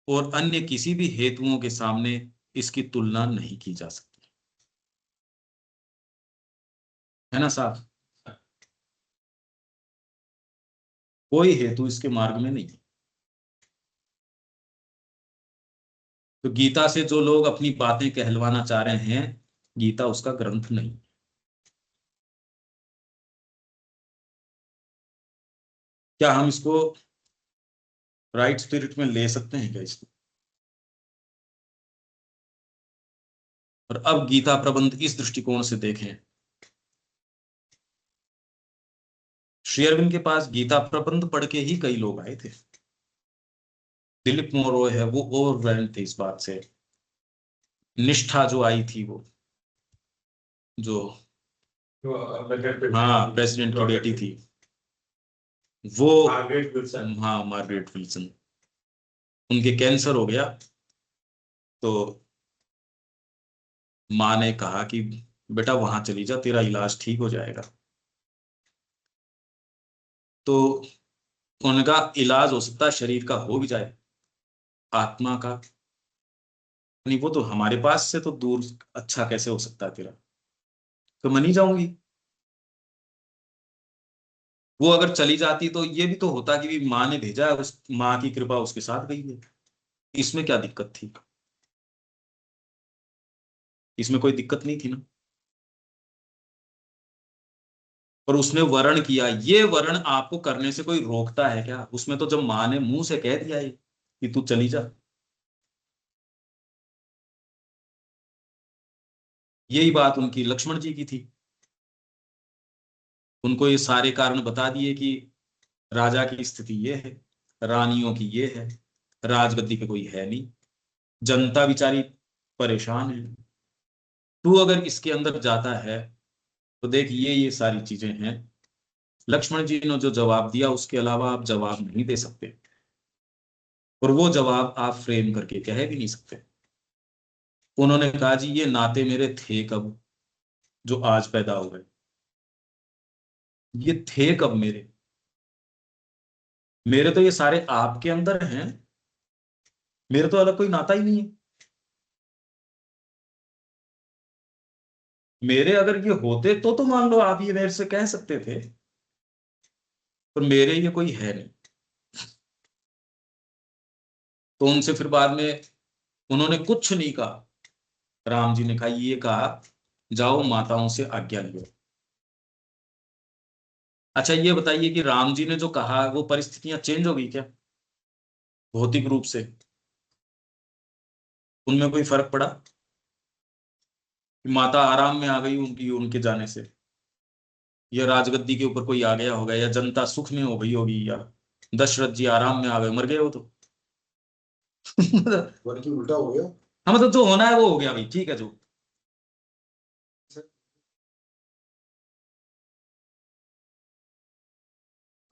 और अन्य किसी भी हेतुओं के सामने इसकी तुलना नहीं की जा सकती। है ना साहब? कोई हेतु इसके मार्ग में नहीं है। तो गीता से जो लोग अपनी बातें कहलवाना चाह रहे हैं, गीता उसका ग्रंथ नहीं। क्या हम इसको राइट स्पिरिट में ले सकते हैं क्या इसको? और अब गीता प्रबंध इस दृष्टिकोण से देखें। श्री अरविंद के पास गीता प्रबंध पढ़ के ही कई लोग आए थे। दिलीप मोरो है, वो ओवरवेल्म्ड थे इस बात से। निष्ठा जो आई थी, वो जो हाँ प्रेसिडेंट की बेटी थी, वो मार्गरेट विल्सन। हाँ मार्गरेट विल्सन, उनके कैंसर हो गया तो माँ ने कहा कि बेटा वहां चली जा, तेरा इलाज ठीक हो जाएगा। तो उनका इलाज हो सकता है शरीर का हो भी जाए, आत्मा का नहीं, वो तो हमारे पास से तो दूर, अच्छा कैसे हो सकता है तेरा? तो मैं नहीं जाऊंगी। वो अगर चली जाती तो ये भी तो होता कि भी माँ ने भेजा है, उस माँ की कृपा उसके साथ गई है। इसमें क्या दिक्कत थी? इसमें कोई दिक्कत नहीं थी ना। और उसने वर्ण किया, ये वर्ण आपको करने से कोई रोकता है क्या? उसमें तो जब माँ ने मुंह से कह दिया है कि तू चली जा, यही बात उनकी लक्ष्मण जी की थी। उनको ये सारे कारण बता दिए कि राजा की स्थिति ये है, रानियों की ये है, राजगद्दी पे कोई है नहीं, जनता बेचारी परेशान है, तू अगर इसके अंदर जाता है तो देख ये सारी चीजें हैं। लक्ष्मण जी ने जो जवाब दिया उसके अलावा आप जवाब नहीं दे सकते, और वो जवाब आप फ्रेम करके कह भी नहीं सकते। उन्होंने कहा जी ये नाते मेरे थे कब जो आज पैदा हो गए, ये थे कब मेरे? मेरे तो ये सारे आपके अंदर हैं, मेरे तो अलग कोई नाता ही नहीं है। मेरे अगर ये होते तो मान लो आप ये मेरे से कह सकते थे, पर मेरे ये कोई है नहीं। तो उनसे फिर बाद में उन्होंने कुछ नहीं कहा। राम जी ने कहा, ये कहा जाओ माताओं से आज्ञा लो। अच्छा ये बताइए कि राम जी ने जो कहा वो परिस्थितियां चेंज हो गई क्या भौतिक रूप से? उनमें कोई फर्क पड़ा कि माता आराम में आ गई उनकी उनके जाने से, या राजगद्दी के ऊपर कोई आ गया होगा, या जनता सुख में हो गई होगी, या दशरथ जी आराम में आ गए, मर गए हो तो बल्कि उल्टा हो गया। हाँ मतलब जो होना है वो हो गया भाई, ठीक है जो।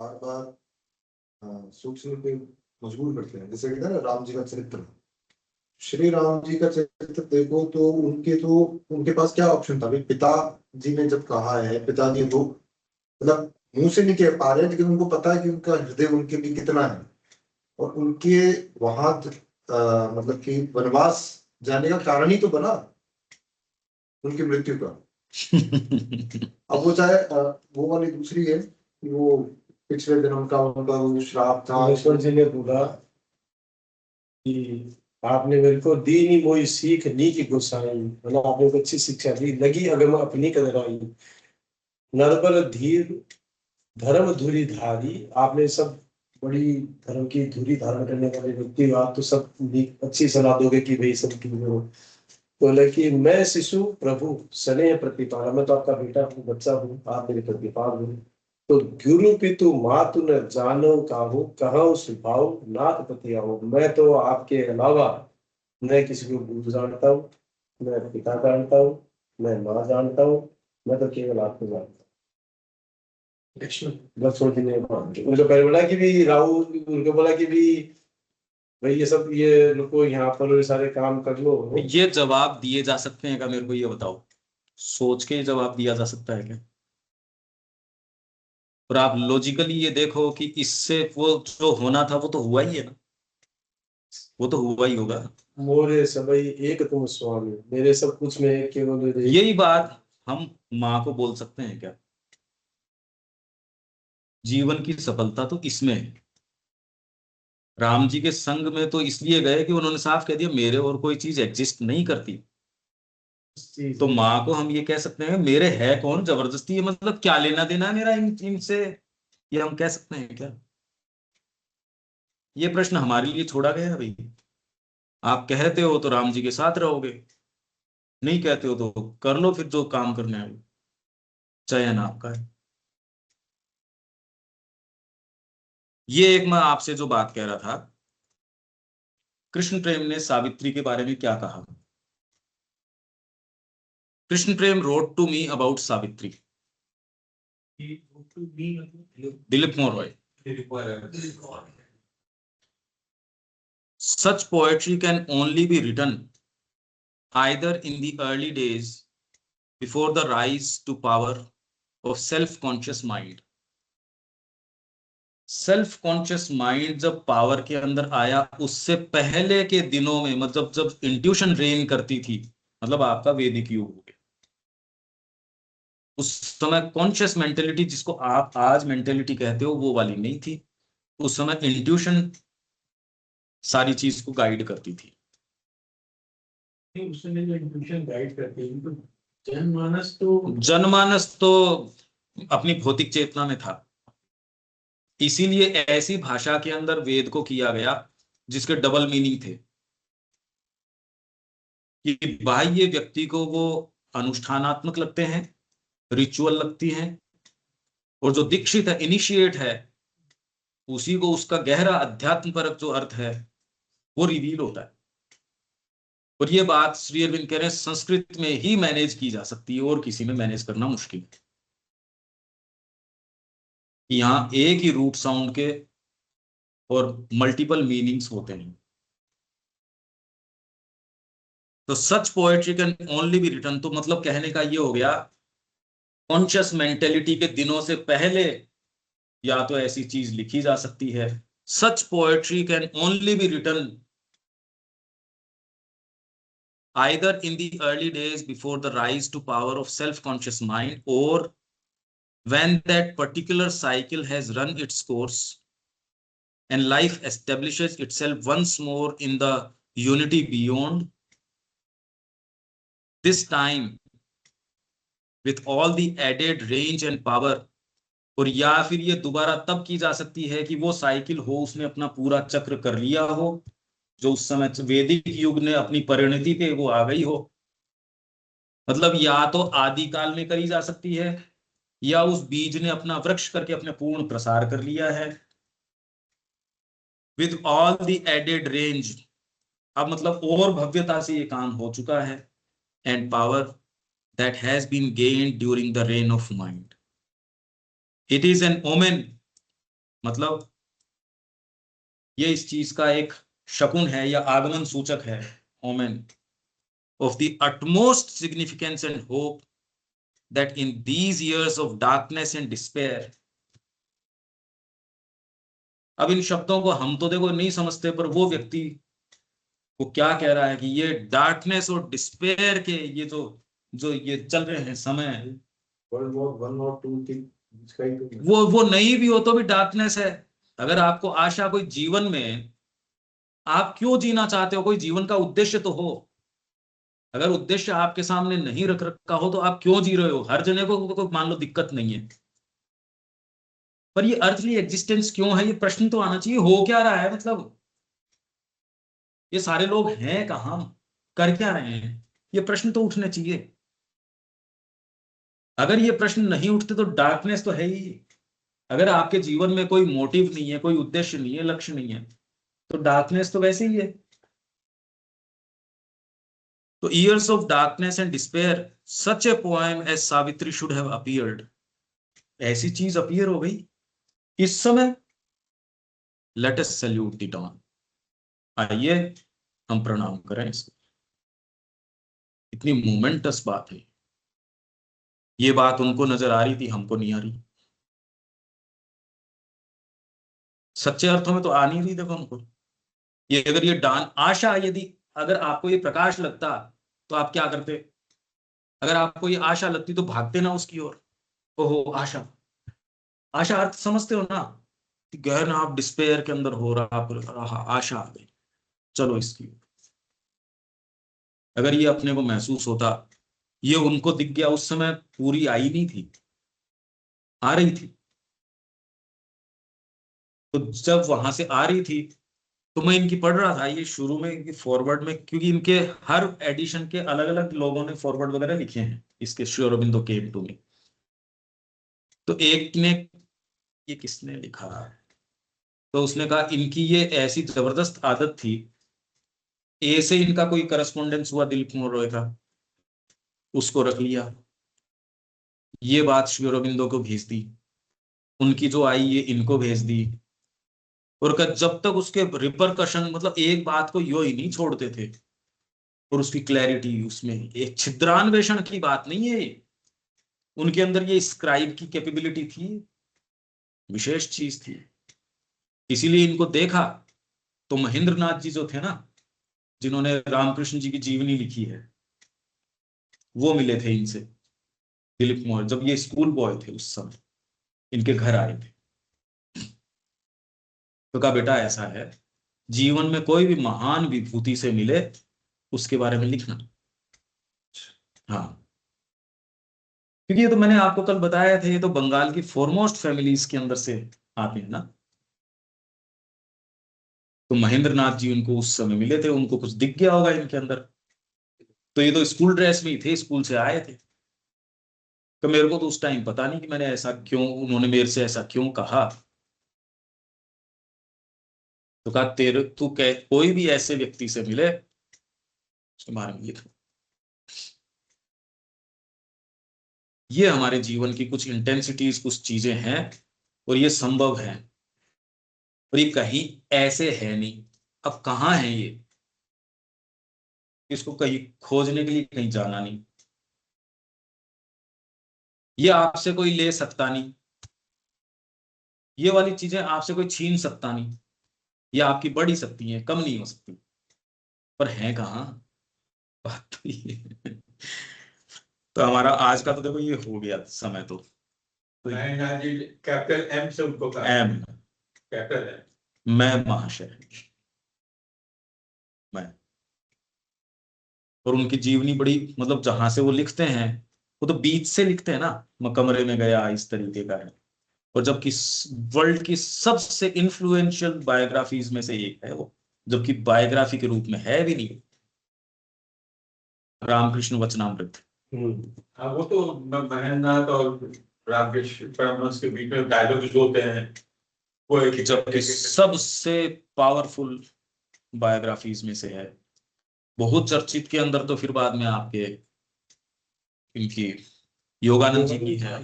बार बार सोचने पे मजबूर करते हैं। जैसे कहते हैं ना राम जी का चरित्र, श्री राम जी का चरित्र देखो तो उनके पास क्या ऑप्शन था भाई? पिताजी ने जब कहा है, पिताजी वो मतलब मुंह से नहीं कह पा रहे, लेकिन उनको पता है कि उनका हृदय उनके लिए कितना है। और उनके वहां मतलब कि वनवास जाने का कारण ही तो बना उनकी मृत्यु का। अब वो चाहे वो वाली दूसरी है कि वो पिछले जन्म का उनका वो श्राप था। ईश्वर जी ने बोला कि आपने मेरे को दी नहीं मोई सीख नी की गोसाई, मतलब आपने को अच्छी शिक्षा दी, लगी अगर मैं अपनी कदर आई। नरबर धीर धर्म धुरी धारी, आपने सब बड़ी धर्म की धुरी धारण करने वाले व्यक्ति हो, आप तो सब अच्छी सलाह दोगे कि भाई सब ठीक हो। बोले कि मैं शिशु प्रभु स्नेह प्रतिपाल, मैं तो आपका बेटा हूँ, बच्चा हूँ, आप मेरे प्रतिपाल हूँ। तो गुरु पितु मातु न जानो काहू, कहो स्वभाव नाथ पति आओ। मैं तो आपके अलावा मैं किसी को गुरु जानता हूँ, मैं पिता जानता हूँ, मैं माँ जानता हूँ, मैं तो केवल आपको जानता हूँ। बस सोचने उनको पहले बोला कि भी राहुल, उनको बोला कि भी भाई ये सब ये रुको यहाँ पर ये सारे काम कर लो। ये जवाब दिए जा सकते हैं क्या, मेरे को ये बताओ? सोच के जवाब दिया जा सकता है क्या? और आप लॉजिकली ये देखो कि इससे वो जो होना था वो तो हुआ ही है ना, वो तो हुआ ही होगा। मोरे सबई एक तुम स्वामी, मेरे सब कुछ में केवल यही बात हम माँ को बोल सकते हैं क्या? जीवन की सफलता तो इसमें है। राम जी के संग में तो इसलिए गए कि उन्होंने साफ कह दिया मेरे और कोई चीज एग्जिस्ट नहीं करती। तो माँ को हम ये कह सकते हैं मेरे है कौन जबरदस्ती, है मतलब क्या लेना देना है मेरा इनसे, ये हम कह सकते हैं क्या? ये प्रश्न हमारे लिए छोड़ा गया है भाई। आप कहते हो तो राम जी के साथ रहोगे, नहीं कहते हो तो कर लो फिर जो काम करना है, चयन आपका है। ये एक मैं आपसे जो बात कह रहा था, कृष्ण प्रेम ने सावित्री के बारे में क्या कहा? Krishna Prem wrote to me about Savitri, Dilip मोरॉय। Such poetry can only be written either in the early days before the rise to power of self-conscious mind. Self conscious mind जब पावर के अंदर आया उससे पहले के दिनों में, मतलब जब इंट्यूशन रेन करती थी, मतलब आपका वैदिक युग हो गया। उस समय कॉन्शियस मेंटेलिटी जिसको आप आज मेंटेलिटी कहते हो वो वाली नहीं थी। उस समय इंट्यूशन सारी चीज को गाइड करती थी। उसने जो इंट्यूशन गाइड करती है तो जनमानस तो अपनी भौतिक चेतना में था, इसीलिए ऐसी भाषा के अंदर वेद को किया गया जिसके डबल मीनिंग थे कि बाह्य व्यक्ति को वो अनुष्ठानात्मक लगते हैं, रिचुअल लगती हैं, और जो दीक्षित है, इनिशिएट है, उसी को उसका गहरा अध्यात्म परक जो अर्थ है वो रिवील होता है। और ये बात श्री अरविंद कह रहे हैं संस्कृत में ही मैनेज की जा सकती है और किसी में मैनेज करना मुश्किल है। यहाँ एक ही रूट साउंड के और मल्टीपल मीनिंग्स होते हैं। तो such poetry can only be written, तो मतलब कहने का ये हो गया कॉन्शियस मेंटेलिटी के दिनों से पहले या तो ऐसी चीज लिखी जा सकती है। Such poetry can only be written either in the early days before the rise to power of self-conscious mind, or when that particular cycle has run its course and life establishes itself once more in the unity beyond this time with all the added range and power। और या फिर ये दोबारा तब की जा सकती है कि वो साइकिल हो, उसने अपना पूरा चक्र कर लिया हो, जो उस समय वैदिक युग ने अपनी परिणति पे वो आ गई हो। मतलब या तो आदि काल में करी जा सकती है, या उस बीज ने अपना वृक्ष करके अपने पूर्ण प्रसार कर लिया है with all the added range. अब मतलब और भव्यता से ये काम हो चुका है। And power that has been gained during the reign of mind. It is an omen, मतलब ये इस चीज का एक शकुन है या आगमन सूचक है, omen of the utmost significance and hope that in these years of darkness and despair। अब इन शब्दों को हम तो देखो नहीं समझते, पर वो व्यक्ति वो क्या कह रहा है कि ये डार्कनेस और डिस्पेयर के ये जो जो ये चल रहे हैं समय, World War I और II थी, इसका ही तो वो नहीं भी हो तो भी डार्कनेस है। अगर आपको आशा कोई जीवन में, आप क्यों जीना चाहते हो, कोई जीवन का उद्देश्य तो हो। अगर उद्देश्य आपके सामने नहीं रख रखा हो तो आप क्यों जी रहे हो। हर जने को मान लो दिक्कत नहीं है, पर ये अर्थली एग्जिस्टेंस क्यों है, ये प्रश्न तो आना चाहिए। हो क्या रहा है, मतलब ये सारे लोग हैं कहाँ, कर क्या रहे हैं, ये प्रश्न तो उठने चाहिए। अगर ये प्रश्न नहीं उठते तो डार्कनेस तो है ही। अगर आपके जीवन में कोई मोटिव नहीं है, कोई उद्देश्य नहीं है, लक्ष्य नहीं है, तो डार्कनेस तो वैसे ही है। तो years of darkness and despair, such a poem as Savitri should have appeared. ऐसी चीज अपीयर हो गई इस समय। Let us salute the dawn. आइए हम प्रणाम करें इसको। इतनी मोमेंटस बात है। ये बात उनको नजर आ रही थी, हमको नहीं आ रही। सच्चे अर्थों में तो आ नहीं रही देखो हमको। ये अगर ये डान आशा, यदि अगर आपको ये प्रकाश लगता तो आप क्या करते। अगर आपको ये आशा लगती तो भागते ना उसकी ओर। ओहो आशा, आशा अर्थ समझते हो ना, कि गहन आप डिस्पेयर के अंदर हो रहा, आप आशा आ गई, चलो इसकी ओर। अगर ये अपने को महसूस होता, ये उनको दिख गया उस समय, पूरी आई नहीं थी, आ रही थी। तो जब वहां से आ रही थी तो मैं इनकी पढ़ रहा था, ये शुरू में फॉरवर्ड में, क्योंकि इनके हर एडिशन के अलग अलग लोगों ने फॉरवर्ड वगैरह लिखे हैं इसके, Shri Aurobindo came to me. तो एक ने, ये किसने लिखा, तो उसने कहा इनकी ये ऐसी जबरदस्त आदत थी। ए से इनका कोई करस्पॉन्डेंस हुआ दिलीप कुमार रॉय का, उसको रख लिया, ये बात श्री अरबिंदो को भेज दी, उनकी जो आई ये इनको भेज दी। और जब तक उसके रिपरकशन, मतलब एक बात को यो ही नहीं छोड़ते थे। और उसकी क्लैरिटी, उसमें एक छिद्रान्वेषण की बात नहीं है, उनके अंदर ये स्क्राइब की कैपेबिलिटी थी, विशेष चीज थी। इसीलिए इनको देखा तो महेंद्र नाथ जी जो थे ना, जिन्होंने रामकृष्ण जी की जीवनी लिखी है, वो मिले थे इनसे, दिलीप कुमार, जब ये स्कूल बॉय थे उस समय, इनके घर आए थे। तो कहा बेटा ऐसा है, जीवन में कोई भी महान विभूति से मिले उसके बारे में लिखना। हाँ, क्योंकि ये तो मैंने आपको कल बताया था, ये तो बंगाल की फोरमोस्ट फैमिलीज के अंदर से आते हैं ना। तो महेंद्र नाथ जी उनको उस समय मिले थे, उनको कुछ दिख गया होगा इनके अंदर। तो ये तो स्कूल ड्रेस में ही थे, स्कूल से आए थे। तो मेरे को तो उस टाइम पता नहीं कि मैंने ऐसा क्यों, उन्होंने मेरे से ऐसा क्यों कहा। तो कहा तेरे तू कोई भी ऐसे व्यक्ति से मिले उसके बारे में लिख। ये हमारे जीवन की कुछ इंटेंसिटीज, कुछ चीजें हैं, और ये संभव है, और ये कहीं ऐसे है नहीं। अब कहाँ है ये, इसको कहीं खोजने के लिए कहीं जाना नहीं। ये आपसे कोई ले सकता नहीं, ये वाली चीजें आपसे कोई छीन सकता नहीं, ये आपकी बढ़ ही सकती हैं, कम नहीं हो सकती, पर है कहाँ, बात तो ये है। तो हमारा आज का तो देखो ये हो गया समय तो मैं जी कैपिटल एम से उनको कहा, एम, कैपिटल एम। मैं महाशय, मैं। और उनकी जीवनी बड़ी, मतलब जहां से वो लिखते हैं वो तो बीच से लिखते हैं ना, मैं कमरे में गया, इस तरीके का है। और जबकि वर्ल्ड की सबसे इन्फ्लुएंशियल बायोग्राफीज में से एक है वो, जबकि बायोग्राफी के रूप में है भी नहीं, रामकृष्ण वचनामृत। हाँ वो तो महेंद्रनाथ और रामकृष्ण परमहंस के बीच में डायलॉग जो होते हैं वो एक जबकि सबसे पावरफुल बायोग्राफीज में से है, बहुत चर्चित के अंदर तो फिर बाद में आपके इनकी योगानंद जी की है।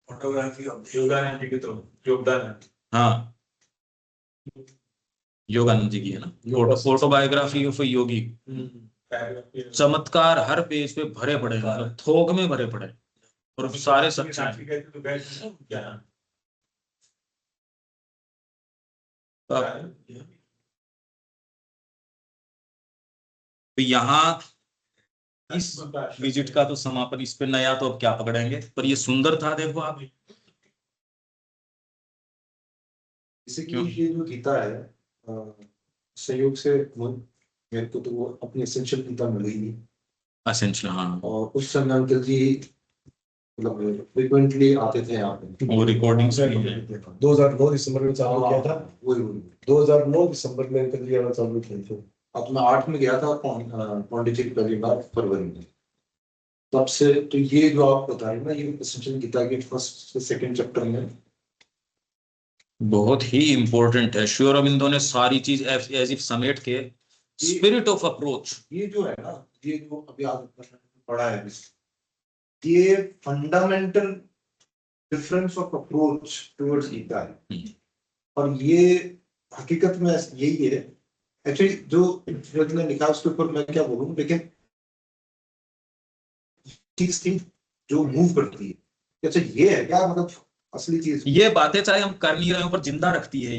फोटोग्राफी ऑफ योगानंद जी की तो योगदान है। हाँ, योगानंद जी की है ना, ऑटोबायोग्राफी ऑफ योगी। चमत्कार हर पेज पे भरे पड़े हैं, मतलब थोक में भरे पड़े, और सारे सच्चे हैं। तो यहाँ इस विजिट का तो समापन, इस पे नया तो अब क्या पकड़ेंगे, पर ये सुंदर था, देखो आप। जैसे कि ये जो गीता है संयोग से मेरे को तो वो अपनी एसेंशियल गीता मिल गई थी, असेंशियल, हाँ। और उस समय अंकल जी मतलब फ्रिक्वेंटली आते थे यहाँ पे, वो रिकॉर्डिंग्स भी हैं। 2009 दिसंबर में चालू किया था, वही 2009 दिसंबर में अंकल जी आना चालू किए थे। अब मैं 8 में गया था पौंडीचेरी पहली बार, फरवरी में, तब से। तो ये जो आप बता रहे ना, ये एसेंशियल गीता के फर्स्ट से सेकंड चैप्टर में बहुत ही इंपॉर्टेंट है। श्री अरबिंदो ने सारी चीज एज इफ समेट के, स्पिरिट ऑफ अप्रोच, ये जो है ना, ये जो अभी आप पढ़ा है, ये fundamental difference of approach towards Gita है। और ये हकीकत में यही है एक्चुअली, जो ने लिखा उसके ऊपर मैं क्या बोलूं, लेकिन चीज थी जो मूव करती है। अच्छा ये है क्या, मतलब असली चीज, ये बातें चाहे हम कर नहीं रहे हो पर जिंदा रखती है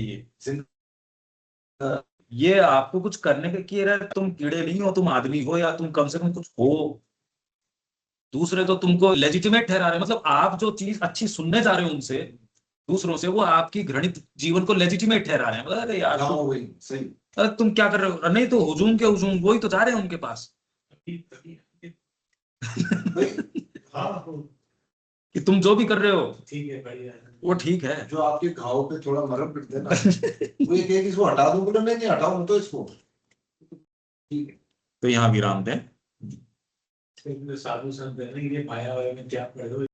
ये आपको कुछ करने के किए रहे, तुम कीड़े नहीं हो, तुम आदमी हो, या तुम कम से कम कुछ हो। दूसरे तो तुमको लेजिटिमेट ठहरा रहे, मतलब आप जो चीज अच्छी सुनने जा रहे हो उनसे, दूसरों से, वो आपकी घृणित जीवन को लेजिटिमेट ठहरा रहे हैं। मतलब अरे यार सही, अरे तुम क्या कर रहे हो, नहीं तो हुजूम के हुजूम वही तो जा रहे हैं उनके पास। कि तुम जो भी कर रहे हो ठीक है, बढ़िया, वो ठीक है। जो आपके घाव पे थोड़ा मरहम पिट देना, वो ये कहे कि इसको हटा दूं, बोले नहीं हटाओ तो इसको, ठीक है। तो यहाँ विराम दें। साधु संत है ना, ये माया में क्या पढ़ो।